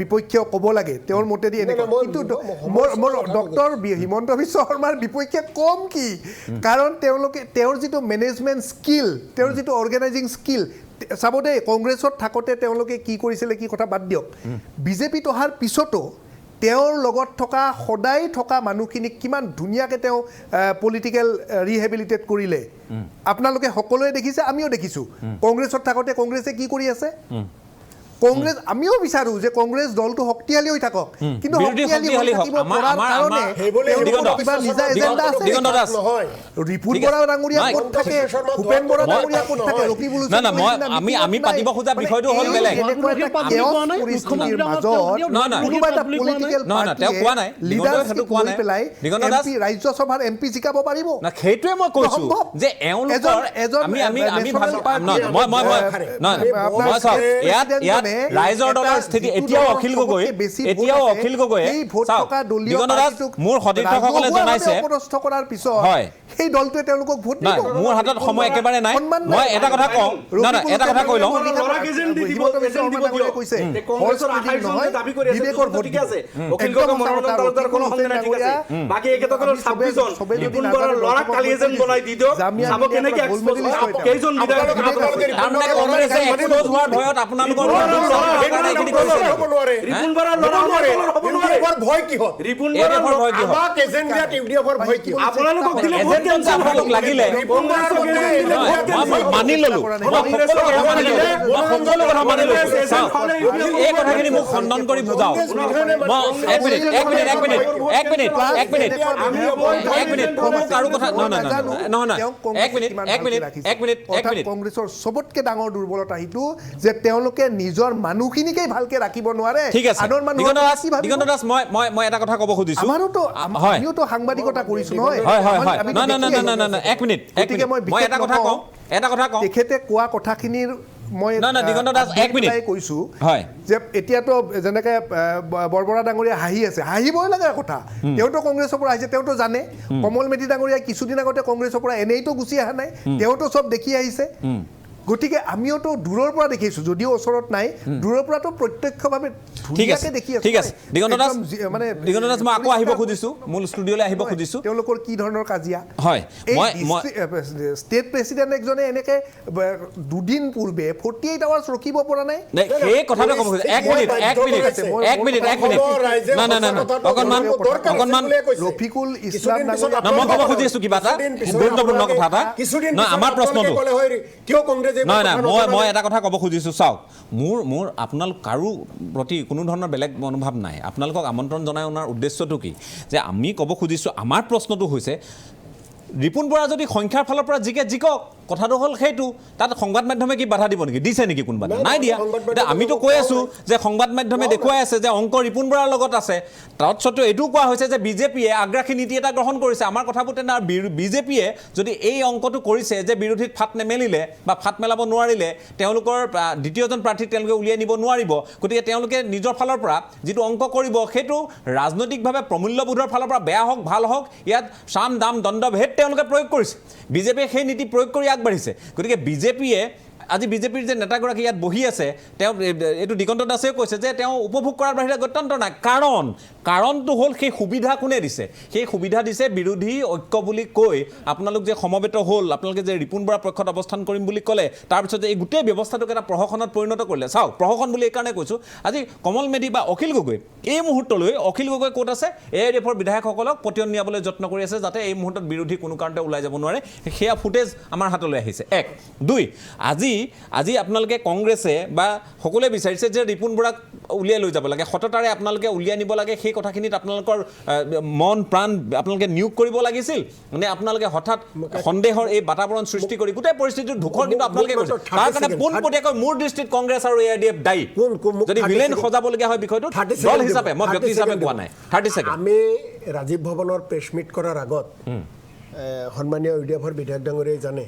বিপক্ষেও ক'ব লাগে, তেওঁৰ মতেদি এনেকুৱা। কিন্তু মোৰ ডক্টৰ হিমন্ত বিশ্ব শৰ্মাৰ বিপক্ষে কম কি? কাৰণ তেওঁৰ যিটো মেনেজমেণ্ট স্কিল, তেওঁৰ যিটো অৰ্গেনাইজিং স্কিল, চাব দেই, কংগ্ৰেছত থাকোঁতে তেওঁলোকে কি কৰিছিলে, কি কথা বাদ দিয়ক, বিজেপিত অহাৰ পিছতো তেওঁৰ লগত সদায় থকা মানুহখিনিক কিমান ধুনীয়াকৈ তেওঁ পলিটিকেল ৰিহেবিলিটেট কৰিলে আপোনালোকে সকলোৱে দেখিছে, আমিও দেখিছোঁ। কংগ্ৰেছত থাকোঁতে কংগ্ৰেছে কি কৰি আছে? কংগ্ৰেছ, আমিও বিচাৰোঁ যে কংগ্ৰেছ দলটো শক্তিশালী হৈ থাকক, কিন্তু শক্তিশালী হৈ থাকিব পৰাৰ কাৰণে কিবা নিজা এজেণ্ডা আছে। ৰিপুণ বৰা ডাঙৰীয়া ক'ত থাকে? ভূপেন বৰা ডাঙৰীয়া ক'ত থাকে? ৰকিবুল আমি পাতিব খোজা বিষয়টো হ'ল বেলেগ। পৰিস্থিতিৰ মাজত কোনোবা এটা পলিটিকেল ৰাজ্যসভাৰ MP জিকাব পাৰিব? সেইটোৱে মই কৈছো যে ৰাইজৰ দলৰ স্থিতি এতিয়াও অখিল গগৈয়ে মোৰ সতীৰ্থসকলে জনাইছে সেই দলটোৱে তেওঁলোকক ভোট দিব। মোৰ হাতত সময় একেবাৰে নাই, মই এটা কথা কওঁ, এটা কথা কৈ লওঁ। লাগিলে মানি ললো, এই কথাখিনি মোক খণ্ডন কৰি বুজাওক। কংগ্ৰেছৰ চবতকে ডাঙৰ দুৰ্বলতা সেইটো যে তেওঁলোকে নিজৰ মানুহখিনিকেই ভালকে ৰাখিব নোৱাৰে। ঠিক আছে, দিগন্ত দাস, মই এটা কথা ক'ব খুজিছো। আমিওতো সাংবাদিকতা কৰিছো নহয়। এক মিনিট, মই এটা কথা কওঁ। তেখেতে কোৱা কথাখিনিৰ মই দিগন্ত দাস, এক মিনিট। কৈছোঁ হয়। যে এতিয়াতো যেনেকৈ বৰবৰা ডাঙৰীয়া হাঁহি আছে, হাঁহিবই লাগে কথা। তেওঁতো কংগ্ৰেছৰ পৰা আহিছে, তেওঁতো জানে। কমল মেধি ডাঙৰীয়া কিছুদিন আগতে কংগ্ৰেছৰ পৰা এনেইতো গুচি অহা নাই, তেওঁতো চব দেখি আহিছে। গতিকে আমিওতো দূৰৰ পৰা দেখিছোঁ, যদিও ওচৰত নাই, দূৰৰ পৰাতো প্ৰত্যক্ষভাৱে ধুনীয়াকৈ দেখি আছোঁ। ঠিক আছে দিগন্ত দাস, মানে দিগন্ত দাস, মই আকৌ আহিব খুজিছোঁ, মূল ষ্টুডিঅ'লৈ আহিব খুজিছোঁ। তেওঁলোকৰ কি ধৰণৰ কাজিয়া? হয়, ষ্টেট প্ৰেচিডেণ্ট একজনে এনেকৈ দুদিন পূৰ্বে 48 আৱাৰ্ছ ৰখিব পৰা নাই। সেই কথাটো ক'ব খুজিছোঁ। এক মিনিট অকণমান ৰফিকুল ইছলাম মই ক'ব খুজি আছোঁ কিবা এটা গুৰুত্বপূৰ্ণ কথা এটা। নহয়, আমাৰ প্ৰশ্নটো মই এটা কথা ক'ব খুজিছোঁ। চাওক, মোৰ আপোনালোক কাৰো প্ৰতি কোনো ধৰণৰ বেলেগ মনোভাৱ নাই। আপোনালোকক আমন্ত্ৰণ জনাই অনাৰ উদ্দেশ্যটো কি যে আমি ক'ব খুজিছোঁ, আমাৰ প্ৰশ্নটো হৈছে ৰিপুণ বৰা যদি সংখ্যাৰ ফালৰ পৰা জিকক, কথাটো হ'ল সেইটো, তাত সংবাদ মাধ্যমে কি বাধা দিব নেকি? দিছে নেকি কোনোবা? নাই দিয়া। এতিয়া আমিতো কৈ আছোঁ যে সংবাদ মাধ্যমে দেখুৱাই আছে যে অংক ৰিপুণ বৰাৰ লগত আছে। তৎসত্ত্বেও এইটোও কোৱা হৈছে যে বিজেপিয়ে আগ্ৰাসী নীতি এটা গ্ৰহণ কৰিছে। আমাৰ কথাবোৰ তেনে বিজেপিয়ে যদি এই অংকটো কৰিছে যে বিৰোধীক ফাট নেমেলিলে বা ফাট মেলাব নোৱাৰিলে তেওঁলোকৰ দ্বিতীয়জন প্ৰাৰ্থীক তেওঁলোকে উলিয়াই নিব নোৱাৰিব, গতিকে তেওঁলোকে নিজৰ ফালৰ পৰা যিটো অংক কৰিব সেইটো ৰাজনৈতিকভাৱে প্ৰমূল্যবোধৰ ফালৰ পৰা বেয়া হওক ভাল হওক, ইয়াত চাম দাম দণ্ডভেদ তেওঁলোকে প্ৰয়োগ কৰিছে। বিজেপিয়ে সেই নীতি প্ৰয়োগ কৰি আগবাঢ়িছে। গতিকে বিজেপিয়ে আজি বিজেপিৰ যে নেতাগৰাকী ইয়াত বহি আছে, তেওঁ এইটো দিগন্ত দাসেও কৈছে যে তেওঁ উপভোগ কৰাৰ বাহিৰে গত্যন্তৰ নাই। কাৰণটো হ'ল সেই সুবিধা কোনে দিছে? সেই সুবিধা দিছে বিৰোধী ঐক্য বুলি কৈ আপোনালোক যে সমবেত হ'ল, আপোনালোকে যে ৰিপুণ বৰাৰ পক্ষত অৱস্থান কৰিম বুলি ক'লে, তাৰপিছত যে এই গোটেই ব্যৱস্থাটোক এটা প্ৰহসনত পৰিণত কৰিলে। চাওক, প্ৰহসন বুলি এইকাৰণে কৈছোঁ, আজি কমল মেধি বা অখিল গগৈ এই মুহূৰ্তলৈ অখিল গগৈ ক'ত আছে? AIDFৰ বিধায়কসকলক পতিয়ন নিয়াবলৈ যত্ন কৰি আছে, যাতে এই মুহূৰ্তত বিৰোধী কোনো কাৰণতে ওলাই যাব নোৱাৰে। সেয়া ফুটেজ আমাৰ হাতলৈ আহিছে। 1 2 আজি আপোনালোকে কংগ্ৰেছে বা সকলোৱে বিচাৰিছে যে ৰিপুণ বৰাক উলিয়াই লৈ যাব লাগে, সততাৰে আপোনালোকে উলিয়াই নিব লাগে। সেই কথাখিনিত আপোনালোকৰ মন প্ৰাণ আপোনালোকে নিয়োগ কৰিব লাগিছিল নে আপোনালোকে হঠাৎ সন্দেহৰ এই বাতাবৰণ সৃষ্টি কৰি গোটেই পৰিস্থিতিটো ধূসৰ কিন্তু আপোনালোকে কৰিছে? তাৰ কাৰণে পোনপটীয়াকৈ মোৰ দৃষ্টিত কংগ্ৰেছ আৰু AIDF দায়ী। যদি ভিলেন সজাবলগীয়া হয় বিষয়টো দল হিচাপে, মই ব্যক্তি হিচাপে কোৱা নাই। 30 ছেকেণ্ড। আমি ৰাজীৱ ভৱনৰ প্ৰেছ মিট কৰাৰ আগত সন্মানীয় AIDFৰ বিধায়ক ডাঙৰীয়াই জানে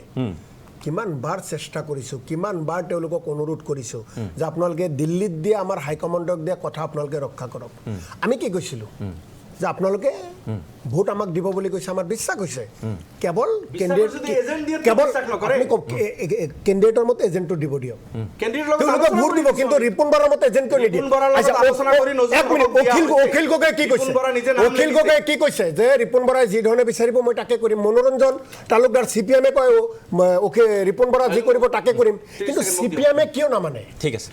কিমান বাৰ চেষ্টা কৰিছোঁ, কিমান বাৰ তেওঁলোকক অনুৰোধ কৰিছোঁ যে আপোনালোকে দিল্লীত দিয়া আমাৰ হাইকমাণ্ডক দিয়া কথা আপোনালোকে ৰক্ষা কৰক। আমি কি কৈছিলোঁ যে আপোনালোকে ভোট আমাক দিব বুলি কৈছে, আমাৰ বিশ্বাস হৈছে। কেৱল কেণ্ডিডেটৰ মতে এজেণ্টটো দিব দিয়ক, তেওঁলোকে ভোট দিব, কিন্তু ৰিপুণ বৰাৰ মতে এজেণ্টটো নিদিয়ে। অখিল গগৈয়ে কি কৈছে? অখিল গগৈয়ে কি কৈছে যে ৰিপুণ বৰাই যি ধৰণে বিচাৰিব মই তাকে কৰিম। মনোৰঞ্জন তালুকদাৰ CPM-এ কয় ৰিপুণ বৰা যি কৰিব তাকে কৰিম, কিন্তু CPM-এ কিয় নামানে? ঠিক আছে।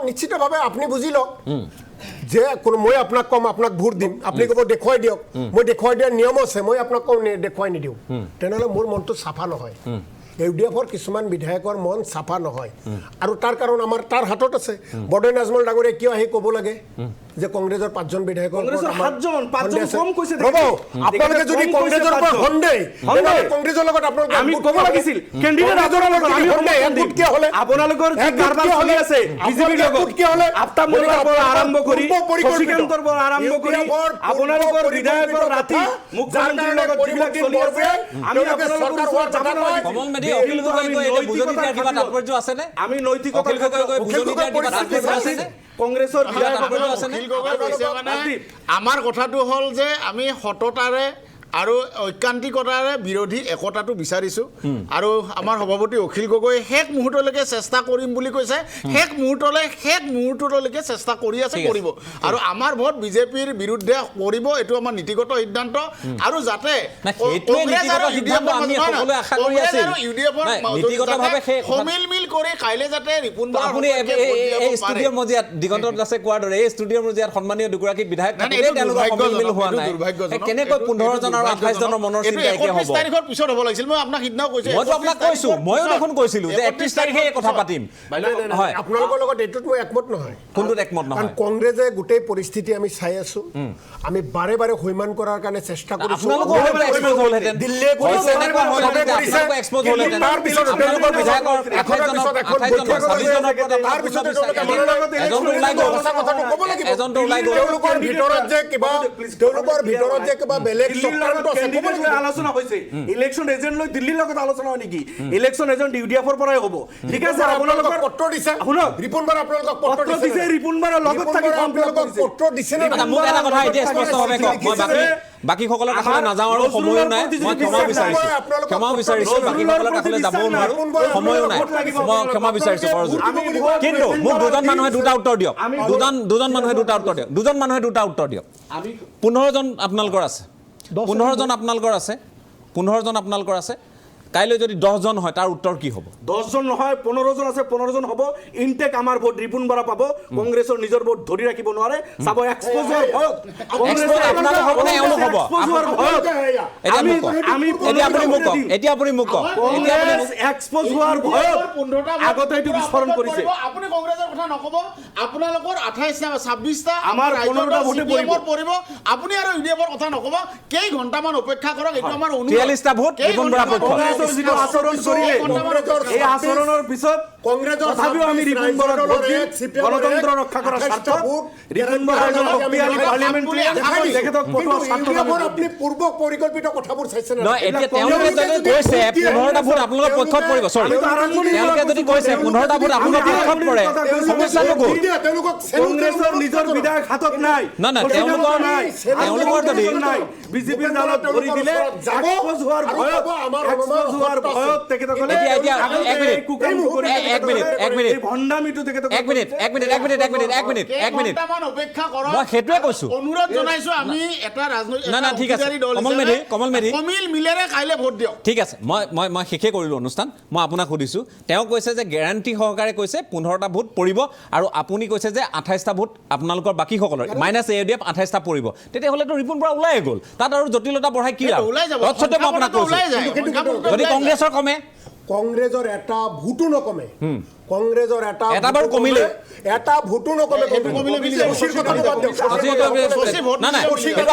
নিশ্চিতভাৱে আপুনি বুজি লওক যে মই আপোনাক কম, আপোনাক ভোট দিম, আপুনি ক'ব দেখুৱাই দিয়ক, মই দেখুৱাই দিয়াৰ নিয়ম আছে, মই আপোনাক কম দেখুৱাই নিদিওঁ, তেনেহ'লে মোৰ মনটো চাফা নহয়। AIDFৰ কিছুমান বিধায়কৰ মন চাফা নহয়, আৰু তাৰ কাৰণ আমাৰ তাৰ হাতত আছে। বৰদৈ নাজমল ডাঙৰীয়াই কিয় আহি ক'ব লাগে যে কংগ্ৰেছৰ 5জন বিধায়কৰ আপোনালোকে যদি কংগ্ৰেছৰ পৰা সন্দেহ কংগ্ৰেছৰ লগত আমি নৈতিকতা কংগ্ৰেছৰ আমাৰ কথাটো হ'ল যে আমি সততাৰে আৰু ঐকান্তিকতাৰে বিৰোধী একতাটো বিচাৰিছোঁ, আৰু আমাৰ সভাপতি অখিল গগৈ শেষ মুহূৰ্তলৈকে চেষ্টা কৰিম বুলি কৈছে। শেষ মুহূৰ্তলৈকে চেষ্টা কৰি আছে, কৰিব। আৰু আমাৰ ভোট বিজেপিৰ বিৰুদ্ধে কৰিব, এইটো আমাৰ নীতিগত সিদ্ধান্ত। আৰু যাতে সমিলমিল কৰি কাইলৈ যাতে ৰিপুণ বৰা ষ্টুডিঅ'ৰ মজিয়াত দিগন্ত দাসে কোৱাৰ দৰে এই ষ্টুডিঅ'ৰ মজিয়াত সন্মানীয় দুগৰাকী বিধায়ক কেনেকৈ 15জন আৰু 28 জনৰ মনৰ চিন্তা একে হ'ব 31 তাৰিখৰ পিছত হ'ব লাগিছিল মই আপোনাক সিদিনাও কৈছো মইতো আপোনাক কৈছো ময়ো দেখোন কৈছিলো যে 31 তাৰিখে এই কথা পাতিম হয় আপোনালোকৰ লগত এইটোত মই একমত নহয় কোনটোত একমত কাৰণ নহয় কংগ্ৰেছে গোটেই পৰিস্থিতি আমি চাই আছো আমি বাৰে বাৰে হৈমান কৰাৰ কাৰণে চেষ্টা কৰিছো আপোনালোকৰ হয়তো এক্সপ'জ হ'লহেঁতেন দিল্লীয়ে হয়তো এনেকুৱা হ'লহেঁতেন যে আপোনালোকৰ এক্সপ'জ হ'লহেঁতেন আপোনালোকৰ বিধায়কৰ 28 জনৰ 26 জনৰ এজনটো ওলাই গ'ল তেওঁলোকৰ ভিতৰত যে কিবা বেলেগ চক্ৰান্ত আছে আলোচনা হৈছে ইলেকশ্যন এজেণ্ট লৈ দিল্লীৰ লগত আলোচনা হয় নেকি ইলেকশ্যন এজেণ্ট ইউডিএফৰ পৰাই হ'ব ঠিক আছে আপোনালোকৰ পত্ৰ দিছে শুনক ৰিপুণ বাৰ আপোনালোকক পত্ৰ দিছে ৰিপুণ বাৰৰ লগত থাকি পত্ৰ দিছে নে মোক এটা কথা এতিয়া স্পষ্টভাৱে কওক মই বাকীসকলৰ কাষলৈ নাযাওঁ আৰু সময়ো নাই মই ক্ষমা বিচাৰিছোঁ বাকীসকলৰ কাষলৈ যাবও নোৱাৰোঁ সময়ো নাই মই ক্ষমা বিচাৰিছোঁ কৰজোৰ কিন্তু মোক দুজন মানুহে দুটা উত্তৰ দিয়ক দুজন মানুহে দুটা উত্তৰ দিয়ক 15 জন আপোনালোকৰ আছে 15 জন আপোনালোকৰ আছে কাইলৈ যদি 10 জন হয় তাৰ উত্তৰ কি হ'ব 10 জন নহয় 15 জন আছে 15 জন হ'ব ইনটেক আমাৰ ভোট ৰিপুণ বৰা পাব কংগ্ৰেছৰ নিজৰ ভোট ধৰি ৰাখিব নোৱাৰে চাব এক্সপ'জ হোৱাৰ ভয়ত এক্সপ'জ আপোনালোক হ'ব নে এওঁলোক হ'ব এতিয়া আপুনি মোক কওক এক্সপ'জ হোৱাৰ ভয়ত আগতে এইটো বিস্ফোৰণ কৰিছে আপুনি কংগ্ৰেছৰ কথা নকব আপোনালোকৰ 28টা 26টা আমাৰ 15টা ভোটে পৰিব আপুনি আৰু ইউডিএফৰ কথা নকব কেই ঘণ্টামান অপেক্ষা কৰক এইটো আমাৰ 43টা ভোট ৰিপুণ বৰা পক্ষ যিটো আচৰণ কৰিলে এই আচৰণৰ পিছত কংগ্ৰেছৰ তথাপিও আমি ৰিপুণ বৰাক ভোট দিম গণতন্ত্ৰ ৰক্ষা কৰাৰ স্বাৰ্থত ৰিপুণ বৰা এজন শক্তিশালী পাৰ্লিয়ামেণ্টাৰী তেখেতক পঠোৱা স্বাৰ্থত আপুনি পূৰ্ব পৰিকল্পিত কথাবোৰ চাইছে নে নহয় এতিয়া তেওঁলোকে যদি কৈছে 15টা ভোট আপোনালোকৰ পক্ষত পৰিব চৰি তেওঁলোকে যদি কৈছে 15টা ভোট আপোনালোকৰ পক্ষত পৰে সমস্যাটো ক'ত কংগ্ৰেছৰ নিজৰ বিধায়ক হাতত নাই তেওঁলোকৰ যদি বিজেপিৰ দলত ধৰি দিলে এক্সপ'জ হোৱাৰ ভয়ত তেখেতসকলে মই সেইটোৱে কৈছো অনুৰোধ জনাইছো আমি এটা ৰাজনৈতিক না ঠিক আছে কমল মেধি মিলেৰে কাইলে ভোট দিয়ক ঠিক আছে মই শেষে কৰিলোঁ অনুষ্ঠান মই আপোনাক সুধিছোঁ তেওঁ কৈছে যে গেৰাণ্টি সহকাৰে কৈছে 15টা ভোট পৰিব আৰু আপুনি কৈছে যে 28টা ভোট আপোনালোকৰ বাকীসকলৰ মাইনাছ এডিএফ 28টা পৰিব তেতিয়াহ'লেতো ৰিপুণ বৰা ওলাই গ'ল তাত আৰু জটিলতা বঢ়াই কি লাভ তৎসত্ত্বেও মই আপোনাক কৈছোঁ যদি কংগ্ৰেছৰ কমে কংগ্ৰেছৰ এটা ভোটো নকমে কংগ্ৰেছৰ এটা বাৰু কমিলে এটা ভোটো নকমে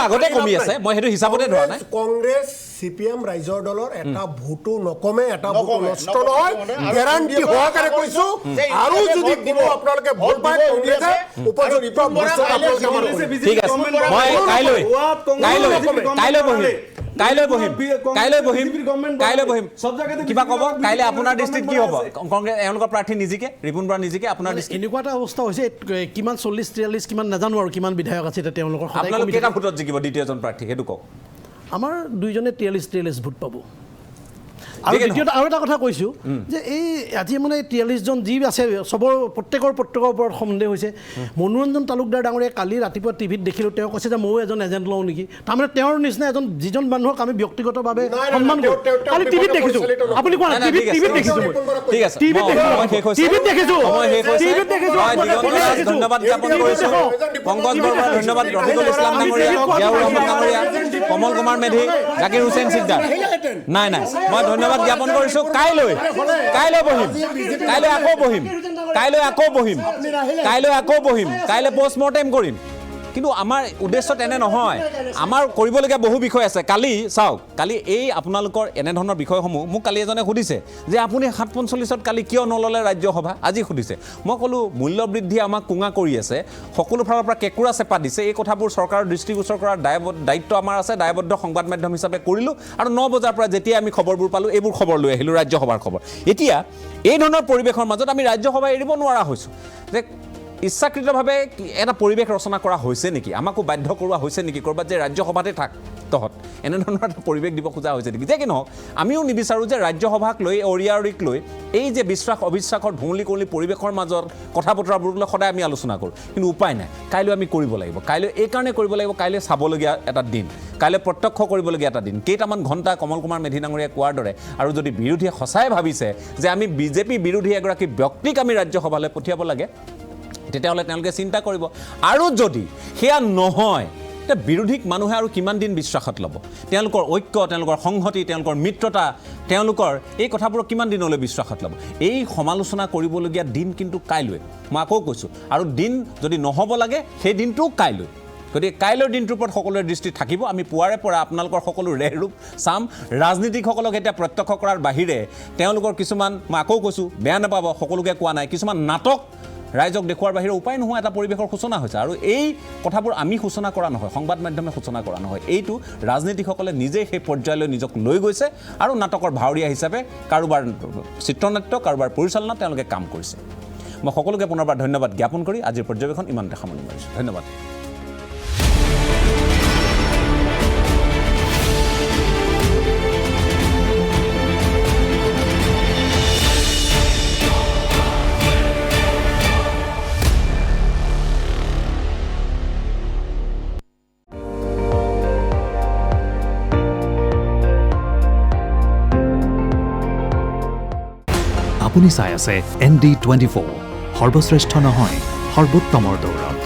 আগতে কমি আছে মই সেইটো হিচাপতে ধৰা নাই কংগ্ৰেছ CPM ৰাইজৰ দলৰ এটা ভোটো নকমে এটা ভোটো নষ্ট নহয় গেৰাণ্টি সহকাৰে কৈছো আৰু যদি দিব আপোনালোকে ভোট পায় কংগ্ৰেছে উপযুক্ত ঠিক আছে মই কাইলৈ বহিম কিবা ক'ব কাইলৈ আপোনাৰ দৃষ্টিত কি হ'ব কংগ্ৰেছ এওঁলোকৰ প্ৰাৰ্থী নিজিকে ৰিপুণ বৰা নিজিকে আপোনাৰ দৃষ্টিত এনেকুৱা এটা অৱস্থা হৈছে কিমান 40-43 কিমান নাজানো আৰু কিমান বিধায়ক আছে এতিয়া তেওঁলোকৰ আপোনালোক কেইটা ভোটত জিকিব দ্বিতীয়জন প্ৰাৰ্থী সেইটো কওক আমাৰ দুইজনে 43 ভোট পাব আৰু দ্বিতীয়তে আৰু এটা কথা কৈছোঁ যে এই আজি মানে 43 জন যি আছে প্ৰত্যেকৰ ওপৰত সন্দেহ হৈছে মনোৰঞ্জন তালুকদাৰ ডাঙৰীয়া কালি ৰাতিপুৱা টিভিত দেখিলোঁ তেওঁ কৈছে যে ময়ো এজন এজেণ্ট লওঁ নেকি তাৰমানে তেওঁৰ নিচিনা যিজন মানুহক আমি ব্যক্তিগতভাৱে সন্মান কৰোঁ কালি টিভিত দেখিছোঁ আপুনি কোৱা টিভিত দেখিছোঁ ঠিক আছে ধন্যবাদ জ্ঞাপন কৰিছোঁ পংকজ বৰুৱা ধন্যবাদ ৰফিকুল ইছলাম ডাঙৰীয়া জিয়াউৰ ৰহমান ডাঙৰীয়া কমল কুমাৰ মেধি জাকিৰ হুছেইন সিকদাৰ নাই মই ধন্যবাদ জ্ঞাপন কৰিছোঁ কাইলৈ আকৌ বহিম কাইলৈ পষ্টমৰ্টেম কৰিম কিন্তু আমাৰ উদ্দেশ্য তেনে নহয় আমাৰ কৰিবলগীয়া বহু বিষয় আছে কালি এই আপোনালোকৰ এনেধৰণৰ বিষয়সমূহ মোক কালি এজনে সুধিছে যে আপুনি 7:45ত কালি কিয় নল'লে ৰাজ্যসভা আজি সুধিছে মই ক'লোঁ মূল্যবৃদ্ধি আমাক কুঙা কৰি আছে সকলো ফালৰ পৰা কেঁকুৰা চেপা দিছে এই কথাবোৰ চৰকাৰৰ দৃষ্টিগোচৰ কৰাৰ দায়িত্ব আমাৰ আছে দায়বদ্ধ সংবাদ মাধ্যম হিচাপে কৰিলোঁ আৰু 9 বজাৰ পৰা যেতিয়া আমি খবৰবোৰ পালোঁ এইবোৰ খবৰ লৈ আহিলোঁ ৰাজ্যসভাৰ খবৰ এতিয়া এই ধৰণৰ পৰিৱেশৰ মাজত আমি ৰাজ্যসভা এৰিব নোৱাৰা হৈছোঁ যে ইচ্ছাকৃতভাৱে এটা পৰিৱেশ ৰচনা কৰা হৈছে নেকি আমাকো বাধ্য কৰোৱা হৈছে নেকি ক'ৰবাত যে ৰাজ্যসভাতে থাক তহঁত এনেধৰণৰ এটা পৰিৱেশ দিব খোজা হৈছে নেকি যে কি নহওক আমিও নিবিচাৰোঁ যে ৰাজ্যসভাক লৈ অৰিয়াৰিক লৈ এই যে বিশ্বাস অবিশ্বাসৰ ধুঁৱলি কুঁৱলি পৰিৱেশৰ মাজত কথা বতৰাবোৰ লৈ সদায় আমি আলোচনা কৰোঁ কিন্তু উপায় নাই কাইলৈ আমি কৰিব লাগিব কাইলৈ এইকাৰণে কৰিব লাগিব কাইলৈ চাবলগীয়া এটা দিন কাইলৈ প্ৰত্যক্ষ কৰিবলগীয়া এটা দিন কেইটামান ঘণ্টা কমল কুমাৰ মেধি ডাঙৰীয়াই কোৱাৰ দৰে আৰু যদি বিৰোধীয়ে সঁচাই ভাবিছে যে আমি বিজেপি বিৰোধী এগৰাকী ব্যক্তিক আমি ৰাজ্যসভালৈ পঠিয়াব লাগে তেতিয়াহ'লে তেওঁলোকে চিন্তা কৰিব আৰু যদি সেয়া নহয় এতিয়া বিৰোধীক মানুহে আৰু কিমান দিন বিশ্বাসত ল'ব তেওঁলোকৰ ঐক্য তেওঁলোকৰ সংহতি তেওঁলোকৰ মিত্ৰতা তেওঁলোকৰ এই কথাবোৰক কিমান দিনলৈ বিশ্বাসত ল'ব এই সমালোচনা কৰিবলগীয়া দিন কিন্তু কাইলৈ মই আকৌ কৈছোঁ আৰু দিন যদি নহ'ব লাগে সেই দিনটোও কাইলৈ গতিকে কাইলৈৰ দিনটোৰ ওপৰত সকলোৰে দৃষ্টি থাকিব আমি পুৱাৰে পৰা আপোনালোকৰ সকলো ৰেহৰূপ চাম ৰাজনীতিকসকলক এতিয়া প্ৰত্যক্ষ কৰাৰ বাহিৰে তেওঁলোকৰ কিছুমান মই আকৌ কৈছোঁ বেয়া নাপাব সকলোকে কোৱা নাই কিছুমান নাটক ৰাইজক দেখুৱাৰ বাহিৰে উপায় নোহোৱা এটা পৰিৱেশৰ সূচনা হৈছে আৰু এই কথাবোৰ আমি সূচনা কৰা নহয় সংবাদ মাধ্যমে সূচনা কৰা নহয় এইটো ৰাজনীতিকসকলে নিজেই সেই পৰ্যায়লৈ নিজক লৈ গৈছে আৰু নাটকৰ ভাৱৰীয়া হিচাপে কাৰোবাৰ চিত্ৰনাট্য কাৰোবাৰ পৰিচালনাত তেওঁলোকে কাম কৰিছে মই সকলোকে পুনৰবাৰ ধন্যবাদ জ্ঞাপন কৰি আজিৰ পৰ্যবেক্ষণ ইমানতে সামৰণি মাৰিছোঁ ধন্যবাদ আপুনি চাই আছে ND24 সৰ্বশ্ৰেষ্ঠ নহয় সৰ্বোত্তমৰ দৌৰত